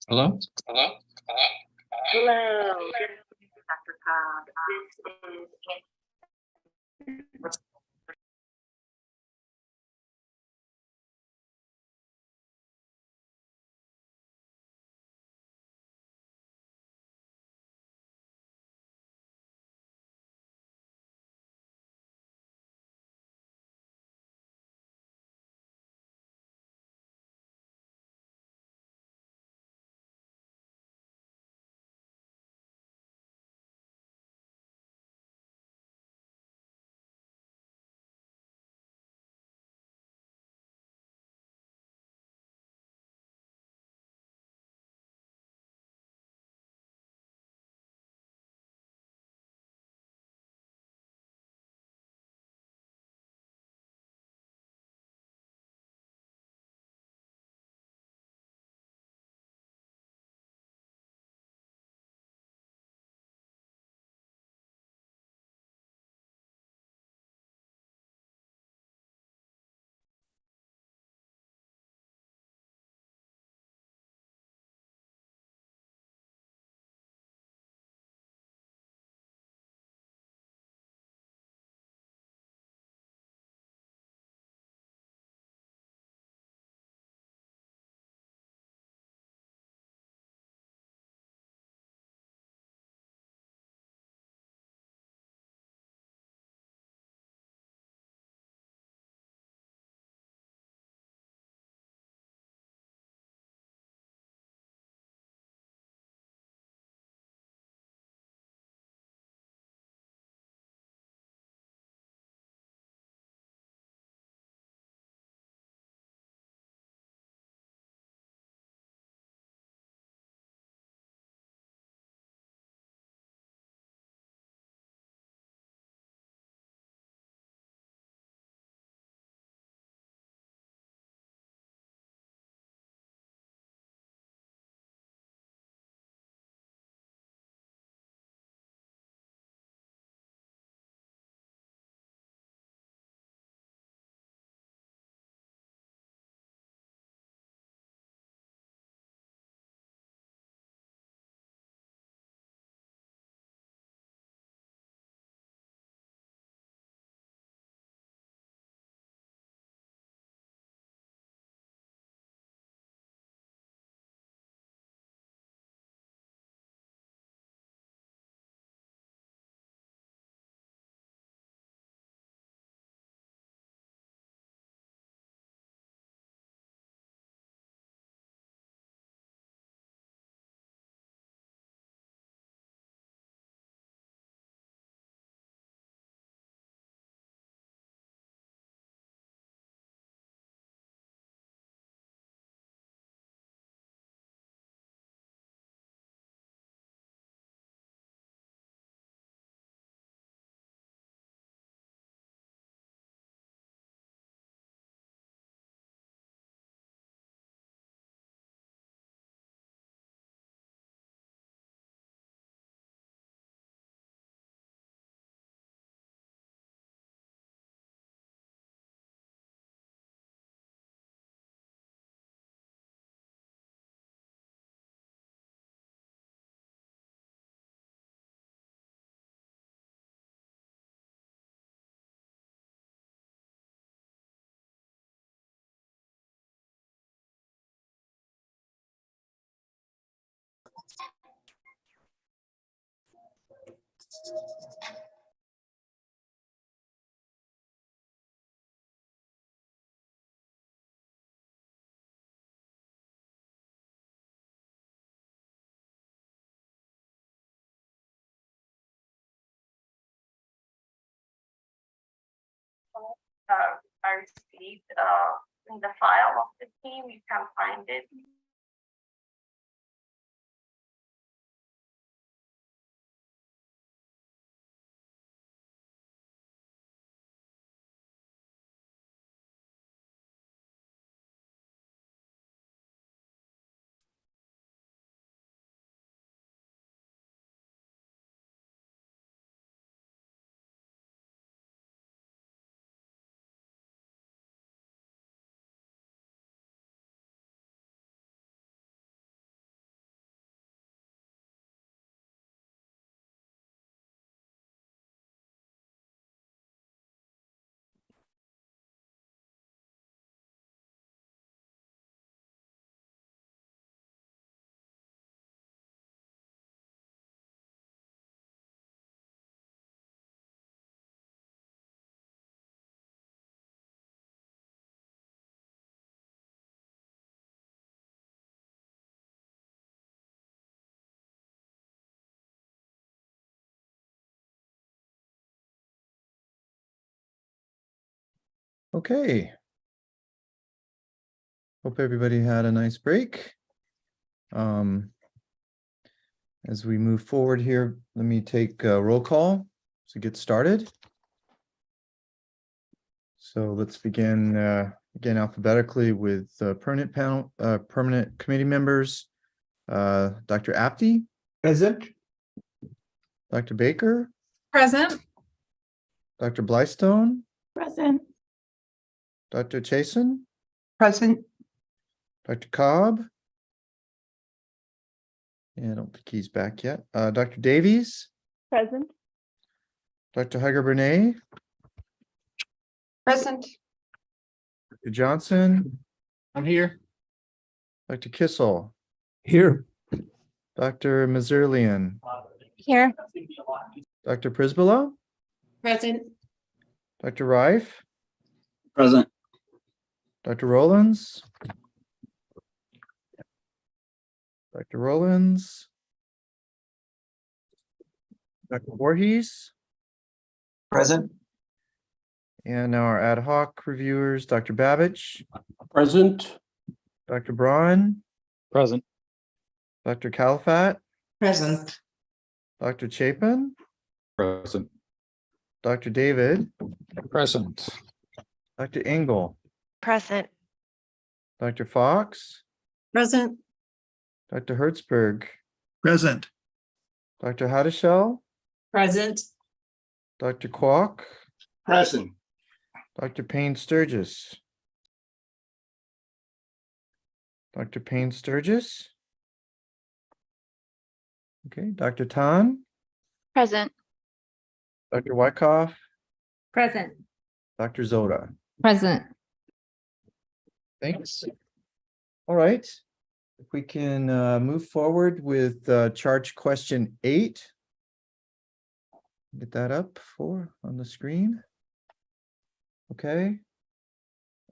Hello? Hello, this is Dr. Cobb. This is I received in the file of the team. You can find it. Okay. Hope everybody had a nice break. As we move forward here, let me take a roll call to get started. So let's begin again alphabetically with permanent panel, permanent committee members. Dr. Apty, Present. Dr. Baker, Present. Dr. Blystone, Present. Dr. Chasen, Present. Dr. Cobb. Yeah, I don't think he's back yet. Dr. Davies, Present. Dr. Hager-Bernay, Present. Dr. Johnson, I'm here. Dr. Kissel, Here. Dr. Mazurlian, Here. Dr. Prisbilla, Present. Dr. Reif, Present. Dr. Rollins, Dr. Rollins, Dr. Voorhees, Present. and now our ad hoc reviewers, Dr. Babich, Present. Dr. Braun, Present. Dr. Califat, Present. Dr. Chapin, Present. Dr. David, Present. Dr. Engel, Present. Dr. Fox, Present. Dr. Hertzberg, Present. Dr. Hadishell, Present. Dr. Kwok, Present. Dr. Payne Sturgis. Dr. Payne Sturgis. Okay, Dr. Tan, Present. Dr. Wyckoff, Present. Dr. Zoda. Present. Thanks. All right. If we can move forward with charge question 8. Get that up on the screen. Okay.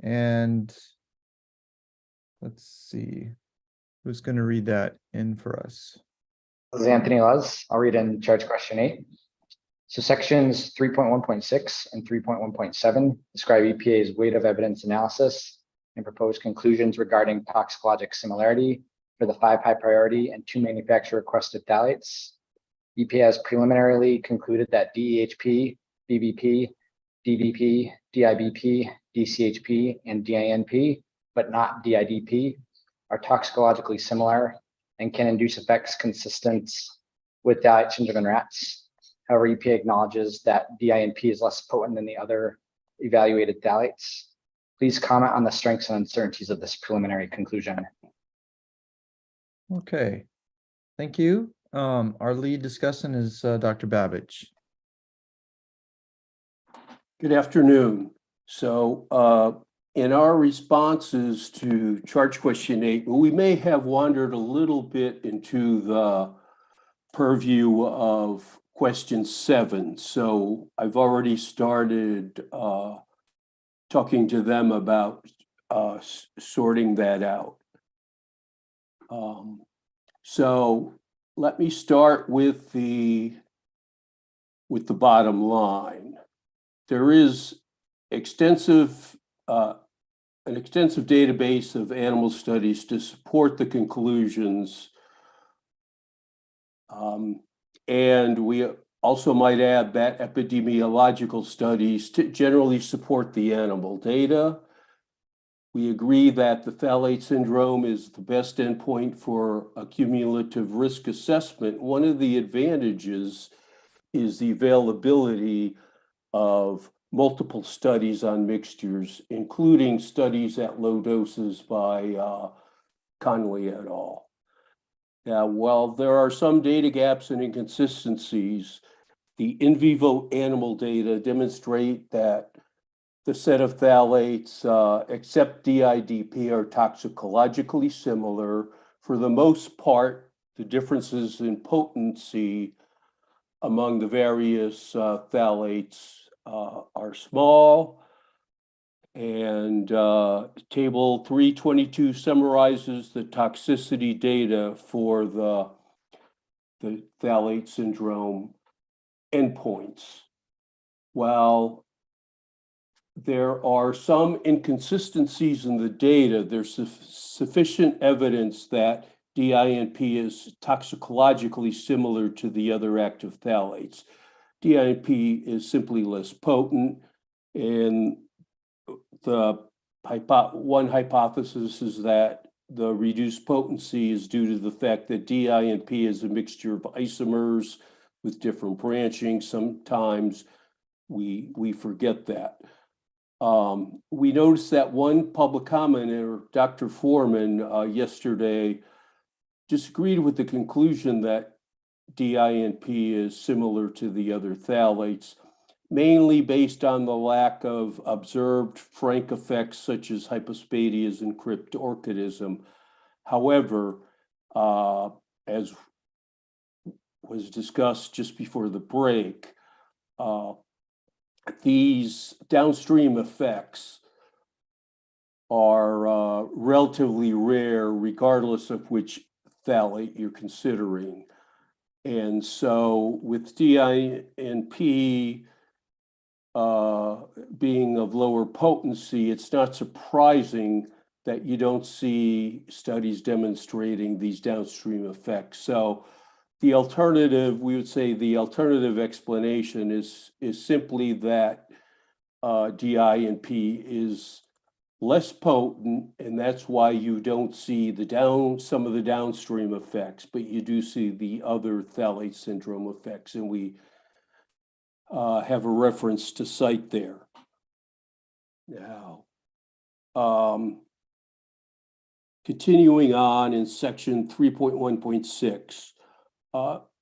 And let's see, who's going to read that in for us? This is Anthony Luz. I'll read in charge question 8. So sections 3.1.6 and 3.1.7 describe EPA's weight of evidence analysis and proposed conclusions regarding toxicologic similarity for the 5 high priority and 2 manufacturer requested phthalates. EPA has preliminarily concluded that DEHP, BBP, DVP, DIBP, DCHP, and DINP, but not DIDP, are toxicologically similar and can induce effects consistent with phthalate syndrome in rats. However, EPA acknowledges that DINP is less potent than the other evaluated phthalates. Please comment on the strengths and uncertainties of this preliminary conclusion. Okay, thank you. Our lead discussant is Dr. Babich. Good afternoon. So in our responses to charge question 8, we may have wandered a little bit into the purview of question 7. So I've already started talking to them about sorting that out. So let me start with the bottom line. There is an extensive database of animal studies to support the conclusions. And we also might add that epidemiological studies to generally support the animal data. We agree that the phthalate syndrome is the best endpoint for a cumulative risk assessment. One of the advantages is the availability of multiple studies on mixtures, including studies at low doses by Conway et al. Now, while there are some data gaps and inconsistencies, the in vivo animal data demonstrate that the set of phthalates, except DIDP, are toxicologically similar. For the most part, the differences in potency among the various phthalates are small. And table 322 summarizes the toxicity data for the phthalate syndrome endpoints. While there are some inconsistencies in the data. There's sufficient evidence that DINP is toxicologically similar to the other active phthalates. DINP is simply less potent, and the one hypothesis is that the reduced potency is due to the fact that DINP is a mixture of isomers with different branching. Sometimes we forget that. We noticed that one public commenter, Dr. Foreman, yesterday disagreed with the conclusion that DINP is similar to the other phthalates, mainly based on the lack of observed frank effects such as hypospadias and cryptorchidism. However, as was discussed just before the break, these downstream effects are relatively rare, regardless of which phthalate you're considering. And so with DINP being of lower potency, it's not surprising that you don't see studies demonstrating these downstream effects. So the alternative, we would say the alternative explanation is simply that DINP is less potent, and that's why you don't see some of the downstream effects, but you do see the other phthalate syndrome effects, and we have a reference to cite there. Now, continuing on in section 3.1.6,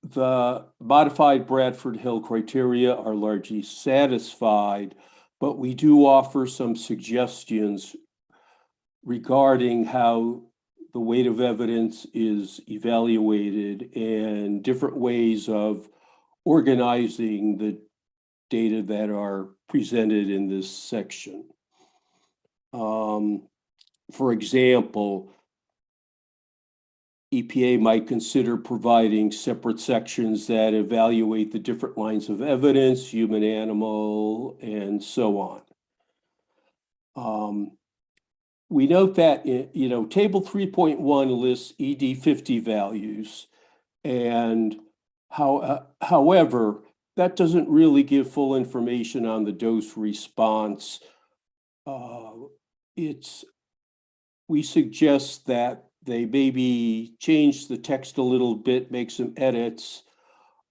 the modified Bradford Hill criteria are largely satisfied, but we do offer some suggestions regarding how the weight of evidence is evaluated and different ways of organizing the data that are presented in this section. For example, EPA might consider providing separate sections that evaluate the different lines of evidence, human, animal, and so on. We note that, table 3.1 lists ED50 values, and however, that doesn't really give full information on the dose response. We suggest that they maybe change the text a little bit, make some edits,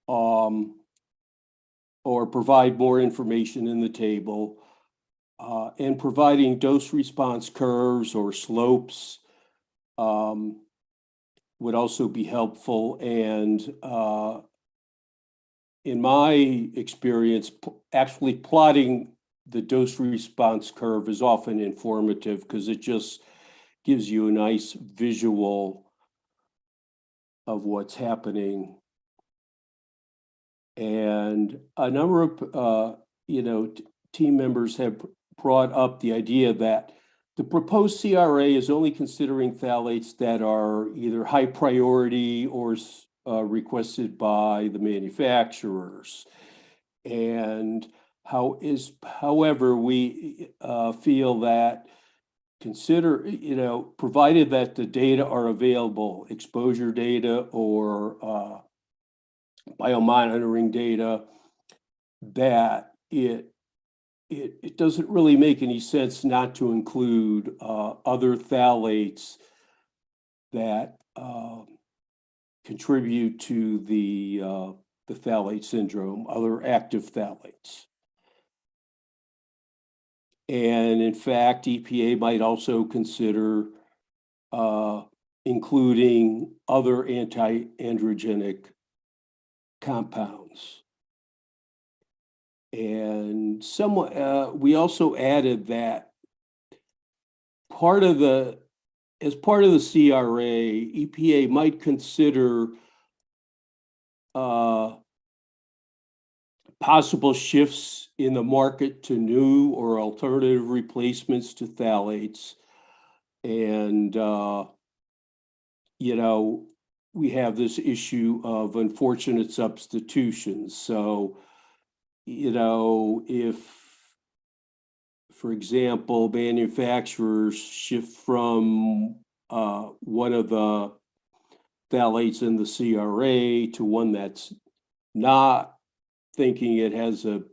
or provide more information in the table, and providing dose response curves or slopes would also be helpful. And in my experience, actually plotting the dose response curve is often informative because it just gives you a nice visual of what's happening. And a number of, team members have brought up the idea that the proposed CRA is only considering phthalates that are either high priority or requested by the manufacturers. And however, we feel that provided that the data are available, exposure data or biomonitoring data, that it doesn't really make any sense not to include other phthalates that contribute to the phthalate syndrome, other active phthalates. And in fact, EPA might also consider including other anti-androgenic compounds. And we also added that as part of the CRA, EPA might consider possible shifts in the market to new or alternative replacements to phthalates. And, we have this issue of unfortunate substitutions. So, if for example, manufacturers shift from one of the phthalates in the CRA to one that's not, thinking it has that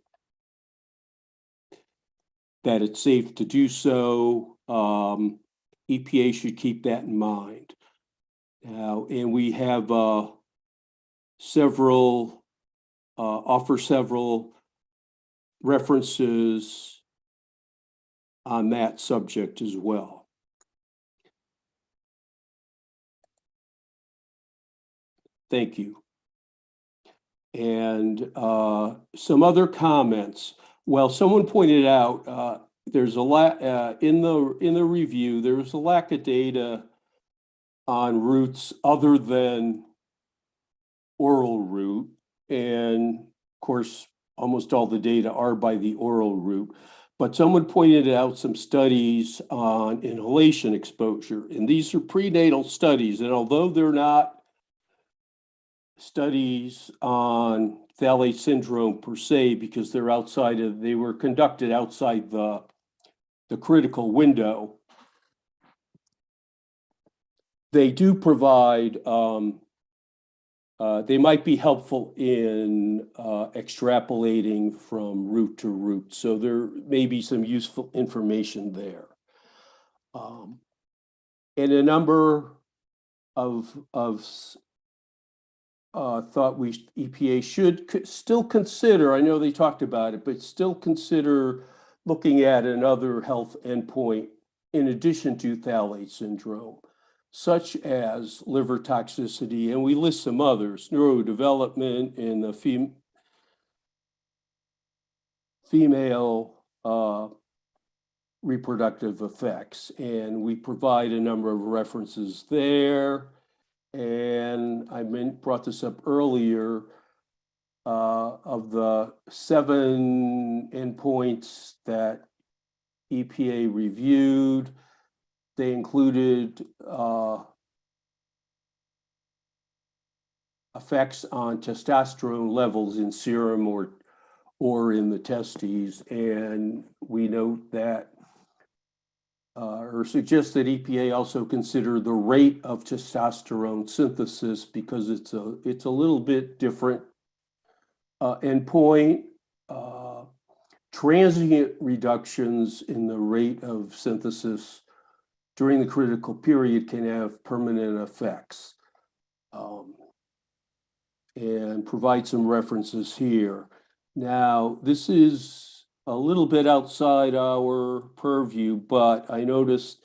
it's safe to do so. EPA should keep that in mind. Now, and we have offer several references on that subject as well. Thank you. And some other comments. Well, someone pointed out there's a lot in the review. There's a lack of data on routes other than oral route, and of course, almost all the data are by the oral route. But someone pointed out some studies on inhalation exposure, and these are prenatal studies. And although they're not studies on phthalate syndrome per se, because they're they were conducted outside the critical window, they do provide, they might be helpful in extrapolating from route to route. So there may be some useful information there. And a number of thought EPA should still consider, I know they talked about it, but still consider looking at another health endpoint in addition to phthalate syndrome, such as liver toxicity, and we list some others, neurodevelopment and the female reproductive effects. And we provide a number of references there. And I brought this up earlier, of the 7 endpoints that EPA reviewed, they included effects on testosterone levels in serum or in the testes. And we note that or suggest that EPA also consider the rate of testosterone synthesis, because it's a little bit different endpoint. Transient reductions in the rate of synthesis during the critical period can have permanent effects. And provide some references here. Now, this is a little bit outside our purview, but I noticed,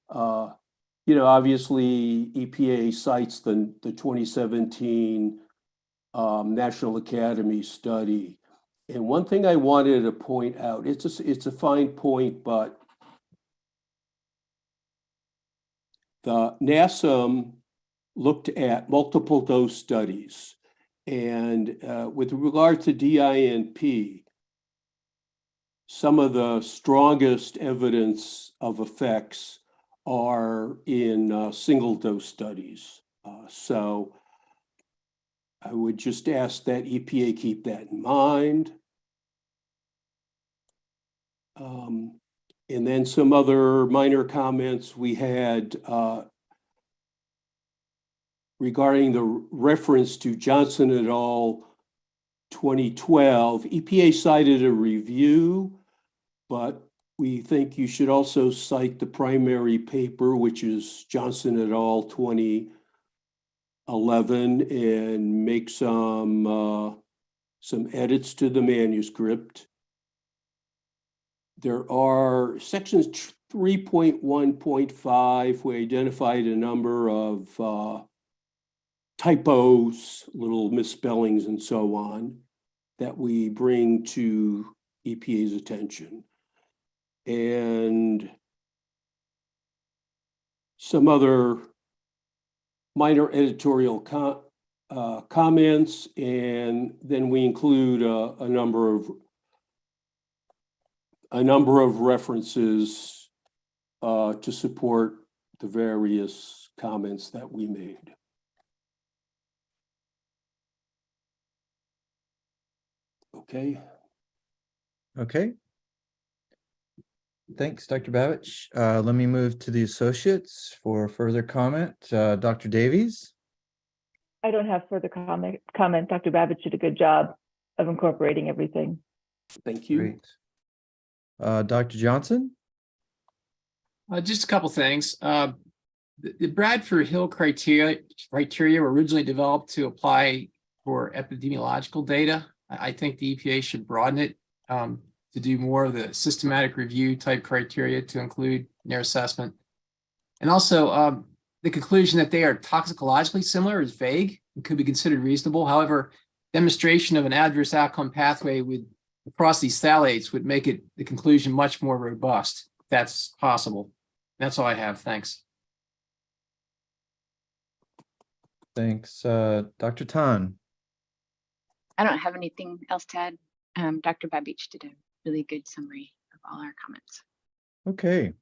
obviously EPA cites the 2017 National Academy study. And one thing I wanted to point out, it's a fine point, but the NASM looked at multiple dose studies. And with regard to DINP, some of the strongest evidence of effects are in single dose studies. So I would just ask that EPA keep that in mind. And then some other minor comments we had regarding the reference to Johnson et al. 2012. EPA cited a review, but we think you should also cite the primary paper, which is Johnson et al. 2011, and make some edits to the manuscript. There are sections 3.1.5, we identified a number of typos, little misspellings and so on, that we bring to EPA's attention. And some other minor editorial comments, and then we include a number of references to support the various comments that we made. Okay. Okay. Thanks, Dr. Babich. Let me move to the associates for further comment. Dr. Davies? I don't have further comment. Dr. Babich did a good job of incorporating everything. Thank you. Great. Dr. Johnson? Just a couple things. The Bradford Hill criteria were originally developed to apply for epidemiological data. I think the EPA should broaden it to do more of the systematic review type criteria to include in their assessment. And also the conclusion that they are toxicologically similar is vague and could be considered reasonable. However, demonstration of an adverse outcome pathway across these phthalates would make the conclusion much more robust, if that's possible. That's all I have. Thanks. Thanks. Dr. Tan? I don't have anything else to add. Dr. Babich did a really good summary of all our comments. Okay.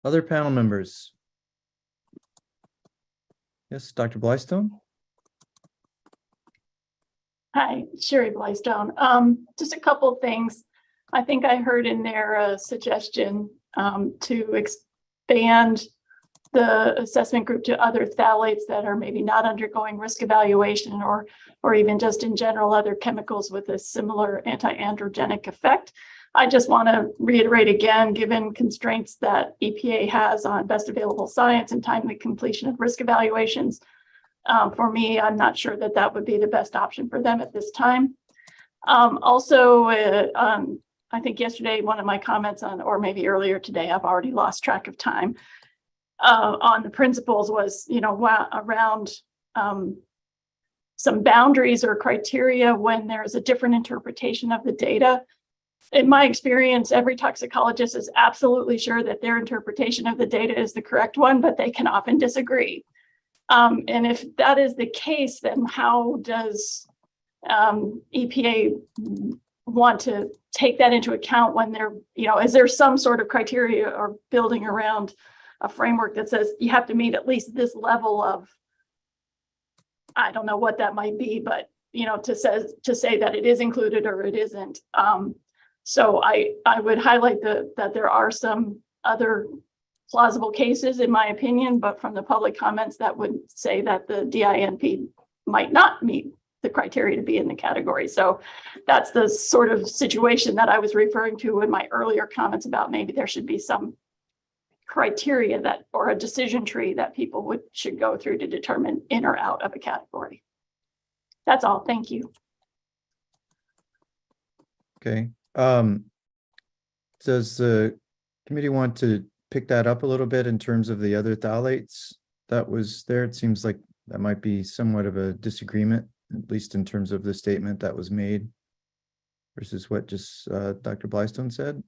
Other panel members? Yes, Dr. Blystone? Hi, Sherry Blystone. Just a couple of things. I think I heard in there a suggestion to expand the assessment group to other phthalates that are maybe not undergoing risk evaluation or even just in general other chemicals with a similar anti-androgenic effect. I just want to reiterate again, given constraints that EPA has on best available science and timely completion of risk evaluations, for me, I'm not sure that that would be the best option for them at this time. Also, I think yesterday, one of my comments on, or maybe earlier today, I've already lost track of time, on the principles was, around some boundaries or criteria when there's a different interpretation of the data. In my experience, every toxicologist is absolutely sure that their interpretation of the data is the correct one, but they can often disagree. And if that is the case, then how does EPA want to take that into account when they're, is there some sort of criteria or building around a framework that says you have to meet at least this level of, I don't know what that might be, but to say that it is included or it isn't. So I would highlight that there are some other plausible cases, in my opinion, but from the public comments that would say that the DINP might not meet the criteria to be in the category. So that's the sort of situation that I was referring to in my earlier comments about maybe there should be some criteria that, or a decision tree that people should go through to determine in or out of a category. That's all. Thank you. Okay. Does the committee want to pick that up a little bit in terms of the other phthalates that was there? It seems like that might be somewhat of a disagreement, at least in terms of the statement that was made versus what just Dr. Blystone said.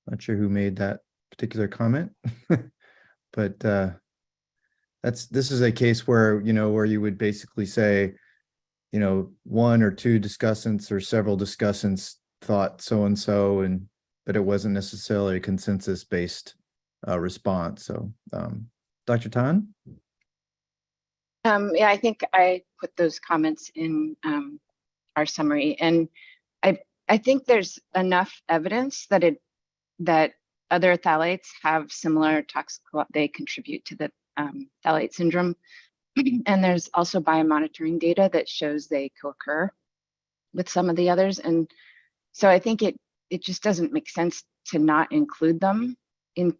Not sure who made that particular comment, but this is a case where, where you would basically say, one or two discussants or several discussants thought so-and-so, but it wasn't necessarily a consensus-based response. So, Dr. Tan? Yeah, I think I put those comments in our summary, and I think there's enough evidence that other phthalates have similar they contribute to the phthalate syndrome. And there's also biomonitoring data that shows they co-occur with some of the others. And so I think it just doesn't make sense to not include them in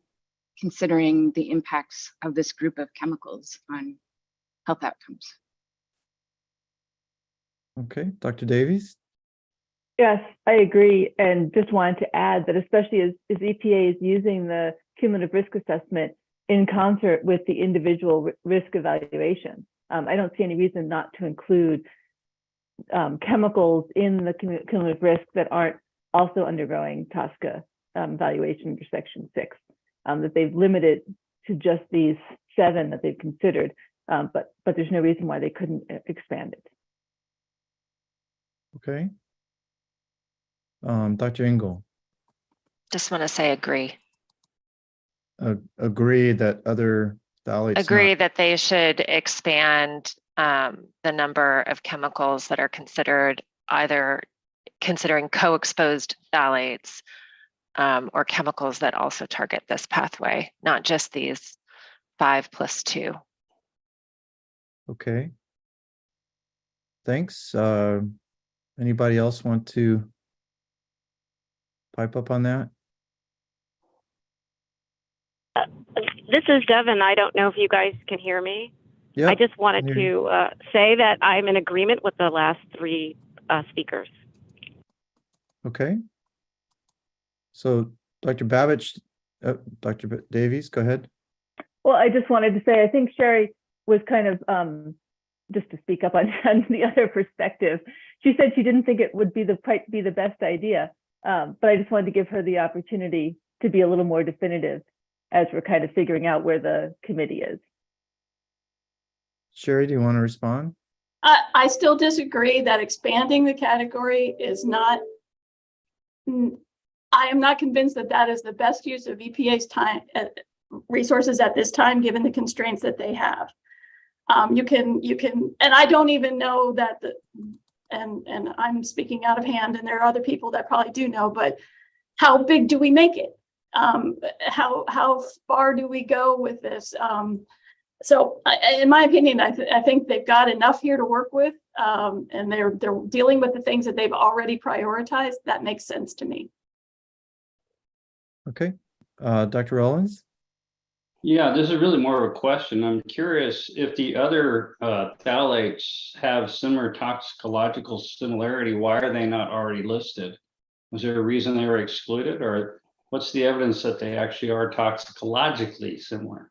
considering the impacts of this group of chemicals on health outcomes. Okay, Dr. Davies? Yes, I agree. And just wanted to add that especially as EPA is using the cumulative risk assessment in concert with the individual risk evaluation, I don't see any reason not to include chemicals in the cumulative risk that aren't also undergoing TSCA evaluation under Section 6, that they've limited to just these 7 that they've considered, but there's no reason why they couldn't expand it. Okay. Dr. Engel? Just want to say agree. Agree that other phthalates Agree that they should expand the number of chemicals that are considered either considering co-exposed phthalates or chemicals that also target this pathway, not just these 5 + 2. Okay. Thanks. Anybody else want to pipe up on that? This is Devin. I don't know if you guys can hear me. Yeah. I just wanted to say that I'm in agreement with the last three speakers. Okay. So Dr. Babich, Dr. Davies, go ahead. Well, I just wanted to say, I think Sherry was kind of, just to speak up on the other perspective, she said she didn't think it would be the best idea, but I just wanted to give her the opportunity to be a little more definitive as we're kind of figuring out where the committee is. Sherry, do you want to respond? I still disagree that expanding the category is not, I am not convinced that that is the best use of EPA's time, resources at this time, given the constraints that they have. You can, and I don't even know that and I'm speaking out of hand, and there are other people that probably do know, but how big do we make it? How far do we go with this? So in my opinion, I think they've got enough here to work with, and they're dealing with the things that they've already prioritized. That makes sense to me. Okay. Dr. Rollins? Yeah, this is really more of a question. I'm curious if the other phthalates have similar toxicological similarity, why are they not already listed? Was there a reason they were excluded, or what's the evidence that they actually are toxicologically similar?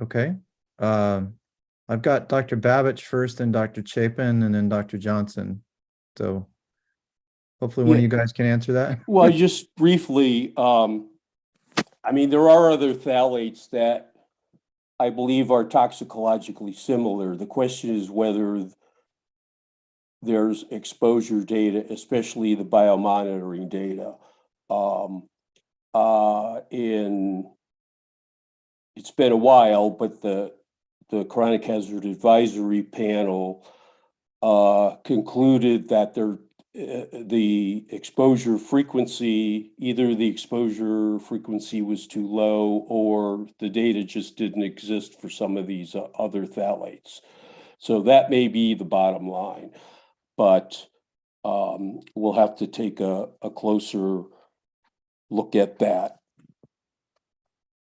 Okay. I've got Dr. Babich first, then Dr. Chapin, and then Dr. Johnson. So hopefully one of you guys can answer that. Well, just briefly, I mean, there are other phthalates that I believe are toxicologically similar. The question is whether there's exposure data, especially the biomonitoring data. It's been a while, but the Chronic Hazard Advisory Panel concluded that the exposure frequency, either the exposure frequency was too low or the data just didn't exist for some of these other phthalates. So that may be the bottom line, but we'll have to take a closer look at that.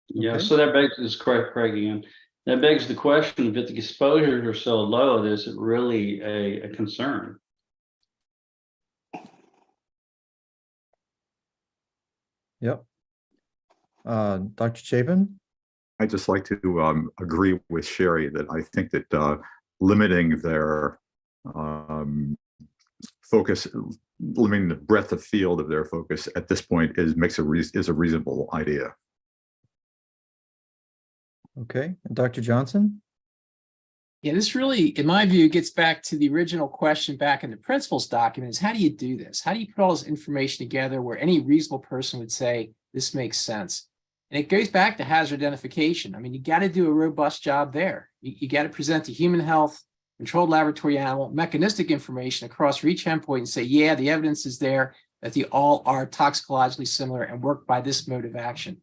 Yeah, so that begs, this is Craig again. That begs the question, if the exposures are so low, is it really a concern? Yep. Dr. Chapin? I'd just like to agree with Sherry that I think that limiting their focus, limiting the breadth of field of their focus at this point is a reasonable idea. Okay. And Dr. Johnson? Yeah, this really, in my view, gets back to the original question back in the principles document is how do you do this? How do you put all this information together where any reasonable person would say, this makes sense? And it goes back to hazard identification. I mean, you got to do a robust job there. You got to present to human health, controlled laboratory animal, mechanistic information across for each endpoint and say, yeah, the evidence is there that they all are toxicologically similar and work by this mode of action.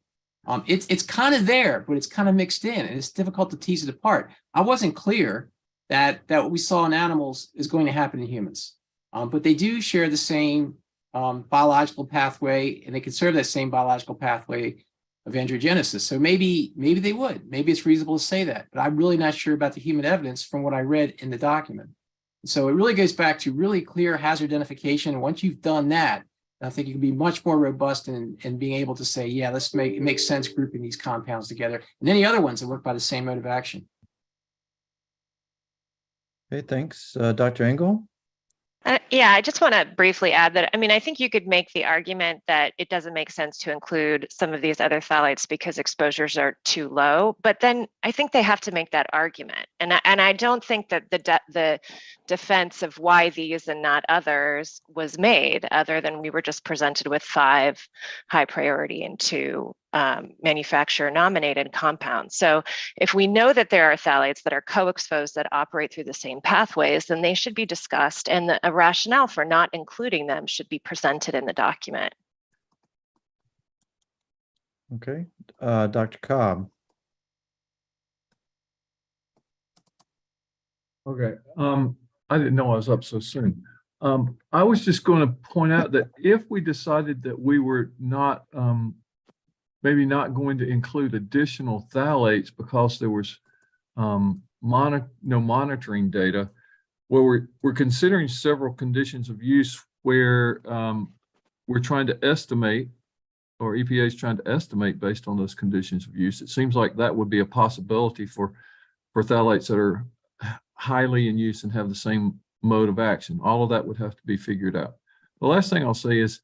It's kind of there, but it's kind of mixed in, and it's difficult to tease it apart. I wasn't clear that what we saw in animals is going to happen in humans, but they do share the same biological pathway, and they can serve that same biological pathway of angiogenesis. So maybe they would. Maybe it's reasonable to say that, but I'm really not sure about the human evidence from what I read in the document. So it really goes back to really clear hazard identification. And once you've done that, I think you can be much more robust in being able to say, yeah, it makes sense grouping these compounds together and any other ones that work by the same mode of action. Okay, thanks. Dr. Engel? Yeah, I just want to briefly add that, I mean, I think you could make the argument that it doesn't make sense to include some of these other phthalates because exposures are too low, but then I think they have to make that argument. And I don't think that the defense of why these and not others was made, other than we were just presented with 5 high priority and 2 manufacturer nominated compounds. So if we know that there are phthalates that are co-exposed that operate through the same pathways, then they should be discussed, and a rationale for not including them should be presented in the document. Okay, Dr. Cobb. Okay, I didn't know I was up so soon. I was just going to point out that if we decided that we were not, maybe not going to include additional phthalates because there was no monitoring data, well, we're considering several conditions of use where we're trying to estimate, or EPA is trying to estimate based on those conditions of use. It seems like that would be a possibility for phthalates that are highly in use and have the same mode of action. All of that would have to be figured out. The last thing I'll say is,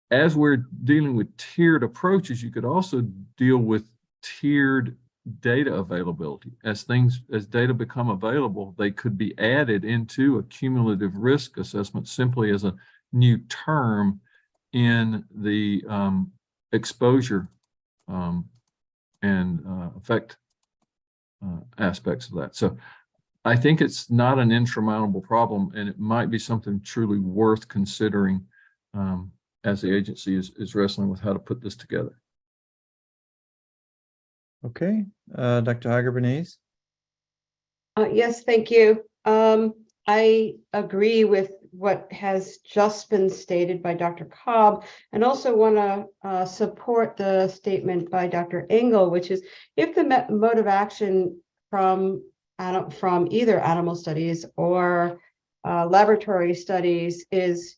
as we're dealing with tiered approaches, you could also deal with tiered data availability. As data become available, they could be added into a cumulative risk assessment simply as a new term in the exposure and effect aspects of that. So I think it's not an insurmountable problem, and it might be something truly worth considering as the agency is wrestling with how to put this together. Okay, Dr. Hager-Bernays. Yes, thank you. I agree with what has just been stated by Dr. Cobb, and also want to support the statement by Dr. Engel, which is if the mode of action from either animal studies or laboratory studies is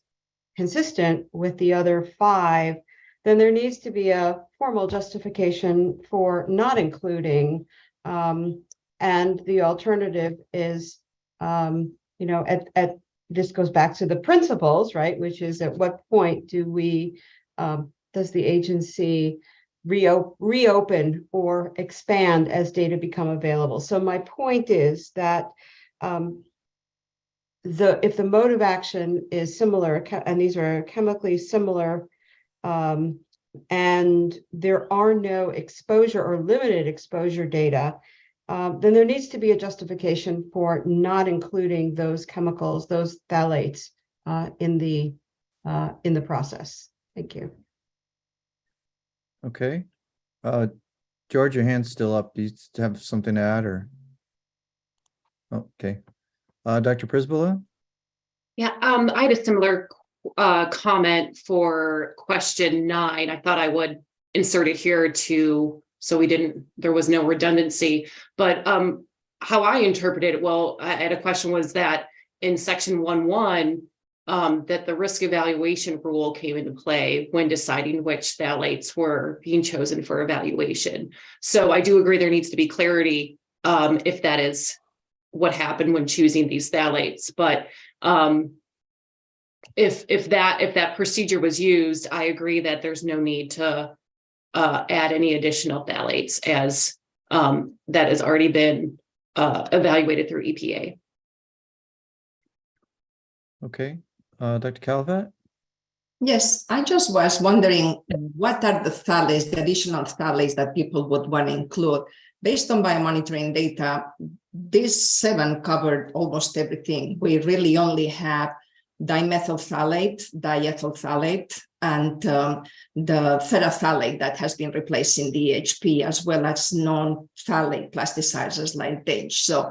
consistent with the other 5, then there needs to be a formal justification for not including. And the alternative is, this goes back to the principles, right? Which is, at what point do we, does the agency reopen or expand as data become available? So my point is that if the mode of action is similar, and these are chemically similar, and there are no exposure or limited exposure data, then there needs to be a justification for not including those chemicals, those phthalates, in the process. Thank you. Okay, George, your hand's still up. Do you have something to add, or? Okay, Dr. Prisbilla? Yeah, I had a similar comment for question 9. I thought I would insert it here so there was no redundancy, but how I interpreted it, I had a question was that in section 1.1, that the risk evaluation rule came into play when deciding which phthalates were being chosen for evaluation. So I do agree there needs to be clarity if that is what happened when choosing these phthalates. But if that procedure was used, I agree that there's no need to add any additional phthalates, as that has already been evaluated through EPA. Okay, Dr. Calvat? Yes, I just was wondering, what are the phthalates, the additional phthalates that people would want to include? Based on biomonitoring data, these 7 covered almost everything. We really only have dimethyl phthalate, diethyl phthalate, and the terephthalate that has been replaced in DHP, as well as non-phthalate plasticizers like DEJ. So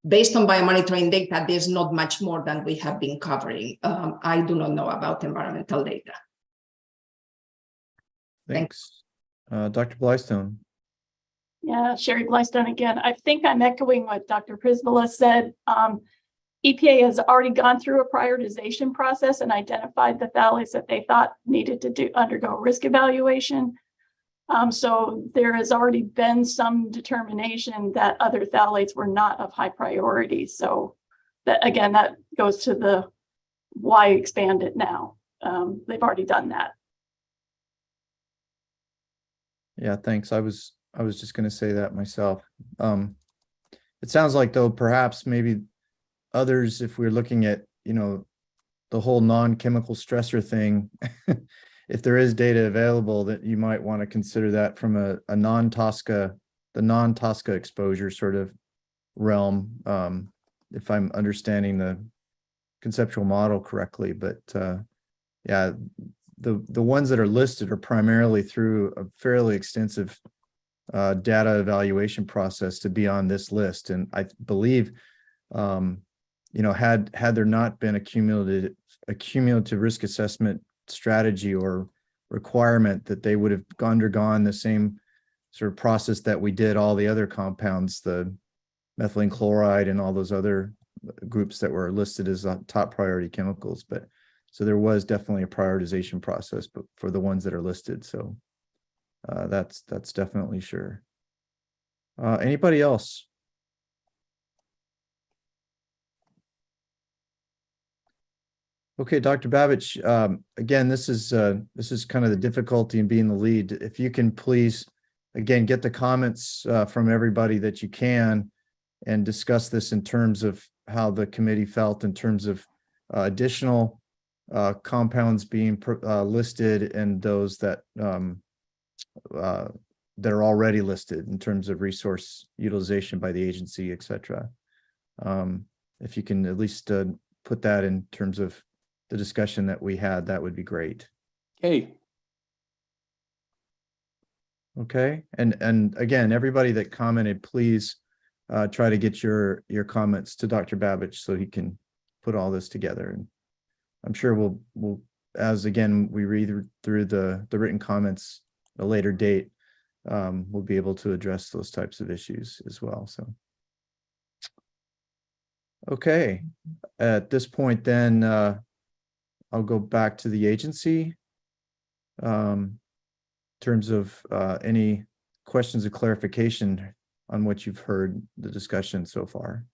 based on biomonitoring data, there's not much more than we have been covering. I do not know about environmental data. Thanks. Dr. Blystone. Yeah, Sherry Blystone again. I think I'm echoing what Dr. Prisbilla said. EPA has already gone through a prioritization process and identified the phthalates that they thought needed to undergo risk evaluation. So there has already been some determination that other phthalates were not of high priority. So that, again, that goes to the why expand it now. They've already done that. Yeah, thanks. I was just going to say that myself. It sounds like, though, perhaps maybe others, if we're looking at, the whole non-chemical stressor thing, if there is data available, that you might want to consider that from a non-TSCA, the non-TSCA exposure sort of realm, if I'm understanding the conceptual model correctly. But yeah, the ones that are listed are primarily through a fairly extensive data evaluation process to be on this list. And I believe, you know, had there not been a cumulative risk assessment strategy or requirement, that they would have undergone the same sort of process that we did all the other compounds, the methylene chloride and all those other groups that were listed as top priority chemicals. But so there was definitely a prioritization process, but for the ones that are listed. So that's definitely sure. Anybody else? Okay, Dr. Babich, again, this is kind of the difficulty in being the lead. If you can please, again, get the comments from everybody that you can and discuss this in terms of how the committee felt in terms of additional compounds being listed and those that are already listed in terms of resource utilization by the agency, et cetera. If you can at least put that in terms of the discussion that we had, that would be great. Okay. Okay, and again, everybody that commented, please try to get your comments to Dr. Babich so he can put all this together. And I'm sure we'll as again we read through the written comments at a later date, we'll be able to address those types of issues as well. So okay, at this point then I'll go back to the agency in terms of any questions of clarification on what you've heard the discussion so far.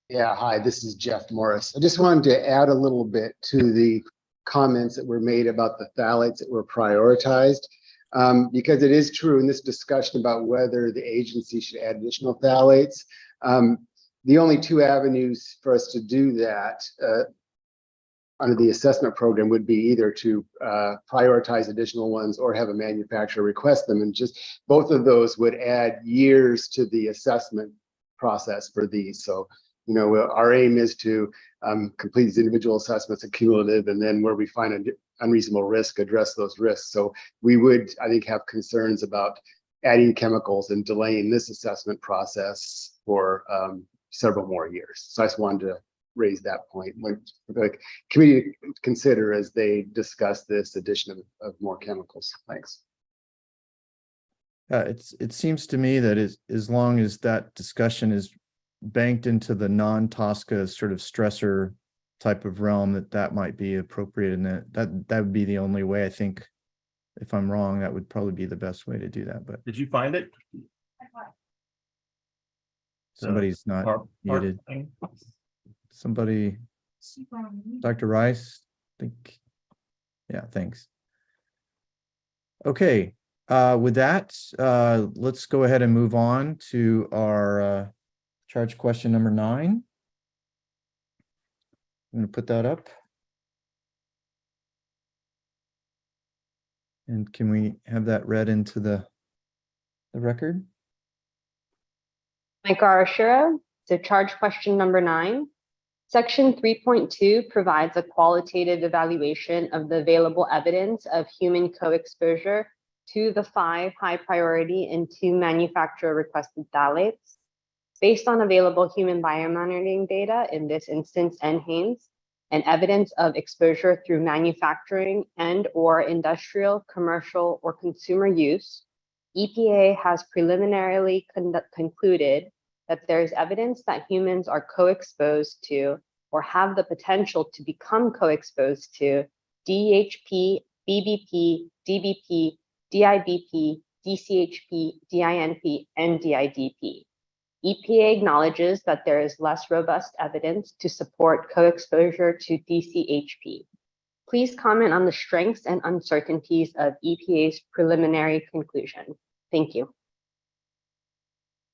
Yeah, hi, this is Jeff Morris. I just wanted to add a little bit to the comments that were made about the phthalates that were prioritized, because it is true in this discussion about whether the agency should add additional phthalates. The only two avenues for us to do that under the assessment program would be either to prioritize additional ones or have a manufacturer request them. And just both of those would add years to the assessment process for these. So, you know, our aim is to complete these individual assessments and cumulative, and then where we find an unreasonable risk, address those risks. So we would, I think, have concerns about adding chemicals and delaying this assessment process for several more years. So I just wanted to raise that point when the committee consider as they discuss this addition of more chemicals. Thanks. It seems to me that as long as that discussion is banked into the non-TSCA sort of stressor type of realm, that might be appropriate, and that would be the only way. I think, if I'm wrong, that would probably be the best way to do that. But did you find it? Somebody's not muted. Somebody, Dr. Rice, I think. Yeah, thanks. Okay, with that, let's go ahead and move on to our charge question number 9. I'm going to put that up. And can we have that read into the record? Mike Arashiro, so charge question number 9. Section 3.2 provides a qualitative evaluation of the available evidence of human co-exposure to the 5 high priority and 2 manufacturer requested phthalates. Based on available human biomonitoring data, in this instance NHANES, and evidence of exposure through manufacturing and/or industrial, commercial, or consumer use, EPA has preliminarily concluded that there is evidence that humans are co-exposed to or have the potential to become co-exposed to DHP, BBP, DBP, DIBP, DCHP, DINP, and DIDP. EPA acknowledges that there is less robust evidence to support co-exposure to DCHP. Please comment on the strengths and uncertainties of EPA's preliminary conclusion. Thank you.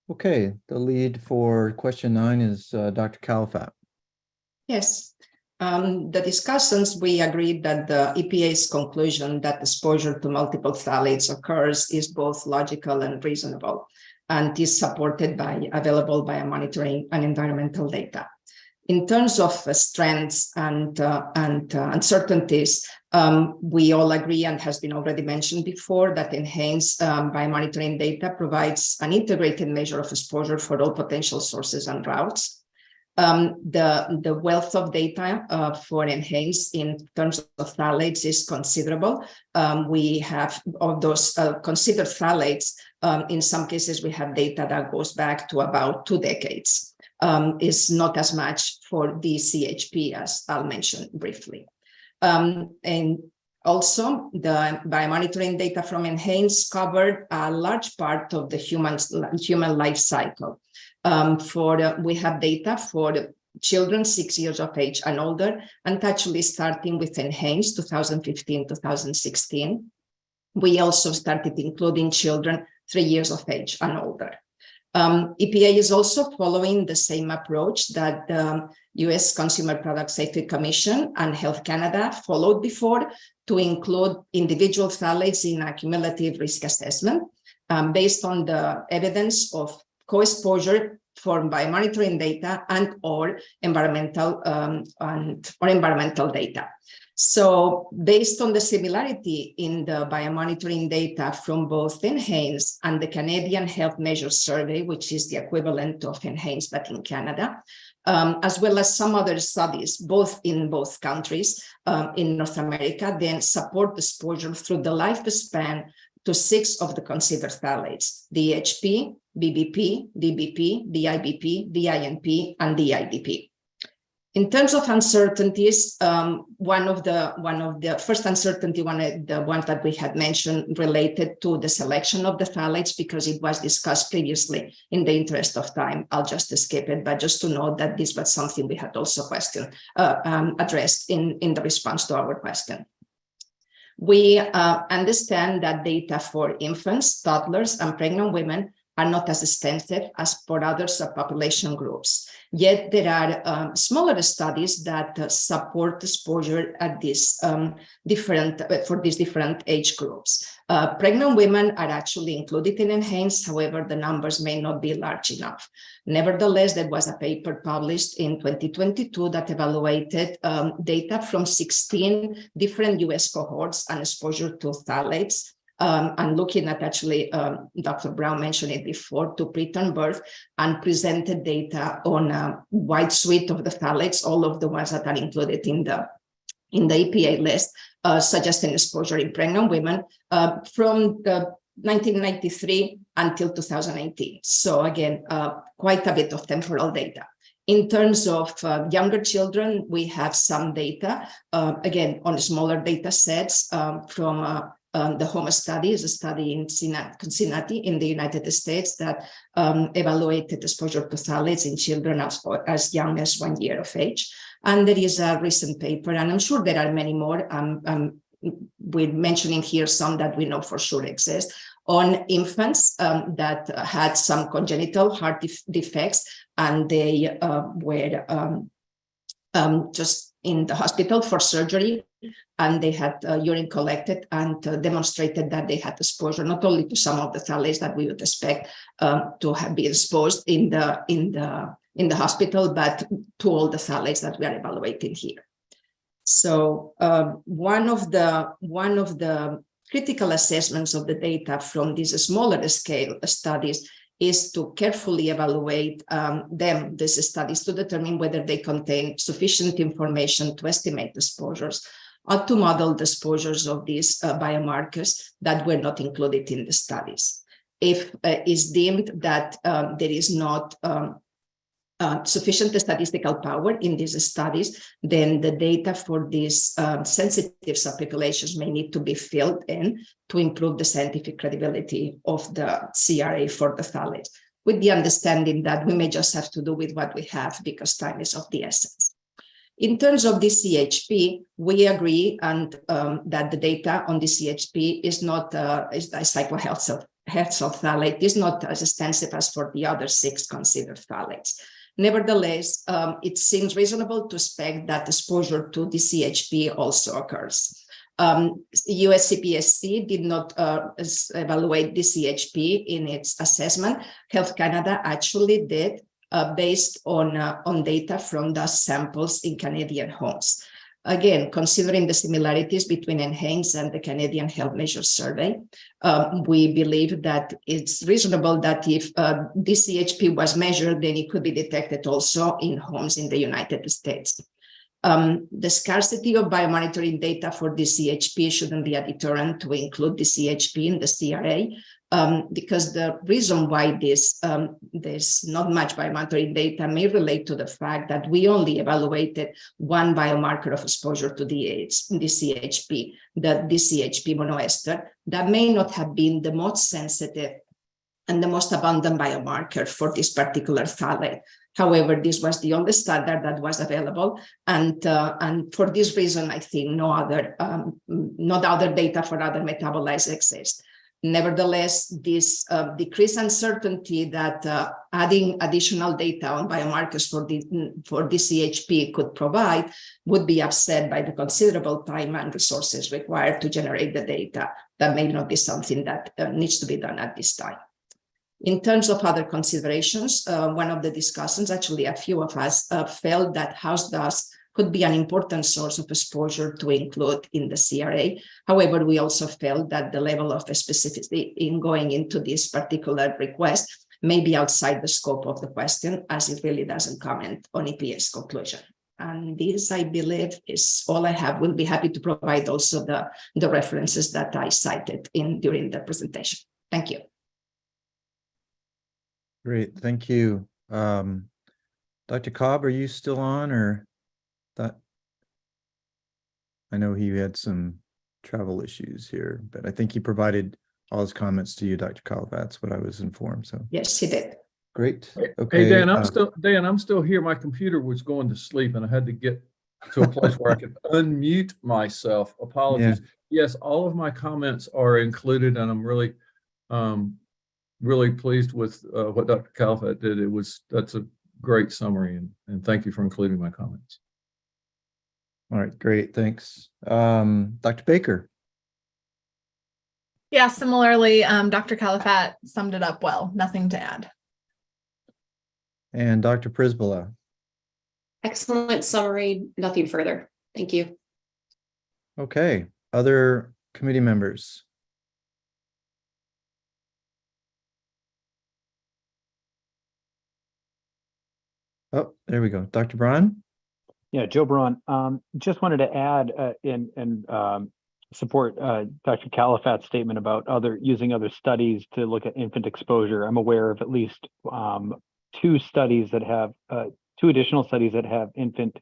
Okay, the lead for question 9 is Dr. Califat. Yes. The discussions, we agreed that the EPA's conclusion that exposure to multiple phthalates occurs is both logical and reasonable, and is supported by available biomonitoring and environmental data. In terms of strengths and uncertainties, we all agree, and has been already mentioned before, that enhanced biomonitoring data provides an integrated measure of exposure for all potential sources and routes. The wealth of data for enhanced in terms of phthalates is considerable. We have, of those considered phthalates, in some cases we have data that goes back to about 2 decades. Is not as much for the CHP, as I'll mention briefly. And also, the biomonitoring data from enhanced covered a large part of the human life cycle. We have data for the children 6 years of age and older, and actually starting with enhanced 2015-2016. We also started including children 3 years of age and older. EPA is also following the same approach that the US Consumer Product Safety Commission and Health Canada followed before, to include individual phthalates in a cumulative risk assessment based on the evidence of co-exposure formed by monitoring data and or environmental data. So based on the similarity in the biomonitoring data from both enhanced and the Canadian Health Measures Survey, which is the equivalent of enhanced but in Canada, as well as some other studies, both in both countries in North America, then support exposure through the lifespan to 6 of the considered phthalates: DHP, BBP, DBP, DIBP, DINP, and DIDP. In terms of uncertainties, one of the first uncertainty, the one that we had mentioned, related to the selection of the phthalates, because it was discussed previously. In the interest of time, I'll just skip it, but just to note that this was something we had also addressed in the response to our question. We understand that data for infants, toddlers, and pregnant women are not as extensive as for other subpopulation groups. Yet there are smaller studies that support exposure at this for these different age groups. Pregnant women are actually included in enhanced, however, the numbers may not be large enough. Nevertheless, there was a paper published in 2022 that evaluated data from 16 different US cohorts and exposure to phthalates. And looking at, actually, Dr. Brown mentioned it before, to preterm birth, and presented data on a wide suite of the phthalates, all of the ones that are included in the EPA list, suggesting exposure in pregnant women from the 1993 until 2018. So again, quite a bit of temporal data. In terms of younger children, we have some data, again, on smaller data sets from the HOMA study is a study in Cincinnati in the United States that evaluated exposure to phthalates in children as young as 1 year of age. And there is a recent paper, and I'm sure there are many more. We're mentioning here some that we know for sure exist, on infants that had some congenital heart defects, and they were just in the hospital for surgery, and they had urine collected and demonstrated that they had exposure not only to some of the phthalates that we would expect to have been exposed in the hospital, but to all the phthalates that we are evaluating here. So one of the critical assessments of the data from these smaller scale studies is to carefully evaluate these studies, to determine whether they contain sufficient information to estimate exposures or to model the exposures of these biomarkers that were not included in the studies. If it's deemed that there is not sufficient statistical power in these studies, then the data for these sensitive subpopulations may need to be filled in to improve the scientific credibility of the CRA for the phthalates, with the understanding that we may just have to do with what we have because time is of the essence. In terms of the CHP, we agree and that the data on the CHP is not is a cyclohexyl phthalate is not as extensive as for the other 6 considered phthalates. Nevertheless, it seems reasonable to expect that exposure to the CHP also occurs. US CPSC did not evaluate the CHP in its assessment. Health Canada actually did, based on data from the samples in Canadian homes. Again, considering the similarities between NHANES and the Canadian Health Measures Survey, we believe that it's reasonable that if DCHP was measured, then it could be detected also in homes in the United States. The scarcity of biomonitoring data for DCHP shouldn't be a deterrent to include DCHP in the CRA, because the reason why there's not much biomonitoring data may relate to the fact that we only evaluated one biomarker of exposure to DCHP, the DCHP monoester. That may not have been the most sensitive and the most abundant biomarker for this particular phthalate. However, this was the only standard that was available, and for this reason, I think no other data for other metabolites exist. Nevertheless, this decreased uncertainty that adding additional data on biomarkers for DCHP could provide would be offset by the considerable time and resources required to generate the data. That may not be something that needs to be done at this time. In terms of other considerations, one of the discussants, actually a few of us, felt that house dust could be an important source of exposure to include in the CRA. However, we also felt that the level of specificity in going into this particular request may be outside the scope of the question, as it really doesn't comment on EPA's conclusion. And this, I believe, is all I have. We'll be happy to provide also the references that I cited during the presentation. Thank you. Great, thank you. Dr. Cobb, are you still on, or that? I know he had some travel issues here, but I think he provided all his comments to you, Dr. Cobb. That's what I was informed. So yes, he did. Great. Okay. Hey, Dan, I'm still here. My computer was going to sleep and I had to get to a place where I could unmute myself. Apologies. Yeah. Yes, all of my comments are included, and I'm really really pleased with what Dr. Califat did. That's a great summary, and thank you for including my comments. All right, great, thanks. Dr. Baker. Yeah, similarly, Dr. Califat summed it up well. Nothing to add. And Dr. Prisbilla. Excellent summary, nothing further. Thank you. Okay, other committee members. Oh, there we go. Dr. Braun? Yeah, Joe Braun. Just wanted to add and support Dr. Califat's statement about using other studies to look at infant exposure. I'm aware of at least two additional studies that have infant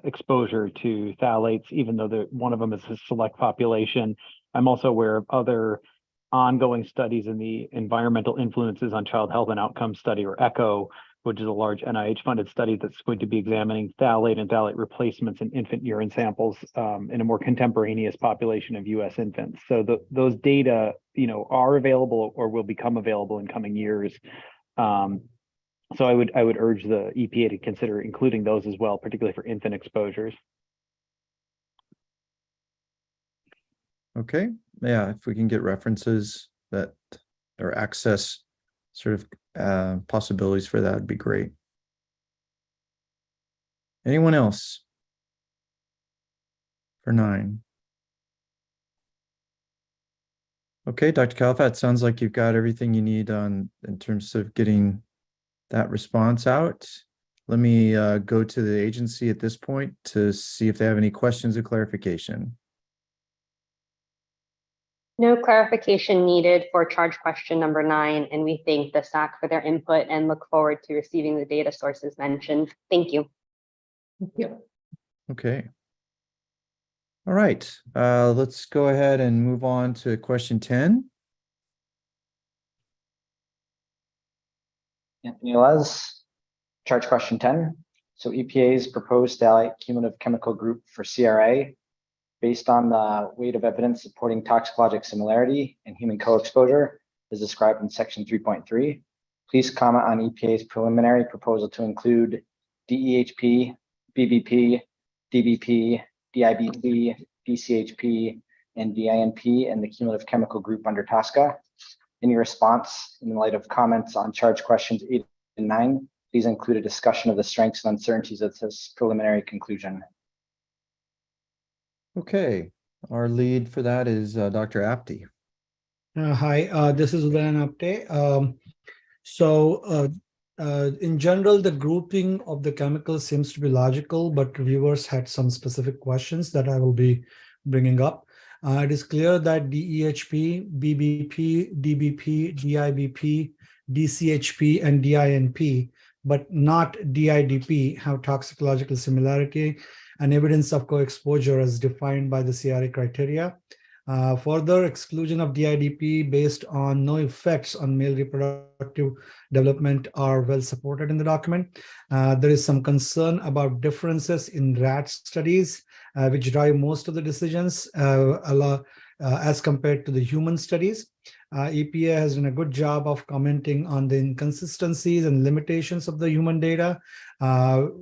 exposure to phthalates, even though one of them is a select population. I'm also aware of other ongoing studies in the Environmental Influences on Child Health and Outcomes study, or ECHO, which is a large NIH-funded study that's going to be examining phthalate and phthalate replacements in infant urine samples in a more contemporaneous population of U.S. infants. So those data, are available or will become available in coming years. So I would urge the EPA to consider including those as well, particularly for infant exposures. Okay, yeah, if we can get references that or access sort of possibilities for that would be great. Anyone else for 9? Okay, Dr. Califat, sounds like you've got everything you need in terms of getting that response out. Let me go to the agency at this point to see if they have any questions or clarification. No clarification needed for charge question number 9, and we thank the SACC for their input and look forward to receiving the data sources mentioned. Thank you. Thank you. Okay. All right, let's go ahead and move on to question 10. Anthony Les, charge question 10. So EPA's proposed phthalate cumulative chemical group for CRA, based on the weight of evidence supporting toxicologic similarity and human co-exposure, is described in section 3.3. Please comment on EPA's preliminary proposal to include DEHP, BBP, DBP, DIBP, DCHP, and DINP in the cumulative chemical group under TSCA. In your response, in light of comments on charge questions 8 and 9, please include a discussion of the strengths and uncertainties of this preliminary conclusion. Okay, our lead for that is Dr. Apte. Hi, this is Udayan Apte. In general, the grouping of the chemicals seems to be logical, but reviewers had some specific questions that I will be bringing up. It is clear that DEHP, BBP, DBP, DIBP, DCHP, and DINP, but not DIDP, have toxicological similarity and evidence of co-exposure as defined by the CRA criteria. Further exclusion of DIDP based on no effects on male reproductive development are well supported in the document. There is some concern about differences in rat studies, which drive most of the decisions as compared to the human studies. EPA has done a good job of commenting on the inconsistencies and limitations of the human data,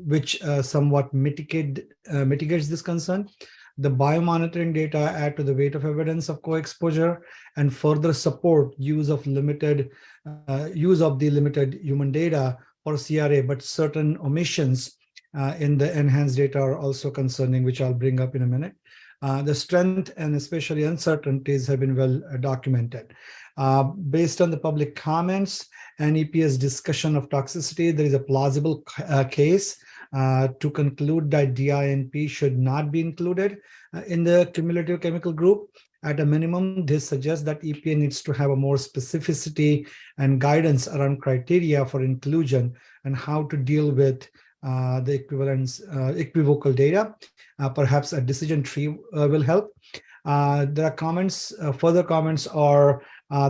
which somewhat mitigates this concern. The biomonitoring data add to the weight of evidence of co-exposure and further support use of the limited human data for CRA, but certain omissions in the enhanced data are also concerning, which I'll bring up in a minute. The strength and especially uncertainties have been well documented. Based on the public comments and EPA's discussion of toxicity, there is a plausible case to conclude that DINP should not be included in the cumulative chemical group. At a minimum, this suggests that EPA needs to have a more specificity and guidance around criteria for inclusion and how to deal with the equivocal data. Perhaps a decision tree will help. There are comments, further comments are,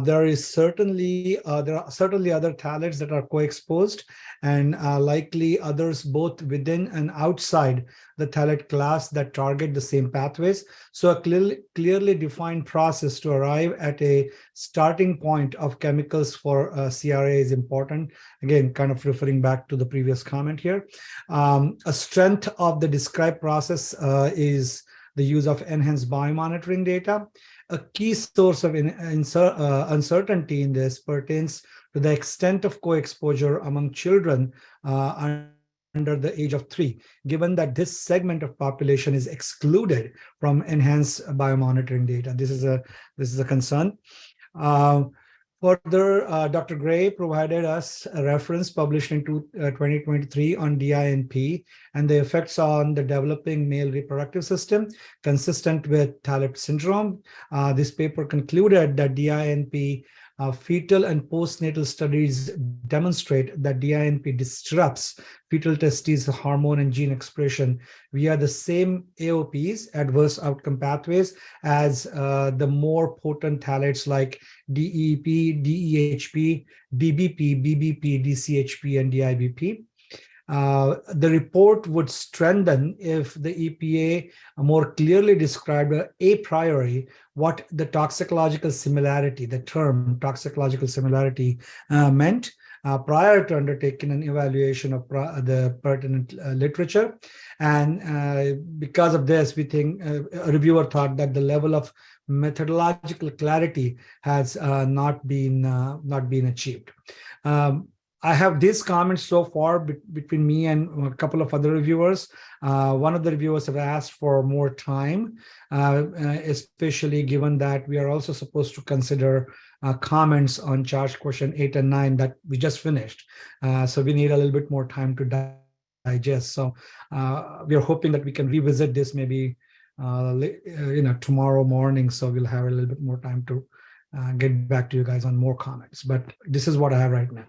there are certainly other phthalates that are co-exposed and likely others both within and outside the phthalate class that target the same pathways. So a clearly defined process to arrive at a starting point of chemicals for CRA is important. Again, kind of referring back to the previous comment here. A strength of the described process is the use of enhanced biomonitoring data. A key source of uncertainty in this pertains to the extent of co-exposure among children under the age of 3, given that this segment of population is excluded from enhanced biomonitoring data. This is a concern. Further, Dr. Gray provided us a reference published in 2023 on DINP and the effects on the developing male reproductive system consistent with phthalate syndrome. This paper concluded that DINP fetal and postnatal studies demonstrate that DINP disrupts fetal testes hormone and gene expression via the same AOPs, adverse outcome pathways, as the more potent phthalates like DEP, DEHP, DBP, BBP, DCHP, and DIBP. The report would strengthen if the EPA more clearly described a priori what the toxicological similarity, the term toxicological similarity meant prior to undertaking an evaluation of the pertinent literature. And because of this, we think a reviewer thought that the level of methodological clarity has not been achieved. I have these comments so far between me and a couple of other reviewers. One of the reviewers have asked for more time, especially given that we are also supposed to consider comments on charge question 8 and 9 that we just finished. So we need a little bit more time to digest. So we are hoping that we can revisit this maybe tomorrow morning. So we'll have a little bit more time to get back to you guys on more comments. But this is what I have right now.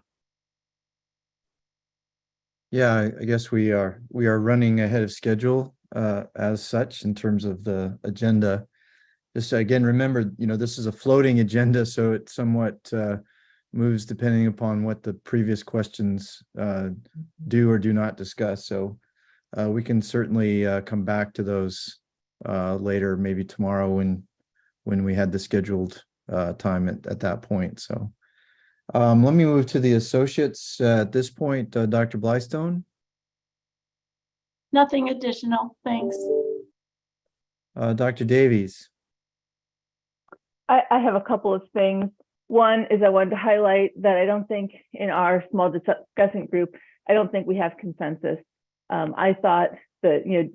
Yeah, I guess we are running ahead of schedule as such in terms of the agenda. Just again, remember, this is a floating agenda, so it somewhat moves depending upon what the previous questions do or do not discuss. So we can certainly come back to those later, maybe tomorrow when we had the scheduled time at that point. So Let me move to the associates. At this point, Dr. Blystone, Nothing additional, thanks. Dr. Davies. I have a couple of things. One is I wanted to highlight that I don't think in our small discussant group, I don't think we have consensus. I thought that,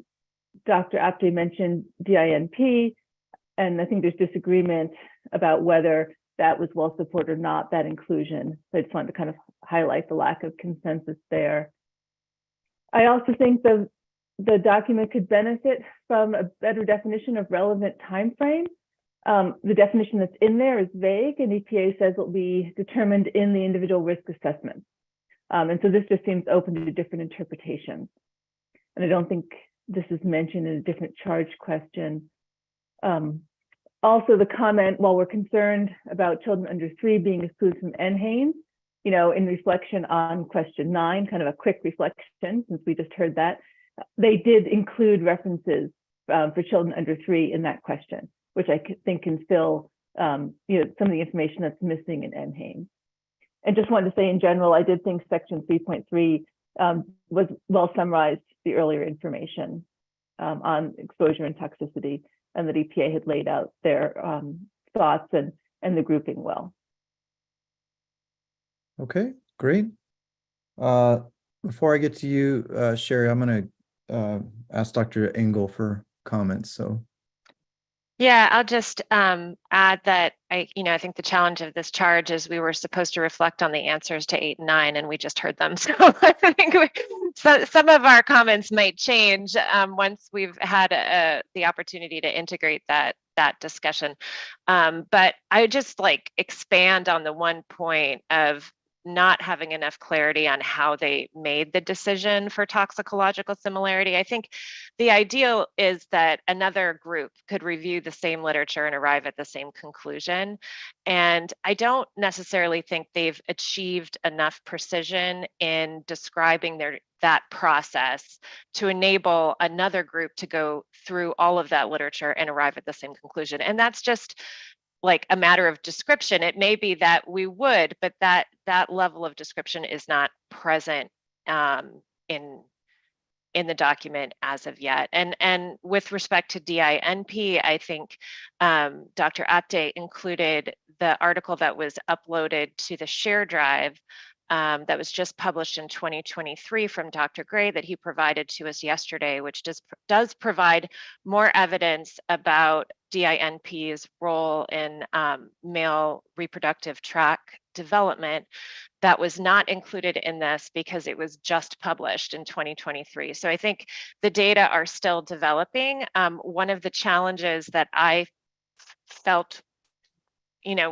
Dr. Apte mentioned DINP, and I think there's disagreement about whether that was well supported or not, that inclusion. So I just wanted to kind of highlight the lack of consensus there. I also think the document could benefit from a better definition of relevant time frame. The definition that's in there is vague, and EPA says it will be determined in the individual risk assessment. And so this just seems open to different interpretations. And I don't think this is mentioned in a different charge question. Also, the comment, while we're concerned about children under 3 being excluded from NHANES, in reflection on question 9, kind of a quick reflection, since we just heard that, they did include references for children under 3 in that question, which I think can fill some of the information that's missing in NHANES. And just wanted to say in general, I did think section 3.3 was well summarized the earlier information on exposure and toxicity, and that EPA had laid out their thoughts and the grouping well. Okay, great. Before I get to you, Sherry, I'm going to ask Dr. Engel for comments. So. Yeah, I'll just add that I think the challenge of this charge is we were supposed to reflect on the answers to 8 and 9, and we just heard them. So I think some of our comments might change once we've had the opportunity to integrate that discussion. But I just expand on the one point of not having enough clarity on how they made the decision for toxicological similarity. I think the ideal is that another group could review the same literature and arrive at the same conclusion. And I don't necessarily think they've achieved enough precision in describing that process to enable another group to go through all of that literature and arrive at the same conclusion. And that's just a matter of description. It may be that we would, but that level of description is not present in the document as of yet. And with respect to DINP, I think Dr. Apte included the article that was uploaded to the share drive that was just published in 2023 from Dr. Gray that he provided to us yesterday, which does provide more evidence about DINP's role in male reproductive tract development that was not included in this because it was just published in 2023. So I think the data are still developing. One of the challenges that I felt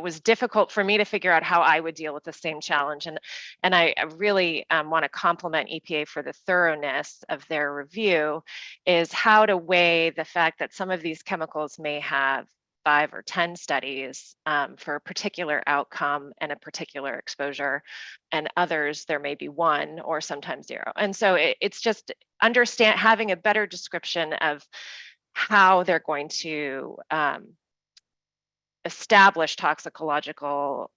was difficult for me to figure out how I would deal with the same challenge. And I really want to compliment EPA for the thoroughness of their review, is how to weigh the fact that some of these chemicals may have 5 or 10 studies for a particular outcome and a particular exposure, and others there may be 1 or sometimes 0. And so it's just having a better description of how they're going to establish toxicological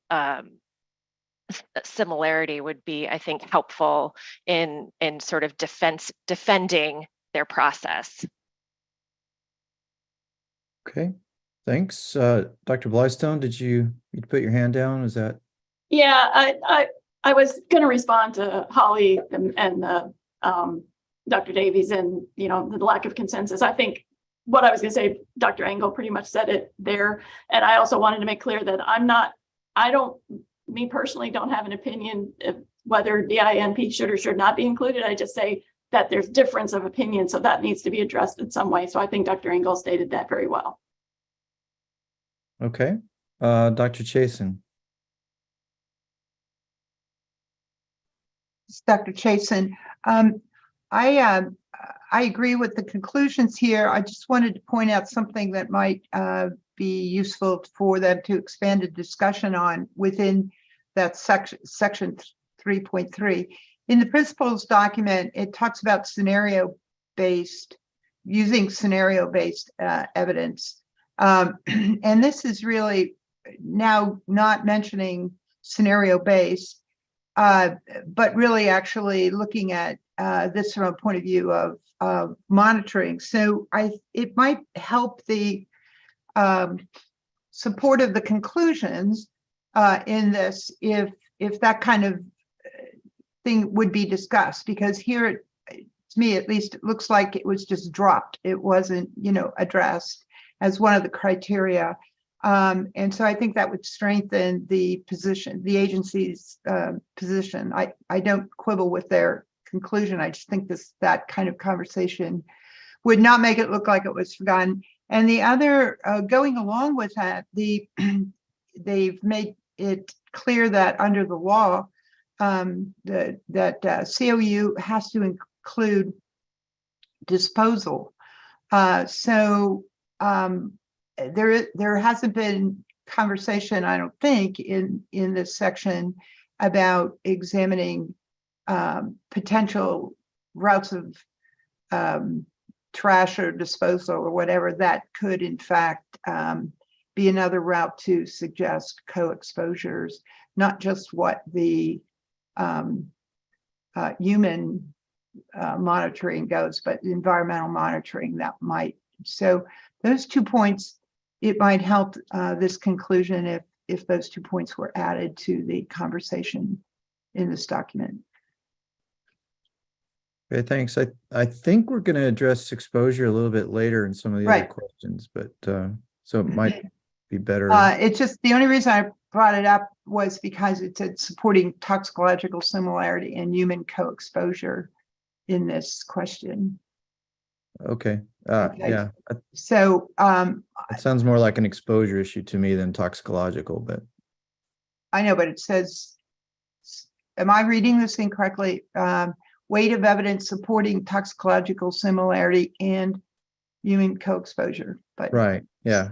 similarity would be, I think, helpful in sort of defending their process. Okay, thanks. Dr. Blystone, did you put your hand down? Is that? Yeah, I was going to respond to Holly and Dr. Davies and the lack of consensus. I think what I was going to say, Dr. Engel pretty much said it there. And I also wanted to make clear that me personally don't have an opinion of whether DINP should or should not be included. I just say that there's difference of opinion, so that needs to be addressed in some way. So I think Dr. Engel stated that very well. Okay, Dr. Chasen. It's Dr. Chasen. I agree with the conclusions here. I just wanted to point out something that might be useful for them to expand a discussion on within that section 3.3. In the principles document, it talks about using scenario-based evidence. And this is really now not mentioning scenario based, but really actually looking at this from a point of view of monitoring. So it might help the support of the conclusions in this if that kind of thing would be discussed, because here, to me at least, it looks like it was just dropped. It wasn't, addressed as one of the criteria. And so I think that would strengthen the agency's position. I don't quibble with their conclusion. I just think that kind of conversation would not make it look like it was forgotten. And the other, going along with that, they've made it clear that under the law, that COU has to include disposal. So there hasn't been conversation, I don't think, in this section about examining potential routes of trash or disposal or whatever that could in fact be another route to suggest co-exposures, not just what the human monitoring goes, but environmental monitoring that might. So those 2 points, it might help this conclusion if those 2 points were added to the conversation in this document. Okay, thanks. I think we're going to address exposure a little bit later in some of the other questions, but so it might be better. It's just the only reason I brought it up was because it said supporting toxicological similarity and human co-exposure in this question. Okay. Yeah. So it sounds more like an exposure issue to me than toxicological, but I know, but it says, am I reading this incorrectly? Weight of evidence supporting toxicological similarity and human co-exposure. But right. Yeah.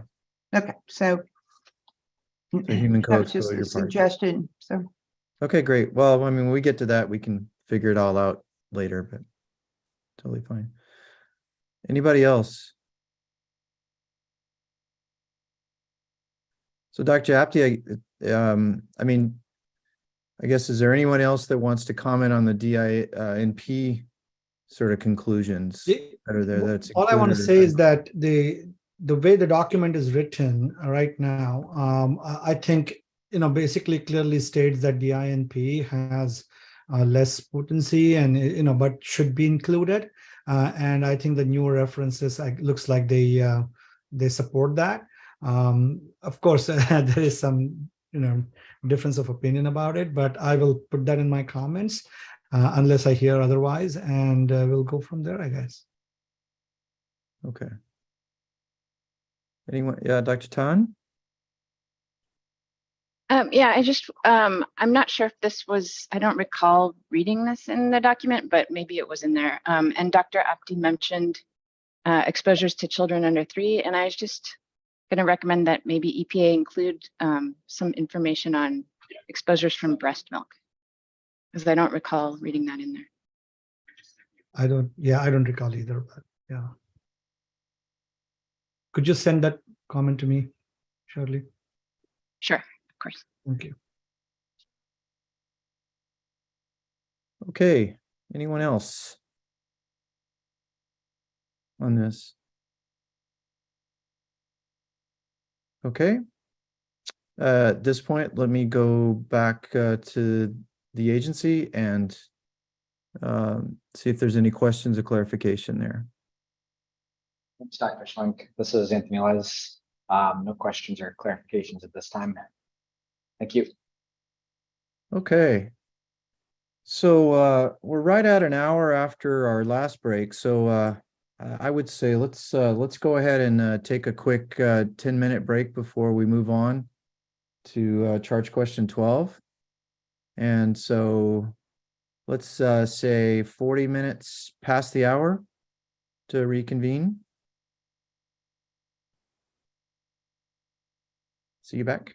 Okay. So human that was just co-exposure a part. suggestion. So okay, great. Well, I mean, when we get to that, we can figure it all out later, but totally fine. Anybody else? So Dr. Apti, I mean, I guess, is there anyone else that wants to comment on the DINP sort of conclusions that are there? That's all I want to included? say is that the way the document is written right now, I think, basically clearly states that the INP has less potency and, but should be included. And I think the newer references looks like they support that. Of course, there is some, difference of opinion about it, but I will put that in my comments unless I hear otherwise, and we'll go from there, I guess. Okay. Anyone? Yeah, Dr. Tan? Yeah, I'm not sure if this was, I don't recall reading this in the document, but maybe it was in there. And Dr. Apti mentioned exposures to children under 3, and I was just going to recommend that maybe EPA include some information on exposures from breast milk, because I don't recall reading that in there. I don't recall either, but yeah. Could you send that comment to me, Shirley? Sure, of course. Thank you. Okay. Anyone else on this? Okay. At this point, let me go back to the agency and see if there's any questions or clarification there. Thanks, Dr. Schwenk. This is Anthony Les. No questions or clarifications at this time. Thank you. Okay. So we're right at an hour after our last break. So I would say let's go ahead and take a quick 10-minute break before we move on to charge question 12. And so let's say 40 minutes past the hour to reconvene. See you back.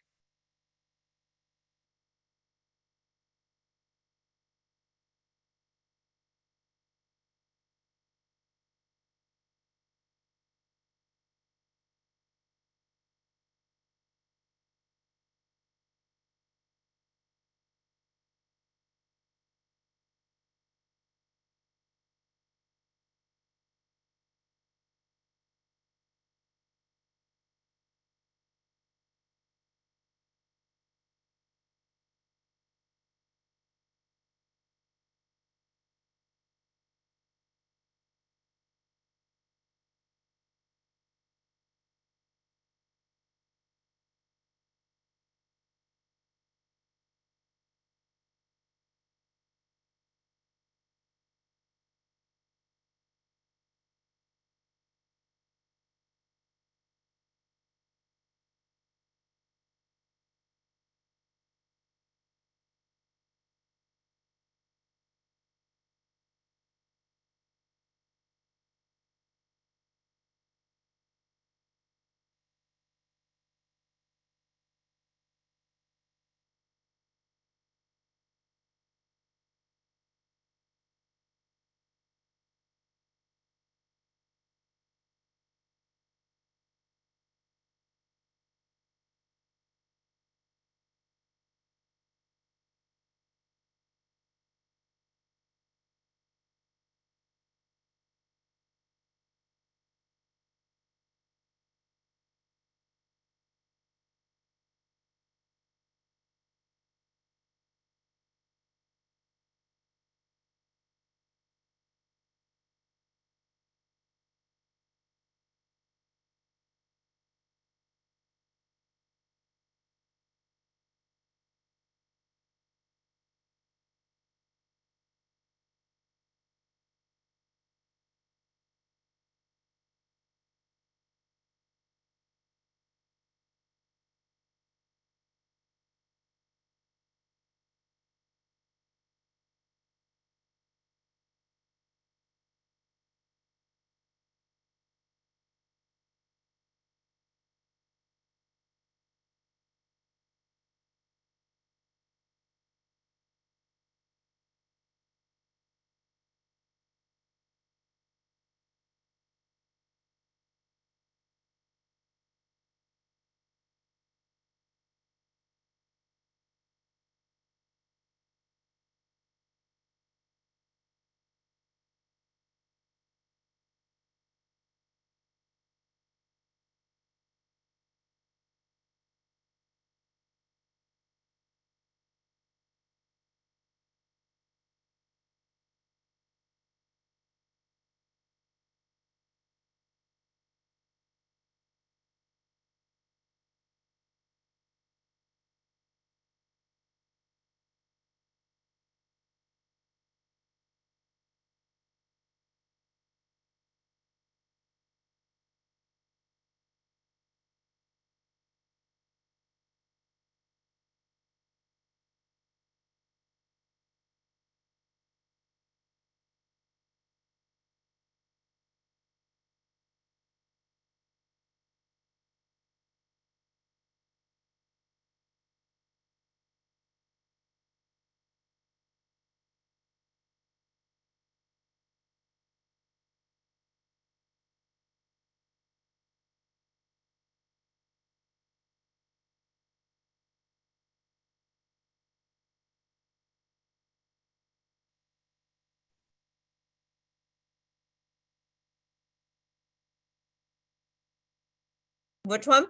Which one?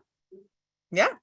Yeah.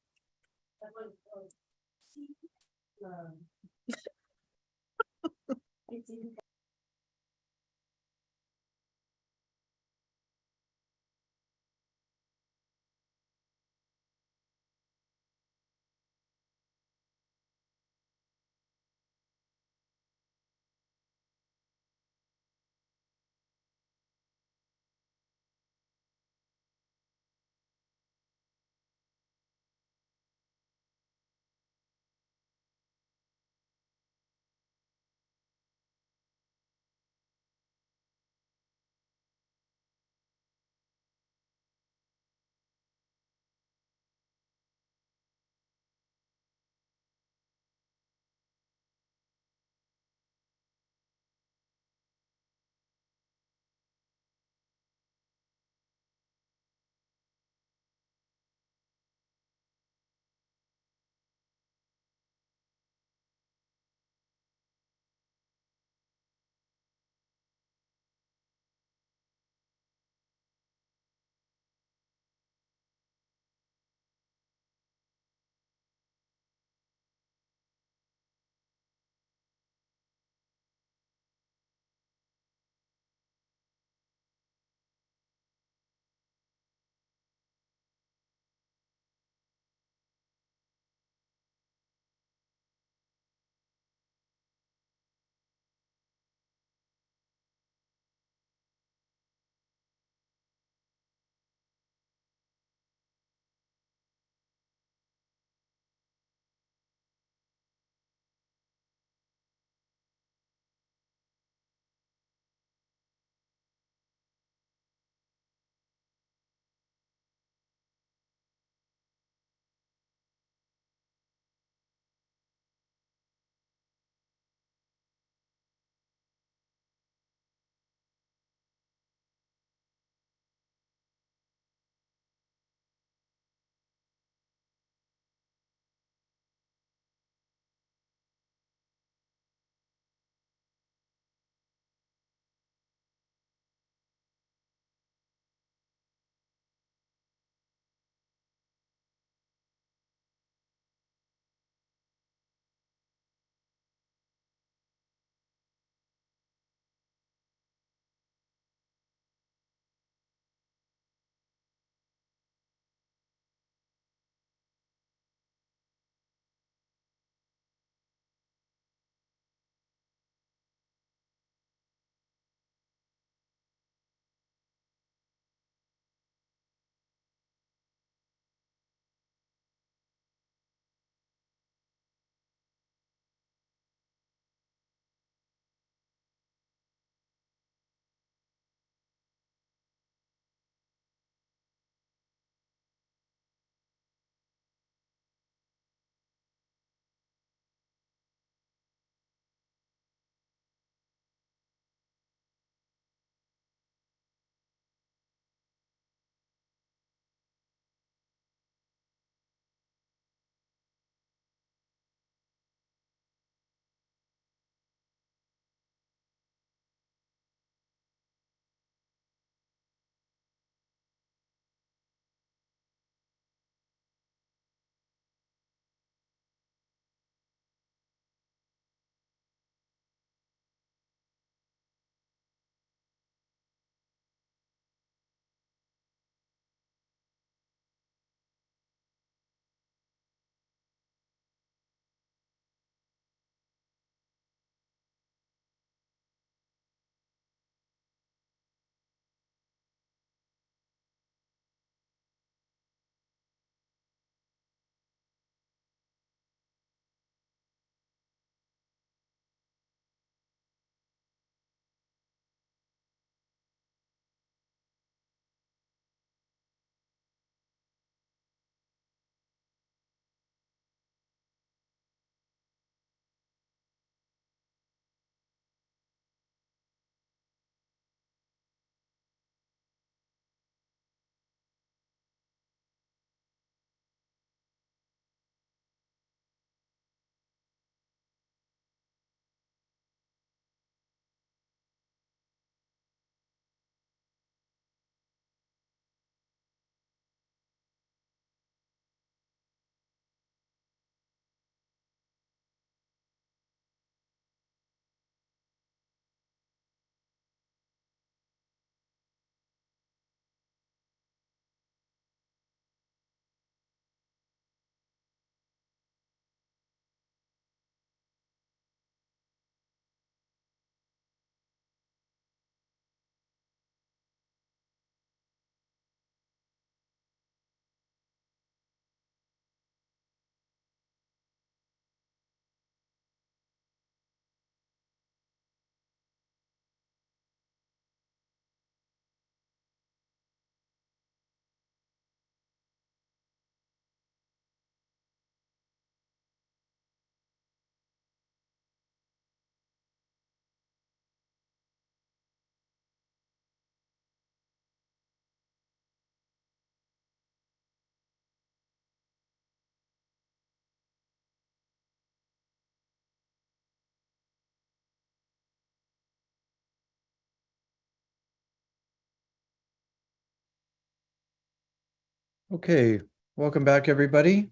Okay, welcome back, everybody.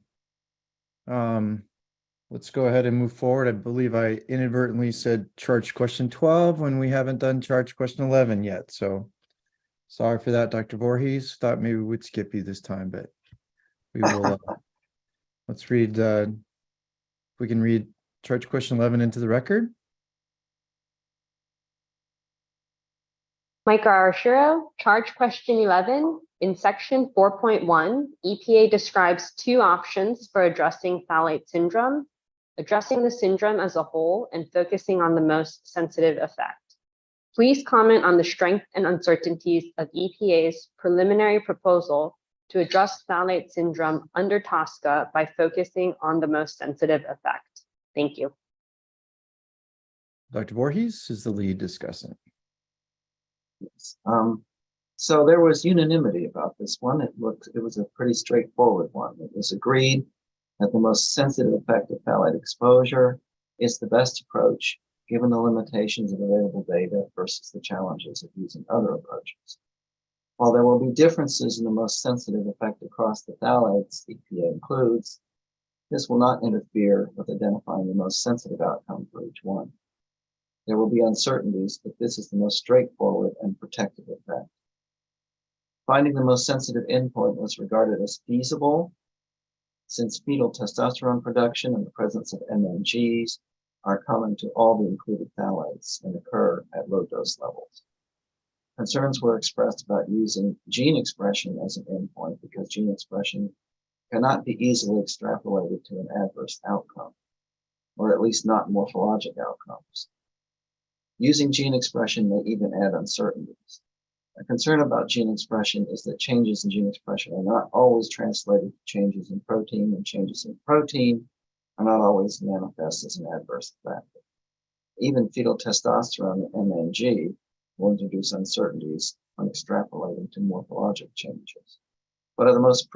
Let's go ahead and move forward. I believe I inadvertently said charge question 12 when we haven't done charge question 11 yet. So sorry for that, Dr. Voorhees. Thought maybe we would skip you this time, but we will. Let's read, we can read charge question 11 into the record. Micah Arshiro, charge question 11. In section 4.1, EPA describes two options for addressing phthalate syndrome: addressing the syndrome as a whole and focusing on the most sensitive effect. Please comment on the strength and uncertainties of EPA's preliminary proposal to address phthalate syndrome under TSCA by focusing on the most sensitive effect. Thank you. Dr. Voorhees is the lead discussant. So there was unanimity about this one. It was a pretty straightforward one. It was agreed that the most sensitive effect of phthalate exposure is the best approach, given the limitations of available data versus the challenges of using other approaches. While there will be differences in the most sensitive effect across the phthalates EPA includes, this will not interfere with identifying the most sensitive outcome for each one. There will be uncertainties, but this is the most straightforward and protective effect. Finding the most sensitive endpoint was regarded as feasible, since fetal testosterone production and the presence of MMGs are common to all the included phthalates and occur at low dose levels. Concerns were expressed about using gene expression as an endpoint because gene expression cannot be easily extrapolated to an adverse outcome, or at least not morphologic outcomes. Using gene expression may even add uncertainties. A concern about gene expression is that changes in gene expression are not always translated to changes in protein, and changes in protein are not always manifest as an adverse effect. Even fetal testosterone and MMG will introduce uncertainties when extrapolating to morphologic changes, but are the most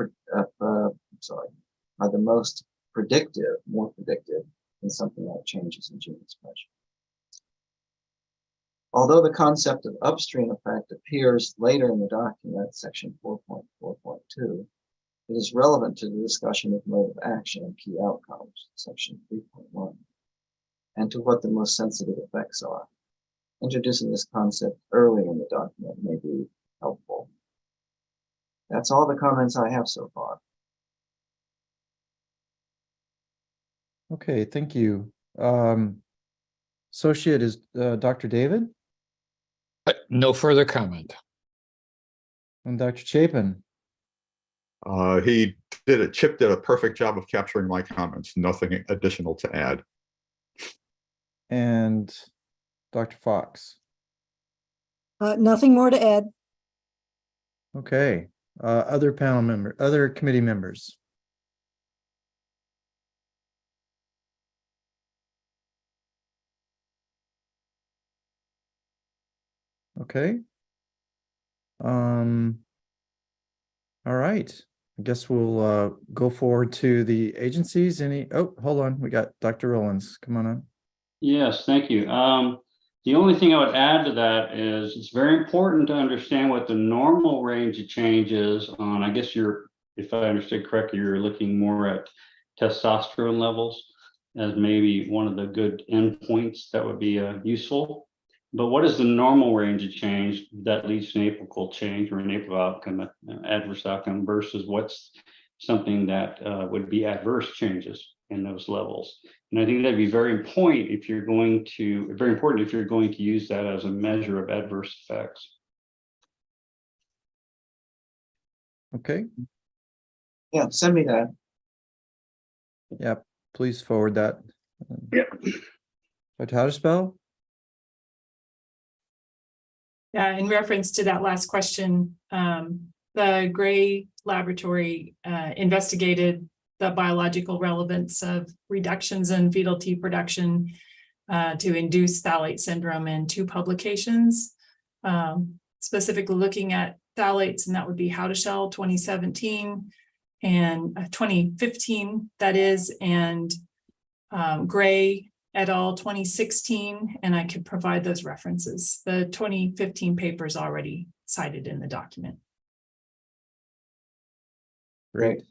more predictive than something like changes in gene expression. Although the concept of upstream effect appears later in the document, section 4.4.2, it is relevant to the discussion of mode of action and key outcomes, section 3.1, and to what the most sensitive effects are. Introducing this concept early in the document may be helpful. That's all the comments I have so far. Okay, thank you. Associate is Dr. David. No further comment. And Dr. Chapin. Chip did a perfect job of capturing my comments. Nothing additional to add. And Dr. Fox. Nothing more to add. Okay. Other committee members. Okay. All right. I guess we'll go forward to the agencies. Hold on. We got Dr. Rollins. Come on up. Yes, thank you. The only thing I would add to that is it's very important to understand what the normal range of change is on, I guess if I understood correctly, you're looking more at testosterone levels as maybe one of the good endpoints that would be useful. But what is the normal range of change that leads to an apical change or an apical outcome, adverse outcome, versus what's something that would be adverse changes in those levels? And I think that'd be very important if you're going to use that as a measure of adverse effects. Okay. Yeah, send me that. Yeah, please forward that. Yeah. Dr. Howderspell? Yeah, in reference to that last question, the Gray Laboratory investigated the biological relevance of reductions in fetal T production to induce phthalate syndrome in 2 publications, specifically looking at phthalates, and that would be Howderspell 2017 and 2015, that is, and Gray et al. 2016, and I could provide those references. The 2015 paper is already cited in the document. Great.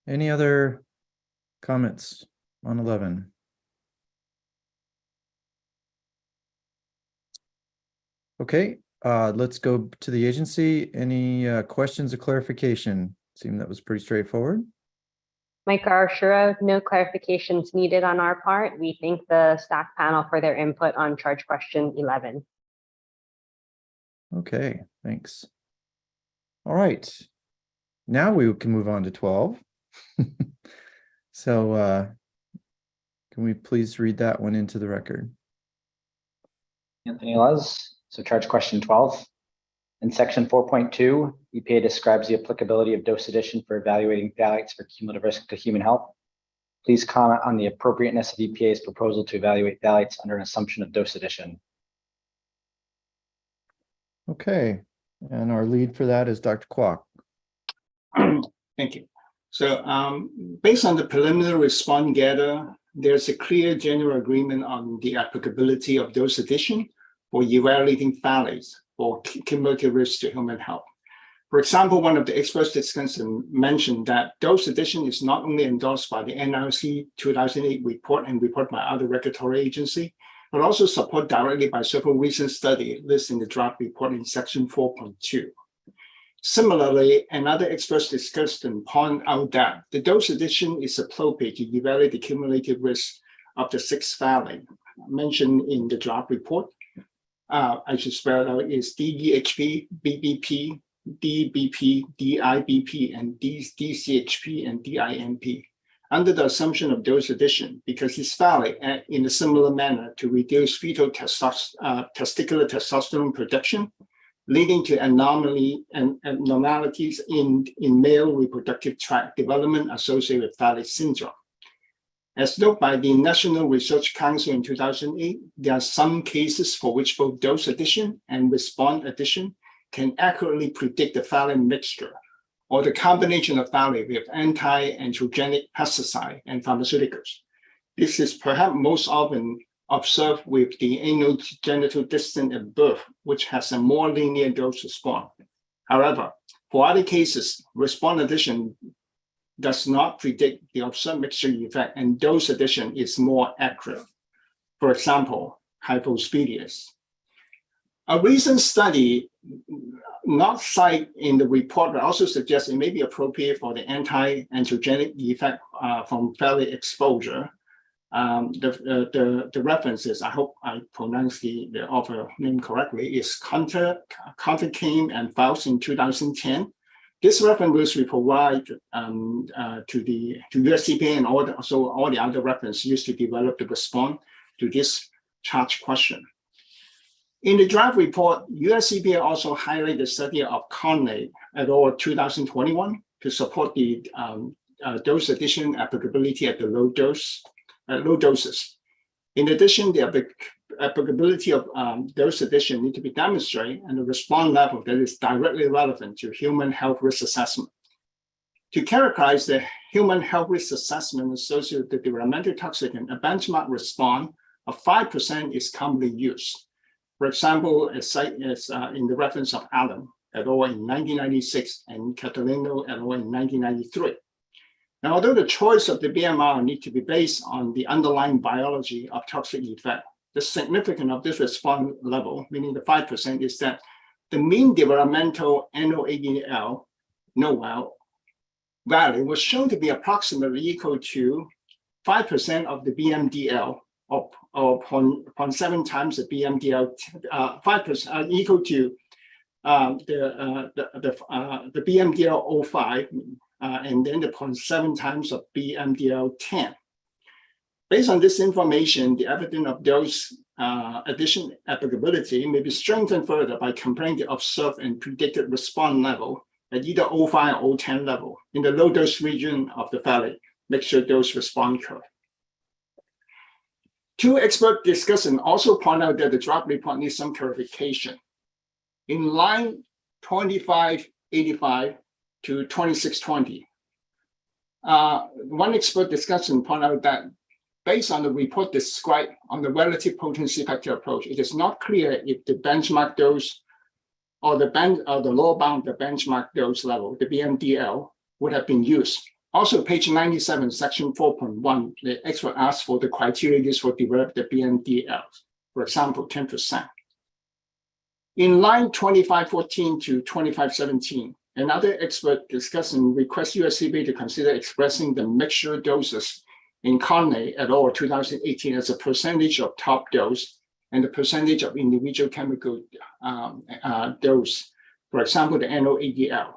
Any other comments on 11? Okay, let's go to the agency. Any questions or clarification? Seemed that was pretty straightforward. Mike Arshura, no clarifications needed on our part. We thank the SACC panel for their input on charge question 11. Okay, thanks. All right. Now we can move on to 12. So can we please read that one into the record? Anthony Luz. So charge question 12. In section 4.2, EPA describes the applicability of dose addition for evaluating phthalates for cumulative risk to human health. Please comment on the appropriateness of EPA's proposal to evaluate phthalates under an assumption of dose addition. Okay, and our lead for that is Dr. Kwok. Thank you. So based on the preliminary response gathered, there's a clear general agreement on the applicability of dose addition for evaluating phthalates for cumulative risk to human health. For example, one of the experts discussing mentioned that dose addition is not only endorsed by the NRC 2008 report and report by other regulatory agency, but also supported directly by several recent studies listed in the draft report in section 4.2. Similarly, another expert discussed and pointed out that the dose addition is appropriate to evaluate the cumulative risk of the 6 phthalates mentioned in the draft report. I should spell it out, is DDHP, BBP, DBP, DIBP, and DCHP and DINP, under the assumption of dose addition, because these phthalates act in a similar manner to reduce fetal testicular testosterone production, leading to abnormalities in male reproductive tract development associated with phthalate syndrome. As noted by the National Research Council in 2008, there are some cases for which both dose addition and response addition can accurately predict the phthalate mixture or the combination of phthalate with anti-androgenic pesticide and pharmaceuticals. This is perhaps most often observed with the anogenital distance at birth, which has a more linear dose response. However, for other cases, response addition does not predict the observed mixture effect, and dose addition is more accurate. For example, hypospadias. A recent study, not cited in the report, but also suggests it may be appropriate for the anti-androgenic effect from phthalate exposure. The references, I hope I pronounced the author name correctly, is Conter-Came and Faust in 2010. This reference we provide to USCPA and all the other references used to develop the response to this charge question. In the draft report, USCPA also highlighted the study of Conley et al. 2021 to support the dose addition applicability at the low doses. In addition, the applicability of dose addition need to be demonstrated and the response level that is directly relevant to human health risk assessment. To characterize the human health risk assessment associated with the developmental toxicant, a benchmark response of 5% is commonly used. For example, a site is in the reference of Allen et al. In 1996 and Catalino et al. In 1993. Now, although the choice of the BMR need to be based on the underlying biology of toxic effect, the significance of this response level, meaning the 5%, is that the mean developmental NOADL value was shown to be approximately equal to 5% of the BMDL, or 0.7 times the BMDL, 5% equal to the BMDL 05, and then the 0.7 times of BMDL 10. Based on this information, the evidence of dose addition applicability may be strengthened further by comparing the observed and predicted response level at either 05 or 010 level in the low dose region of the phthalate mixture dose response curve. Two expert discussants also point out that the draft report needs some clarification. In line 2585 to 2620, one expert discussion pointed out that based on the report described on the relative potency factor approach, it is not clear if the benchmark dose or the lower bound of the benchmark dose level, the BMDL, would have been used. Also, page 97, section 4.1, the expert asks for the criteria used for develop the BMDL. For example, 10%. In line 2514 to 2517, another expert discussing requests USCB to consider expressing the mixture doses in Carney et al. 2018 as a percentage of top dose and the percentage of individual chemical dose. For example, the NOADL.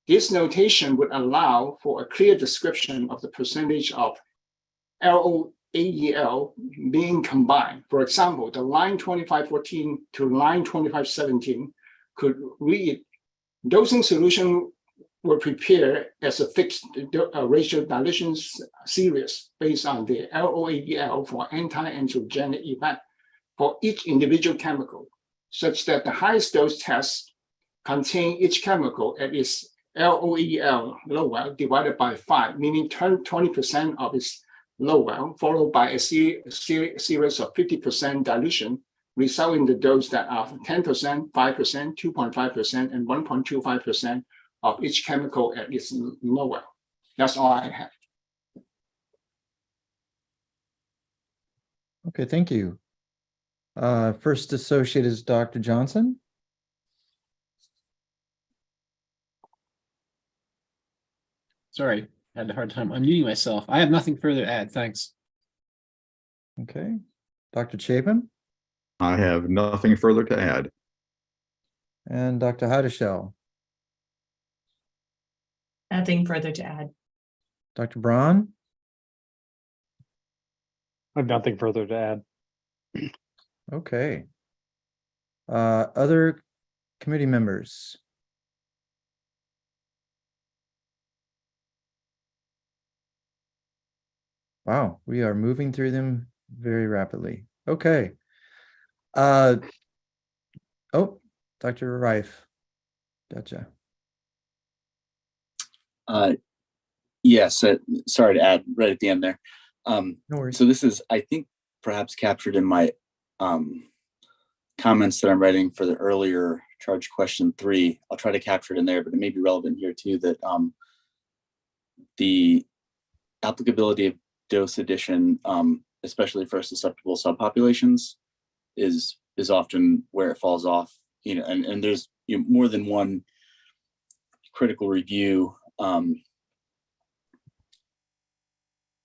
This notation would allow for a clear description of the percentage of LOAEL being combined. For example, the line 2514 to line 2517 could read, dosing solution were prepared as a fixed ratio dilution series based on the LOAEL for anti-angiogenic effect for each individual chemical, such that the highest dose test contain each chemical at its LOAEL low well divided by 5, meaning 20% of its low well, followed by a series of 50% dilution, resulting in the dose that are 10%, 5%, 2.5%, and 1.25% of each chemical at its low well. That's all I have. Okay, thank you. First associate is Dr. Johnson. Sorry, I had a hard time unmuting myself. I have nothing further to add. Thanks. Okay. Dr. Chapin. I have nothing further to add. And Dr. Hadashell. Nothing further to add. Dr. Braun. I have nothing further to add. Okay. Other committee members. Wow, we are moving through them very rapidly. Okay. Oh, Dr. Reif. Gotcha. Yes, sorry to add right at the end there. No worries. So this is, I think, perhaps captured in my comments that I'm writing for the earlier charge question 3. I'll try to capture it in there, but it may be relevant here too, that the applicability of dose addition, especially for susceptible subpopulations, is often where it falls off. And there's more than one critical review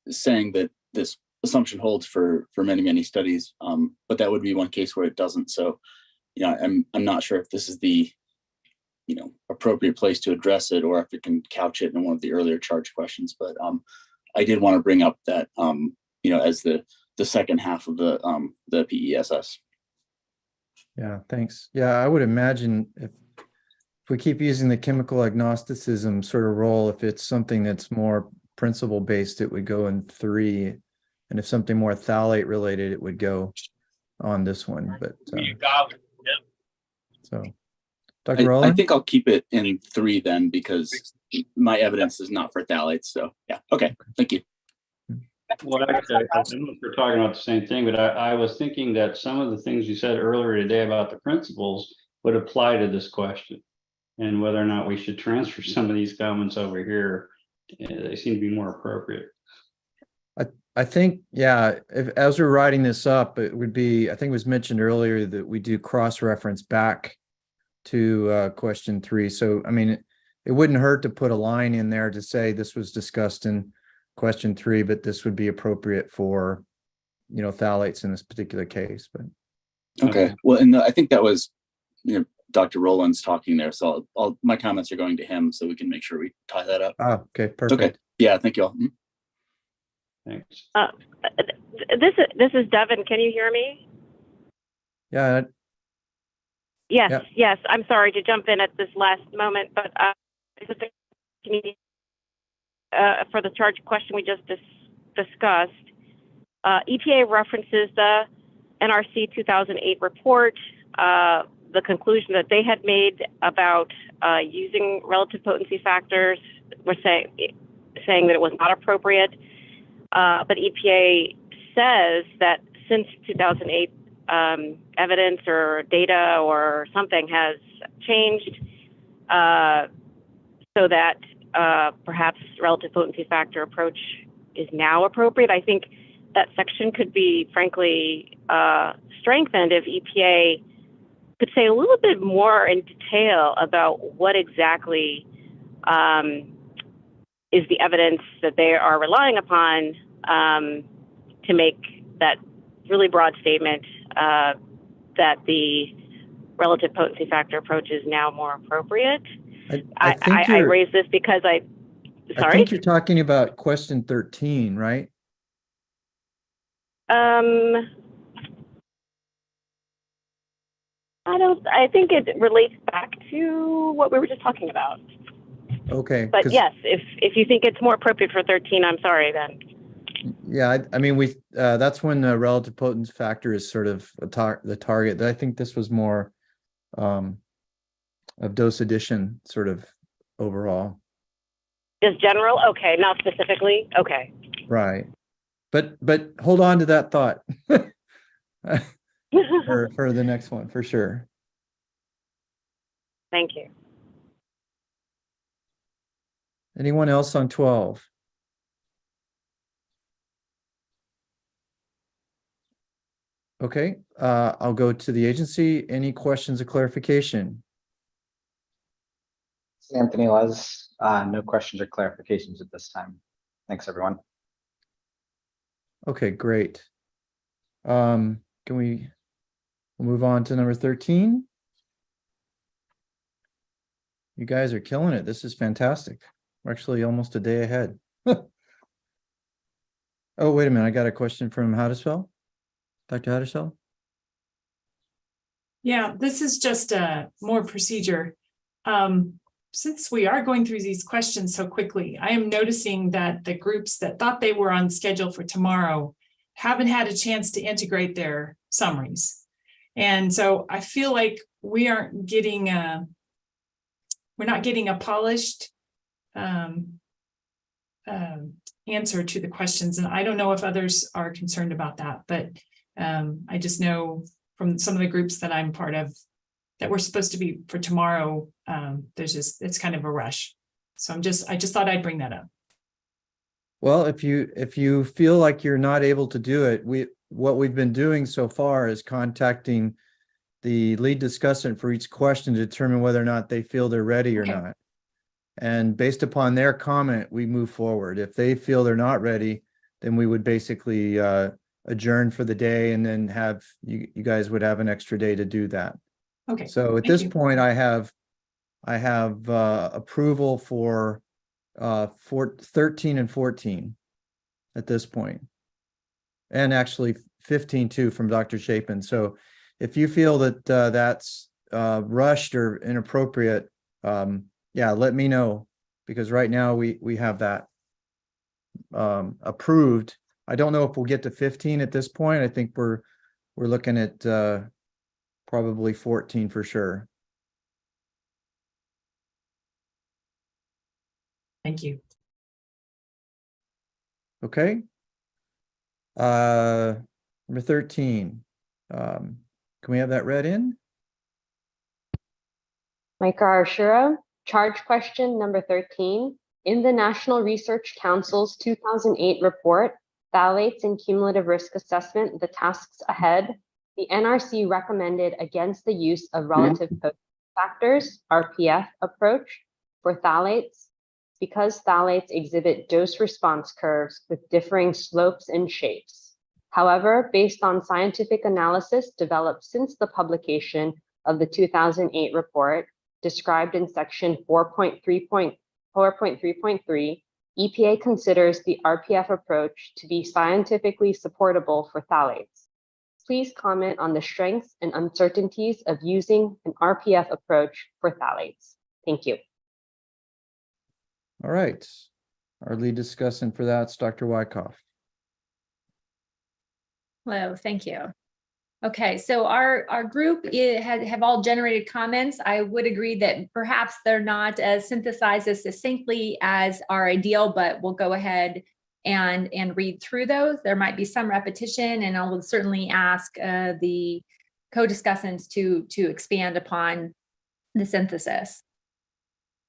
saying that this assumption holds for many studies, but that would be one case where it doesn't. So, I'm not sure if this is the appropriate place to address it, or if it can couch it in one of the earlier charge questions. But I did want to bring up that as the second half of the PESS. Yeah, thanks. Yeah, I would imagine if we keep using the chemical agnosticism sort of role, if it's something that's more principle based, it would go in 3. And if something more phthalate related, it would go on this one. But so Dr. Rowland? I think I'll keep it in 3 then, because my evidence is not for phthalates. So yeah, okay, thank you. Well, actually, I don't know if we're talking about the same thing, but I was thinking that some of the things you said earlier today about the principles would apply to this question, and whether or not we should transfer some of these comments over here. They seem to be more appropriate. I think, yeah, as we're writing this up, it would be, I think it was mentioned earlier that we do cross-reference back to question 3. So, I mean, it wouldn't hurt to put a line in there to say this was discussed in question 3, but this would be appropriate for, phthalates in this particular case. But okay, well, and I think that was, Dr. Rowland's talking there. So my comments are going to him, so we can make sure we tie that up. Ah, okay, perfect. Okay, yeah, thank you all. Thanks. This is Devin. Can you hear me? Yeah. Yes, Yeah. yes. I'm sorry to jump in at this last moment, but for the charge question we just discussed, EPA references the NRC 2008 report, the conclusion that they had made about using relative potency factors. We're saying that it was not appropriate, but EPA says that since 2008, evidence or data or something has changed so that perhaps relative potency factor approach is now appropriate. I think that section could be, frankly, strengthened if EPA could say a little bit more in detail about what exactly is the evidence that they are relying upon to make that really broad statement that the relative potency factor approach is now more appropriate. I raise this because I think you're talking about question 13, right? I think it relates back to what we were just talking about. Okay. But yes, if you think it's more appropriate for 13, I'm sorry then. Yeah, I mean, that's when the relative potency factor is sort of the target. I think this was more of dose addition sort of overall. Just general? Okay, not specifically? Okay. Right. But hold on to that thought for the next one, for sure. Thank you. Anyone else on 12? Okay, I'll go to the agency. Any questions or clarification? Anthony Les, no questions or clarifications at this time. Thanks, everyone. Okay, great. Can we move on to number 13? You guys are killing it. This is fantastic. We're actually almost a day ahead. Oh, wait a minute. I got a question from how to spell? Dr. Hattersell? Yeah, this is just more procedure. Since we are going through these questions so quickly, I am noticing that the groups that thought they were on schedule for tomorrow haven't had a chance to integrate their summaries. And so I feel like we aren't getting we're not getting a polished answer to the questions. And I don't know if others are concerned about that, but I just know from some of the groups that I'm part of that we're supposed to be for tomorrow, it's kind of a rush. So I just thought I'd bring that up. Well, if you feel like you're not able to do it, what we've been doing so far is contacting the lead discussant for each question to determine whether or not they feel they're ready or not. And based upon their comment, we move forward. If they feel they're not ready, then we would basically adjourn for the day, and then have you guys would have an extra day to do that. Okay. So at this point, I have approval for 13 and 14 at this point, and actually 15 too from Dr. Chapin. So if you feel that that's rushed or inappropriate, yeah, let me know, because right now we have that approved. I don't know if we'll get to 15 at this point. I think we're looking at probably 14 for sure. Thank you. Okay. Number 13. Can we have that read in? Micah Arshura, charge question number 13. In the National Research Council's 2008 report, Phthalates and Cumulative Risk Assessment, the tasks ahead, the NRC recommended against the use of relative potency factors, RPF approach, for phthalates because phthalates exhibit dose response curves with differing slopes and shapes. However, based on scientific analysis developed since the publication of the 2008 report, described in section 4.3.3, EPA considers the RPF approach to be scientifically supportable for phthalates. Please comment on the strengths and uncertainties of using an RPF approach for phthalates. Thank you. All right. Our lead discussant for that is Dr. Wyckoff. Hello, thank you. Okay, so our group have all generated comments. I would agree that perhaps they're not as synthesized as succinctly as our ideal, but we'll go ahead and read through those. There might be some repetition, and I will certainly ask the co-discussants to expand upon the synthesis.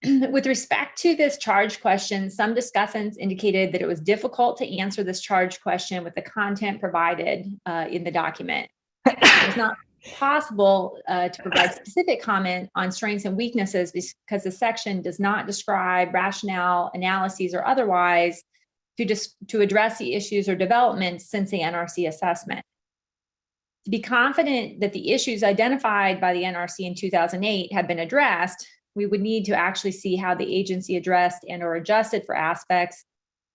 With respect to this charge question, some discussants indicated that it was difficult to answer this charge question with the content provided in the document. It was not possible to provide specific comment on strengths and weaknesses because the section does not describe rationale, analyses, or otherwise to address the issues or developments since the NRC assessment. To be confident that the issues identified by the NRC in 2008 have been addressed, we would need to actually see how the agency addressed and or adjusted for aspects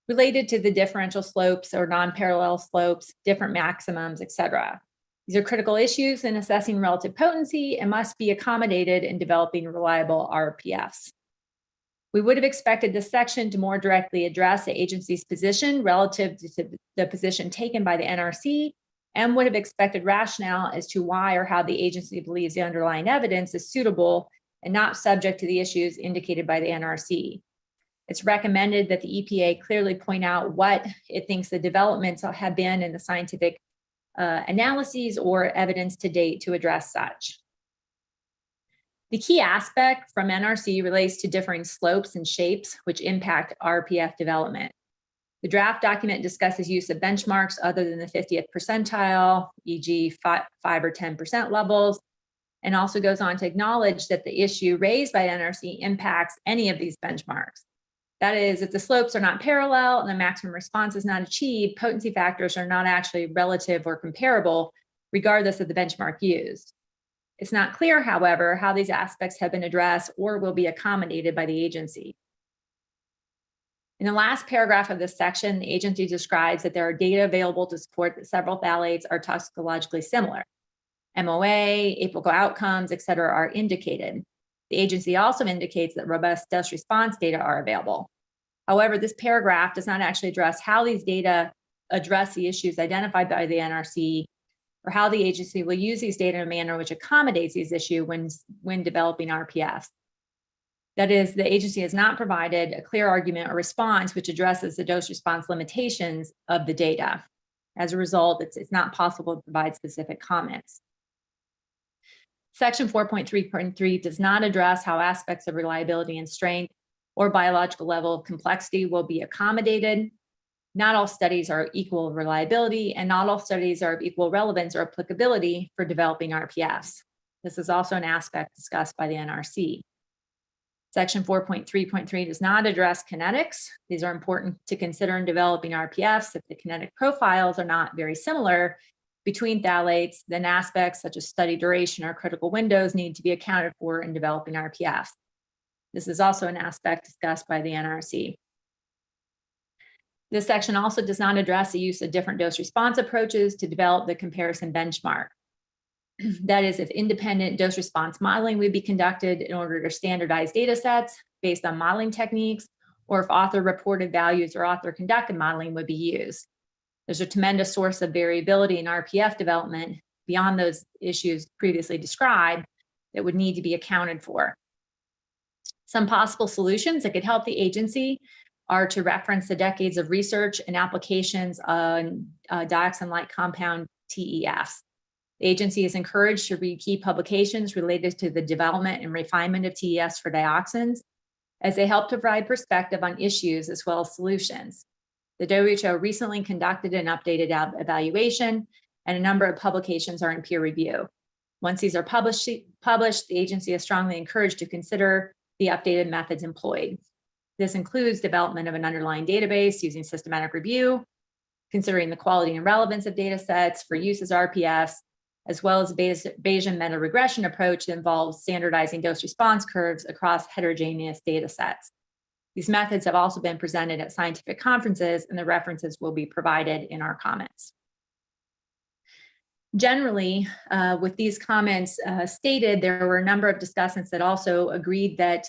related to the differential slopes or non-parallel slopes, different maximums, etc. These are critical issues in assessing relative potency and must be accommodated in developing reliable RPFs. We would have expected this section to more directly address the agency's position relative to the position taken by the NRC, and would have expected rationale as to why or how the agency believes the underlying evidence is suitable and not subject to the issues indicated by the NRC. It's recommended that the EPA clearly point out what it thinks the developments have been in the scientific analyses or evidence to date to address such. The key aspect from NRC relates to differing slopes and shapes which impact RPF development. The draft document discusses use of benchmarks other than the 50th percentile, e.g. 5 or 10% levels, and also goes on to acknowledge that the issue raised by NRC impacts any of these benchmarks. That is, if the slopes are not parallel and the maximum response is not achieved, potency factors are not actually relative or comparable, regardless of the benchmark used. It's not clear, however, how these aspects have been addressed or will be accommodated by the agency. In the last paragraph of this section, the agency describes that there are data available to support that several phthalates are toxicologically similar. MOA, apical outcomes, et cetera, are indicated. The agency also indicates that robust dose response data are available. However, this paragraph does not actually address how these data address the issues identified by the NRC, or how the agency will use these data in a manner which accommodates these issues when developing RPFs. That is, the agency has not provided a clear argument or response which addresses the dose response limitations of the data. As a result, it's not possible to provide specific comments. Section 4.3.3 does not address how aspects of reliability and strength or biological level of complexity will be accommodated. Not all studies are equal reliability, and not all studies are of equal relevance or applicability for developing RPFs. This is also an aspect discussed by the NRC. Section 4.3.3 does not address kinetics. These are important to consider in developing RPFs if the kinetic profiles are not very similar between phthalates, then aspects such as study duration or critical windows need to be accounted for in developing RPFs. This is also an aspect discussed by the NRC. This section also does not address the use of different dose response approaches to develop the comparison benchmark. That is, if independent dose response modeling would be conducted in order to standardize data sets based on modeling techniques, or if author reported values or author conducted modeling would be used. There's a tremendous source of variability in RPF development beyond those issues previously described that would need to be accounted for. Some possible solutions that could help the agency are to reference the decades of research and applications on dioxin-like compound TEFs. The agency is encouraged to read key publications related to the development and refinement of TEFs for dioxins, as they help to provide perspective on issues as well as solutions. The WHO recently conducted an updated evaluation, and a number of publications are in peer review. Once these are published, the agency is strongly encouraged to consider the updated methods employed. This includes development of an underlying database using systematic review, considering the quality and relevance of data sets for use as RPFs, as well as a Bayesian meta-regression approach that involves standardizing dose response curves across heterogeneous data sets. These methods have also been presented at scientific conferences, and the references will be provided in our comments. Generally, with these comments stated, there were a number of discussants that also agreed that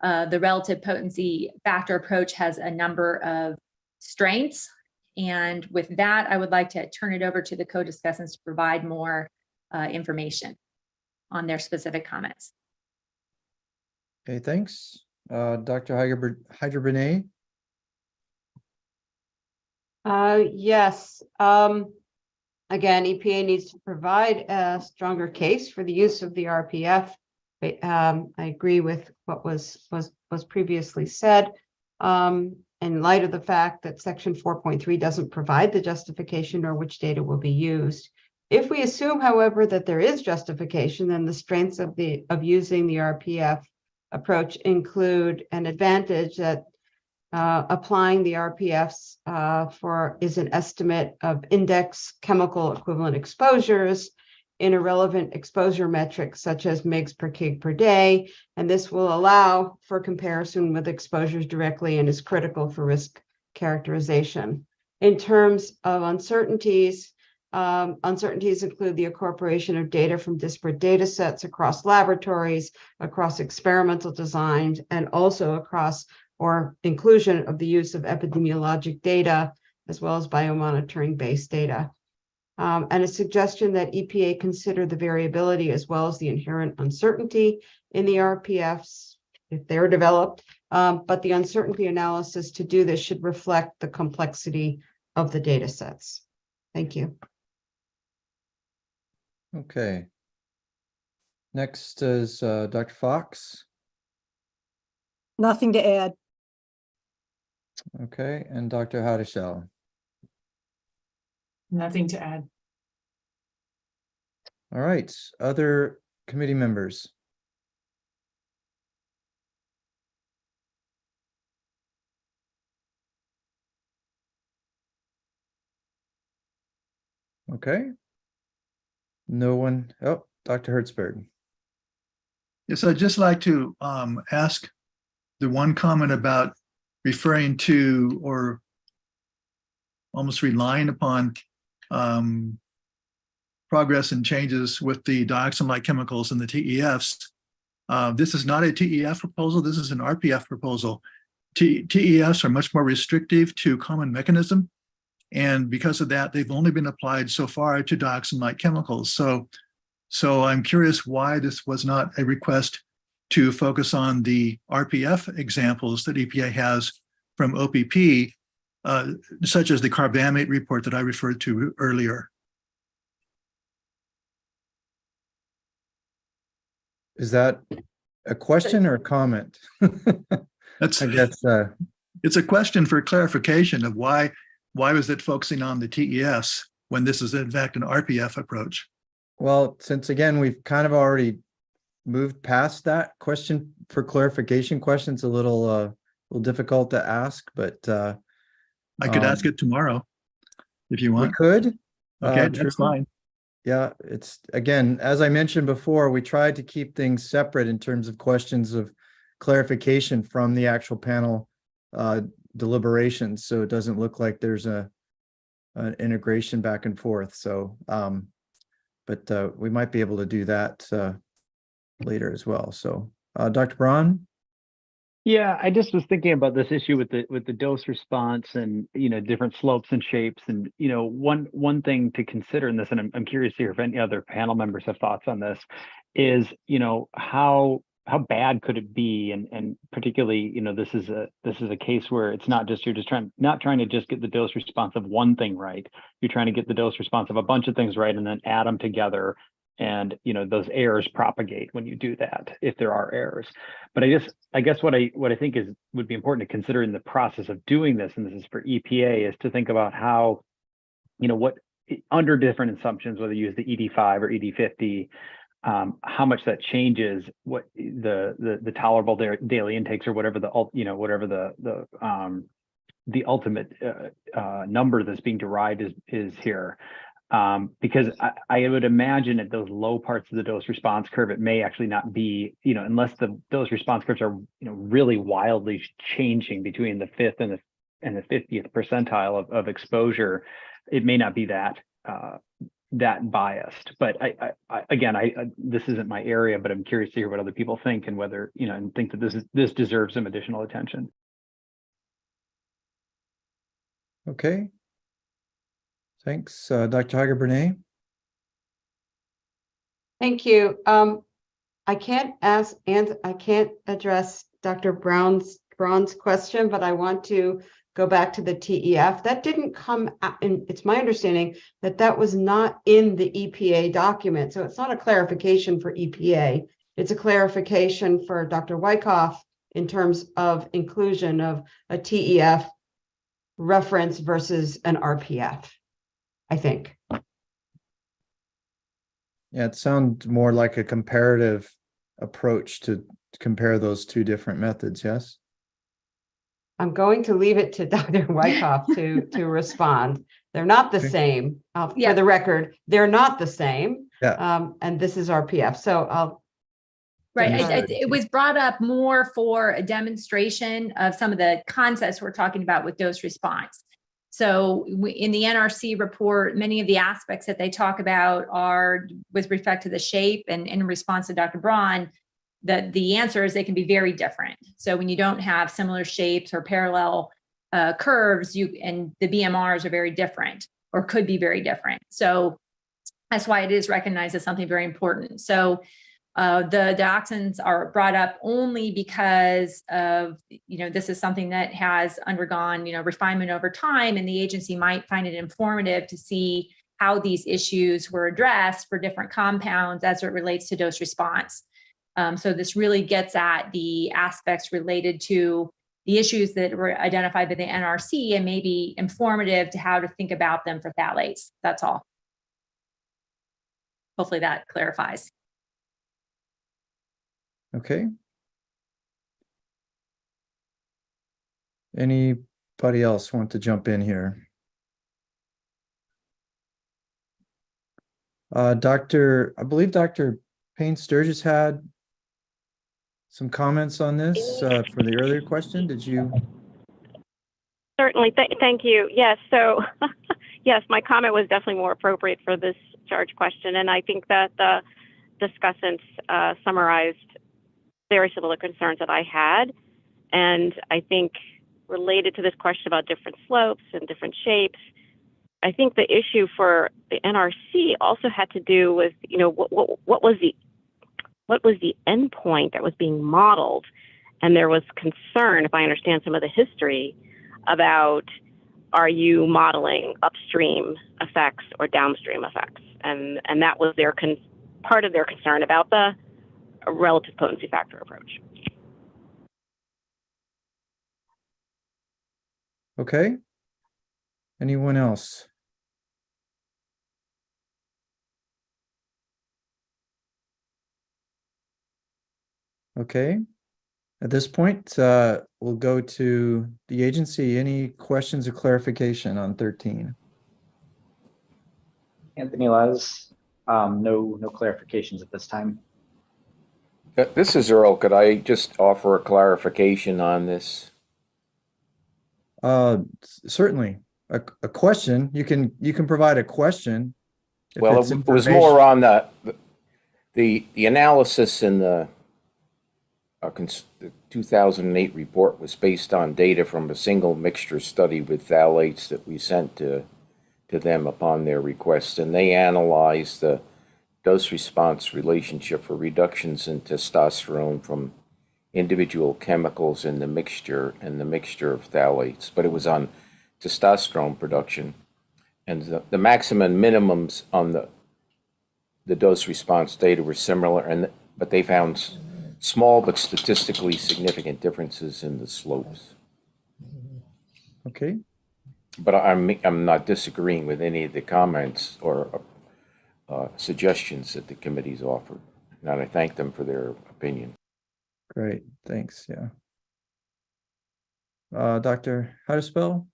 the relative potency factor approach has a number of strengths. And with that, I would like to turn it over to the co-discussants to provide more information on their specific comments. Okay, thanks. Dr. Hyder-Benet. Yes. Again, EPA needs to provide a stronger case for the use of the RPF I agree with what was previously said. In light of the fact that section 4.3 doesn't provide the justification or which data will be used. If we assume, however, that there is justification, then the strengths of using the RPF approach include an advantage that applying the RPFs is an estimate of index chemical equivalent exposures in a relevant exposure metric such as mgs per kg per day, and this will allow for comparison with exposures directly and is critical for risk characterization. In terms of uncertainties, uncertainties include the incorporation of data from disparate data sets across laboratories, across experimental designs, and also across or inclusion of the use of epidemiologic data, as well as biomonitoring-based data. And a suggestion that EPA consider the variability as well as the inherent uncertainty in the RPFs if they're developed, but the uncertainty analysis to do this should reflect the complexity of the data sets. Thank you. Okay. Next is Dr. Fox. Nothing to add. Okay, and Dr. Hadishel. Nothing to add. All right, other committee members. Okay. No one. Oh, Dr. Hertzberg. Yes, I'd just like to ask the one comment about referring to or almost relying upon progress and changes with the dioxin-like chemicals and the TEFs. This is not a TEF proposal. This is an RPF proposal. TEFs are much more restrictive to common mechanism. And because of that, they've only been applied so far to dioxin-like chemicals. So I'm curious why this was not a request to focus on the RPF examples that EPA has from OPP, such as the carbamate report that I referred to earlier. Is that a question or a comment? That's, I guess it's a question for clarification of why was it focusing on the TES when this is in fact an RPF approach? Well, since again, we've kind of already moved past that question for clarification questions, a little difficult to ask, but I could ask it tomorrow if you want. We could. Okay, that's fine. Yeah, it's again, as I mentioned before, we tried to keep things separate in terms of questions of clarification from the actual panel deliberations, so it doesn't look like there's an integration back and forth. So, but we might be able to do that later as well. So, Dr. Braun. Yeah, I just was thinking about this issue with the dose response and different slopes and shapes, and one thing to consider in this, and I'm curious to hear if any other panel members have thoughts on this, is how bad could it be, and particularly this is a case where it's not just not trying to just get the dose response of one thing right. You're trying to get the dose response of a bunch of things right and then add them together. And those errors propagate when you do that, if there are errors. But I guess what I think would be important to consider in the process of doing this, and this is for EPA, is to think about how, what under different assumptions, whether you use the ED5 or ED50, how much that changes what the tolerable daily intakes or whatever the ultimate number that's being derived is here. Because I would imagine at those low parts of the dose response curve, it may actually not be, unless the dose response curves are, really wildly changing between the 5th and the 50th percentile of exposure, it may not be that biased. But I this isn't my area, but I'm curious to hear what other people think and whether, and think that this deserves some additional attention. Okay. Thanks, Dr. Hager-Bernay. Thank you. I can't address Dr. Braun's question, but I want to go back to the TEF. That didn't come out, and it's my understanding that was not in the EPA document. So it's not a clarification for EPA. it's a clarification for Dr. Wyckoff in terms of inclusion of a TEF reference versus an RPF, I think. Yeah, it sounds more like a comparative approach to compare those two different methods, yes? I'm going to leave it to Dr. Wyckoff to respond. They're not the Okay. same. Yeah. For the record, they're not the same. Yeah. And this is RPF. So I'll. Right. Understood. It was brought up more for a demonstration of some of the concepts we're talking about with dose response. So in the NRC report, many of the aspects that they talk about are with respect to the shape, and in response to Dr. Braun, the answer is they can be very different. So when you don't have similar shapes or parallel curves, and the BMRs are very different or could be very different. So that's why it is recognized as something very important. So the dioxins are brought up only because of, this is something that has undergone, refinement over time, and the agency might find it informative to see how these issues were addressed for different compounds as it relates to dose response. So this really gets at the aspects related to the issues that were identified by the NRC and maybe informative to how to think about them for phthalates. That's all. Hopefully that clarifies. Okay. Anybody else want to jump in here? I believe Dr. Payne Sturgis had some comments on this for the earlier question. Did you? Certainly. Thank you. Yes. So, yes, my comment was definitely more appropriate for this charge question. And I think that the discussants summarized very similar concerns that I had. And I think related to this question about different slopes and different shapes, I think the issue for the NRC also had to do with, what was the endpoint that was being modeled? And there was concern, if I understand some of the history, about are you modeling upstream effects or downstream effects? And that was part of their concern about the relative potency factor approach. Okay. Anyone else? Okay. At this point, we'll go to the agency. Any questions or clarification on 13? Anthony Les, no clarifications at this time. This is Earl. Could I just offer a clarification on this? Certainly. A question. You can provide a question. Well, it was more on the analysis in the 2008 report was based on data from a single mixture study with phthalates that we sent to them upon their request, and they analyzed the dose response relationship for reductions in testosterone from individual chemicals in the mixture and the mixture of phthalates, but it was on testosterone production, and the maximum minimums on the dose response data were similar, but they found small but statistically significant differences in the slopes. Okay. But I'm not disagreeing with any of the comments or suggestions that the committee's offered, and I thank them for their opinion. Great, thanks. Yeah. Dr. Hudspell?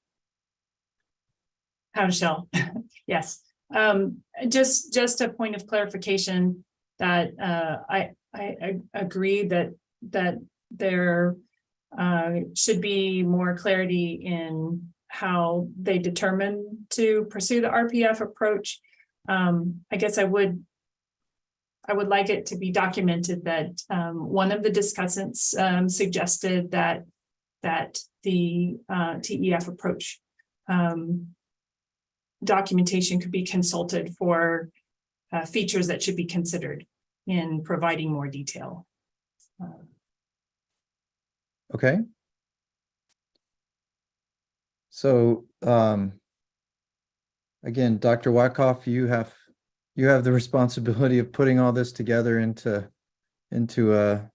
Michelle, yes. Just a point of clarification that I agree that there should be more clarity in how they determine to pursue the RPF approach. I guess I would like it to be documented that one of the discussants suggested that the TEF approach documentation could be consulted for features that should be considered in providing more detail. Okay. So again, Dr. Wyckoff, you have the responsibility of putting all this together into into a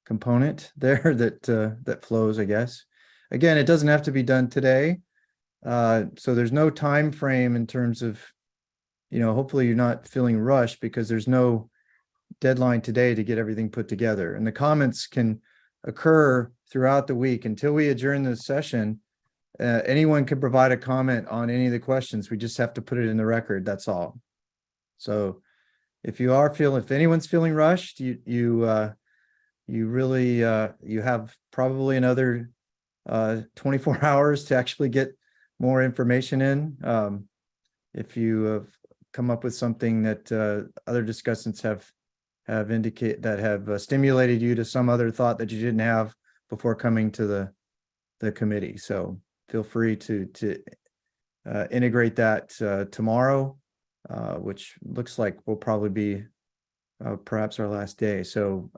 component there that flows, I guess. Again, it doesn't have to be done today. So there's no time frame in terms of, hopefully you're not feeling rushed because there's no deadline today to get everything put together. And the comments can occur throughout the week until we adjourn the session. Anyone can provide a comment on any of the questions. We just have to put it in the record. That's all. So if anyone's feeling rushed, you really you have probably another 24 hours to actually get more information in. If you have come up with something that other discussants have indicated that have stimulated you to some other thought that you didn't have before coming to the committee. So feel free to integrate that tomorrow, which looks like will probably be perhaps our last day. So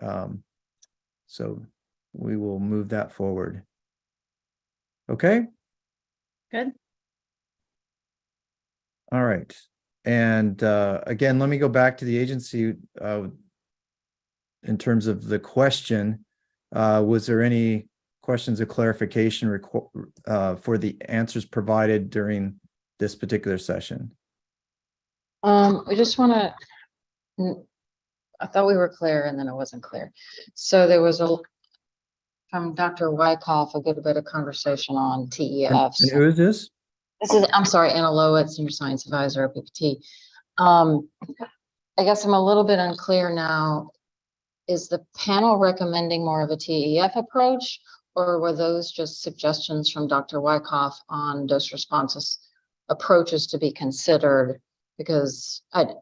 so we will move that forward. Okay. Good. All right. And again, let me go back to the agency in terms of the question. Was there any questions of clarification for the answers provided during this particular session? I just want to, I thought we were clear and then it wasn't clear. So there was from Dr. Wyckoff, a good bit of conversation on TEFs. And who is this? I'm sorry, Anna Lowett, Senior Science Advisor at PPT. I guess I'm a little bit unclear now. Is the panel recommending more of a TEF approach, or were those just suggestions from Dr. Wyckoff on dose responses approaches to be considered? Because I'd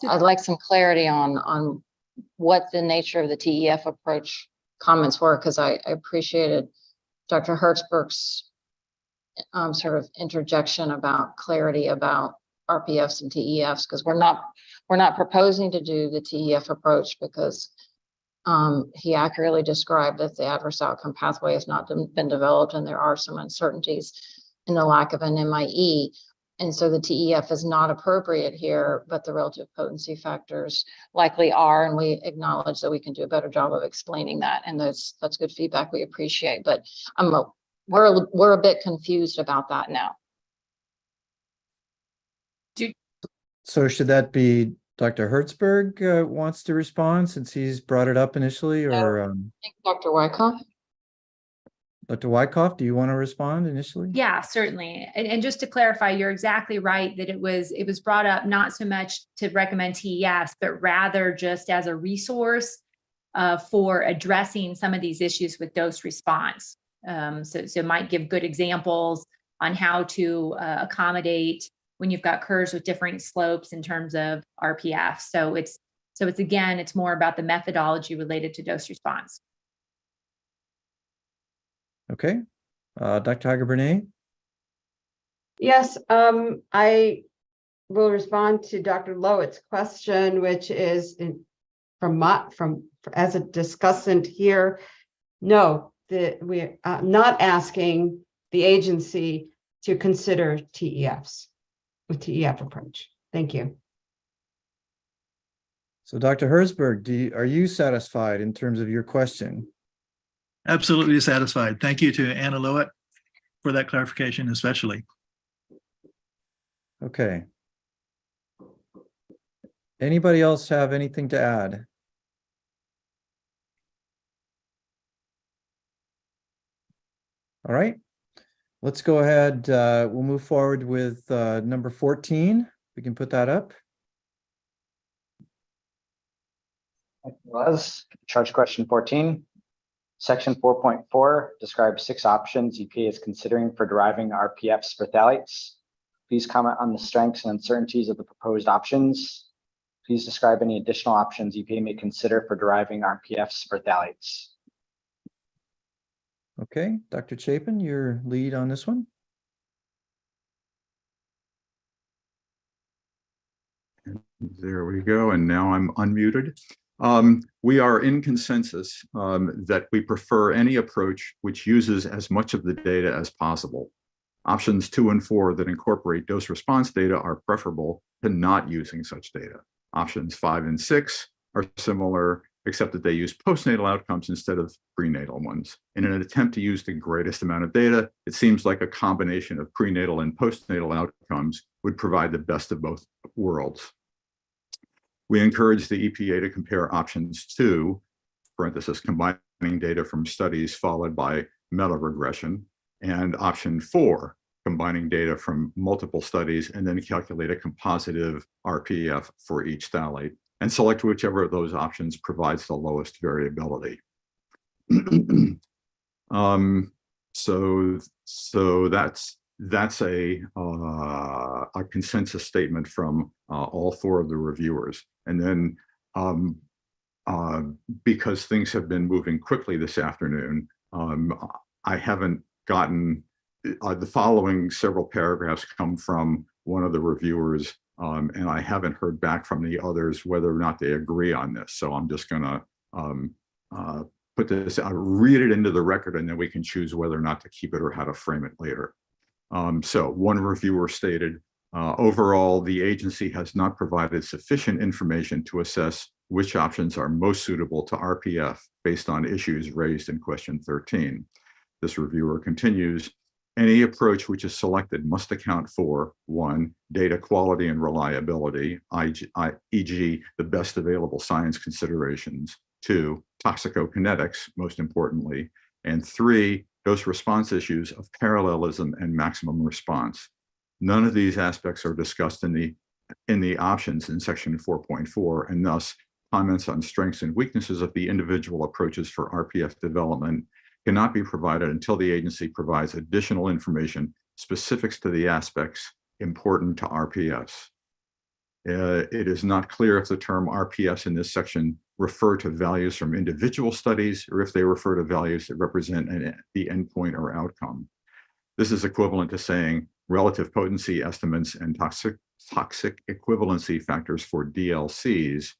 like some clarity on what the nature of the TEF approach comments were, because I appreciated Dr. Hertzberg's sort of interjection about clarity about RPFs and TEFs, because we're not proposing to do the TEF approach because he accurately described that the adverse outcome pathway has not been developed and there are some uncertainties in the lack of an MIE. And so the TEF is not appropriate here, but the relative potency factors likely are, and we acknowledge that we can do a better job of explaining that. And that's good feedback we appreciate, but we're a bit confused about that now. So should that be Dr. Hertzberg wants to respond since he's brought it up initially, or I think Dr. Wyckoff? Dr. Wyckoff, do you want to respond initially? Yeah, certainly. And just to clarify, you're exactly right that it was brought up not so much to recommend TEFs, but rather just as a resource for addressing some of these issues with dose response. So it might give good examples on how to accommodate when you've got curves with different slopes in terms of RPF. So it's again, it's more about the methodology related to dose response. Okay. Dr. Hager-Bernay? Yes, I will respond to Dr. Lowett's question, which is as a discussant here. No, we're not asking the agency to consider TEFs with TEF approach. Thank you. So Dr. Hertzberg, are you satisfied in terms of your question? Absolutely satisfied. Thank you to Anna Lowett for that clarification, especially. Okay. Anybody else have anything to add? All right, let's go ahead. We'll move forward with number 14. We can put that up. Was charge question 14. Section 4.4 describes 6 options EPA is considering for deriving RPFs for phthalates. Please comment on the strengths and uncertainties of the proposed options. Please describe any additional options EPA may consider for deriving RPFs for phthalates. Okay, Dr. Chapin, your lead on this one. There we go. And now I'm unmuted. We are in consensus that we prefer any approach which uses as much of the data as possible. Options 2 and 4 that incorporate dose response data are preferable to not using such data. Options 5 and 6 are similar, except that they use postnatal outcomes instead of prenatal ones. In an attempt to use the greatest amount of data, it seems like a combination of prenatal and postnatal outcomes would provide the best of both worlds. We encourage the EPA to compare options 2, parenthesis, combining data from studies followed by meta-regression, and option 4, combining data from multiple studies and then calculate a compositive RPF for each phthalate, and select whichever of those options provides the lowest variability. So that's a consensus statement from all 4 of the reviewers. And then because things have been moving quickly this afternoon, I haven't gotten the following several paragraphs come from one of the reviewers, and I haven't heard back from the others whether or not they agree on this. So I'm just going to put this, read it into the record, and then we can choose whether or not to keep it or how to frame it later. So one reviewer stated, overall, the agency has not provided sufficient information to assess which options are most suitable to RPF based on issues raised in question 13. This reviewer continues, any approach which is selected must account for 1, data quality and reliability, e.g. the best available science considerations, 2, toxicokinetics, most importantly, and 3, dose response issues of parallelism and maximum response. None of these aspects are discussed in the options in section 4.4, and thus comments on strengths and weaknesses of the individual approaches for RPF development cannot be provided until the agency provides additional information specifics to the aspects important to RPFs. It is not clear if the term RPFs in this section refer to values from individual studies or if they refer to values that represent the endpoint or outcome. This is equivalent to saying relative potency estimates and toxic equivalency factors for DLCs.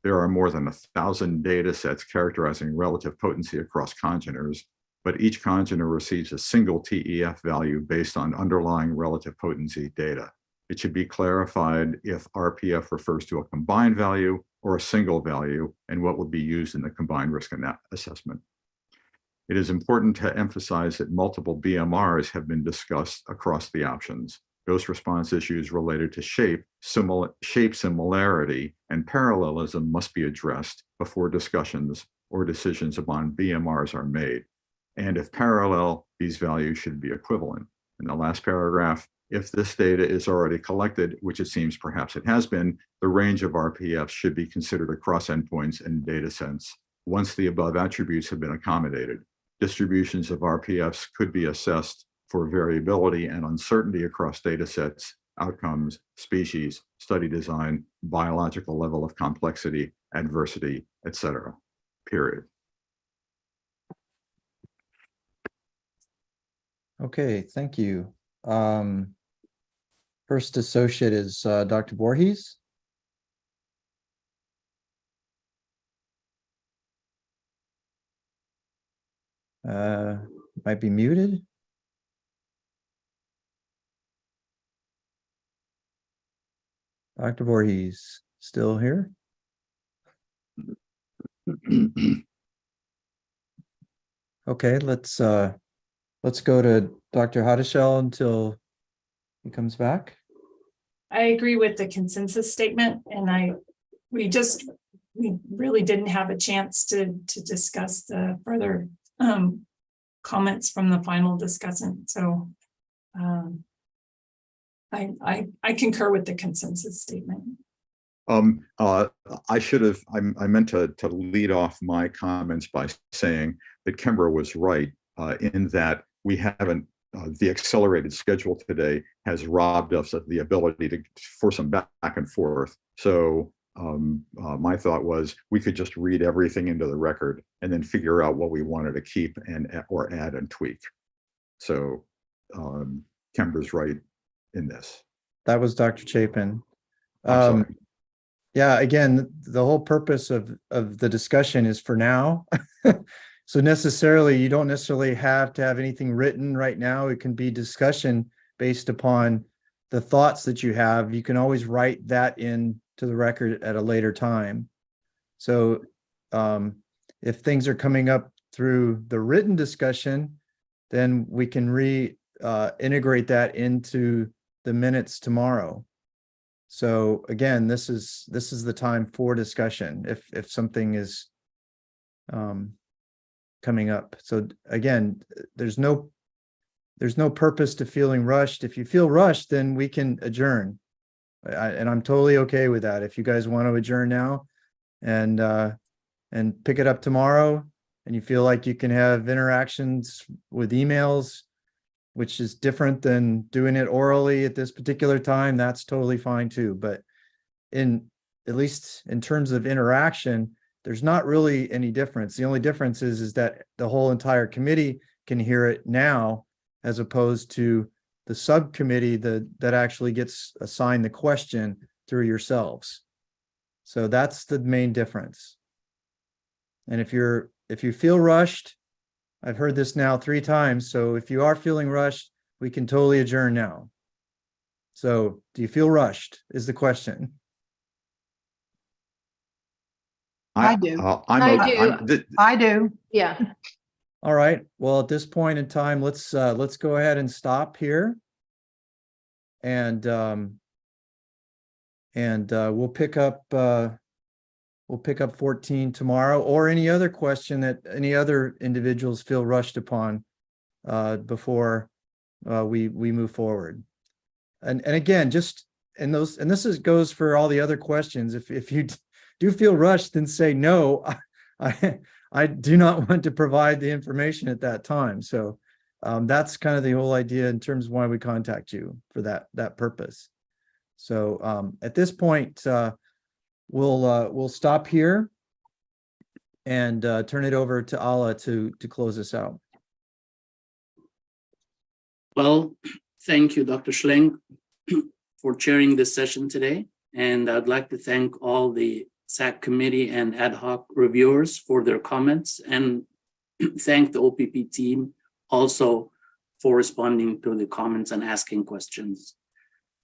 There are more than 1,000 data sets characterizing relative potency across congeners, but each congener receives a single TEF value based on underlying relative potency data. It should be clarified if RPF refers to a combined value or a single value and what would be used in the combined risk assessment. It is important to emphasize that multiple BMRs have been discussed across the options. Dose response issues related to shape similarity, and parallelism must be addressed before discussions or decisions upon BMRs are made. And if parallel, these values should be equivalent. In the last paragraph, if this data is already collected, which it seems perhaps it has been, the range of RPFs should be considered across endpoints and data sets once the above attributes have been accommodated. Distributions of RPFs could be assessed for variability and uncertainty across data sets, outcomes, species, study design, biological level of complexity, adversity, etc. Period. Okay, thank you. First associate is Dr. Voorhees. Might be muted. Dr. Voorhees, still here? Okay, let's go to Dr. Hadashell until he comes back. I agree with the consensus statement, and we really didn't have a chance to discuss the further comments from the final discussant. So I concur with the consensus statement. I meant to lead off my comments by saying that Kembra was right in that we haven't, the accelerated schedule today has robbed us of the ability for some back and forth. So my thought was we could just read everything into the record and then figure out what we wanted to keep or add and tweak. So Kembra's right in this. That was Dr. Chapin. I'm sorry. Yeah, again, the whole purpose of the discussion is for now. So necessarily, you don't necessarily have to have anything written right now. It can be discussion based upon the thoughts that you have. You can always write that into to the record at a later time. So if things are coming up through the written discussion, then we can integrate that into the minutes tomorrow. So again, this is the time for discussion if something is coming up. So again, there's no purpose to feeling rushed. If you feel rushed, then we can adjourn. And I'm totally okay with that. If you guys want to adjourn now and pick it up tomorrow, and you feel like you can have interactions with emails, which is different than doing it orally at this particular time, that's totally fine too. But at least in terms of interaction, there's not really any difference. The only difference is that the whole entire committee can hear it now, as opposed to the subcommittee that actually gets assigned the question through yourselves. So that's the main difference. And if you feel rushed, I've heard this now 3 times. So if you are feeling rushed, we can totally adjourn now. So do you feel rushed is the question. I do. I do. Yeah. All right. Well, at this point in time, let's go ahead and stop here. And we'll pick up 14 tomorrow, or any other question that any other individuals feel rushed upon before we move forward. And again, just goes for all the other questions. If you do feel rushed, then say no. I do not want to provide the information at that time. So that's kind of the whole idea in terms of why we contact you for that purpose. So at this point, we'll stop here and turn it over to Ala to close us out. Well, thank you, Dr. Schlenk, for chairing this session today. And I'd like to thank all the SACC committee and ad hoc reviewers for their comments, and thank the OPP team also for responding to the comments and asking questions.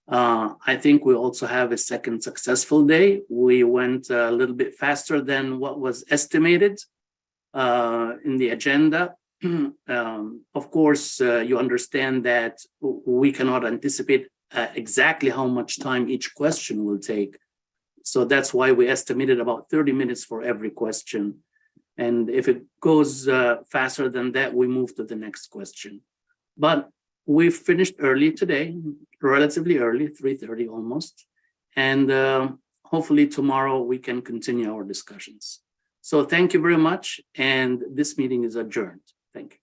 I think we also have a second successful day. We went a little bit faster than what was estimated in the agenda. Of course, you understand that we cannot anticipate exactly how much time each question will take. So that's why we estimated about 30 minutes for every question. And if it goes faster than that, we move to the next question. But we finished early today, relatively early, 3:30 almost. And hopefully tomorrow we can continue our discussions. So thank you very much. And this meeting is adjourned. Thank you.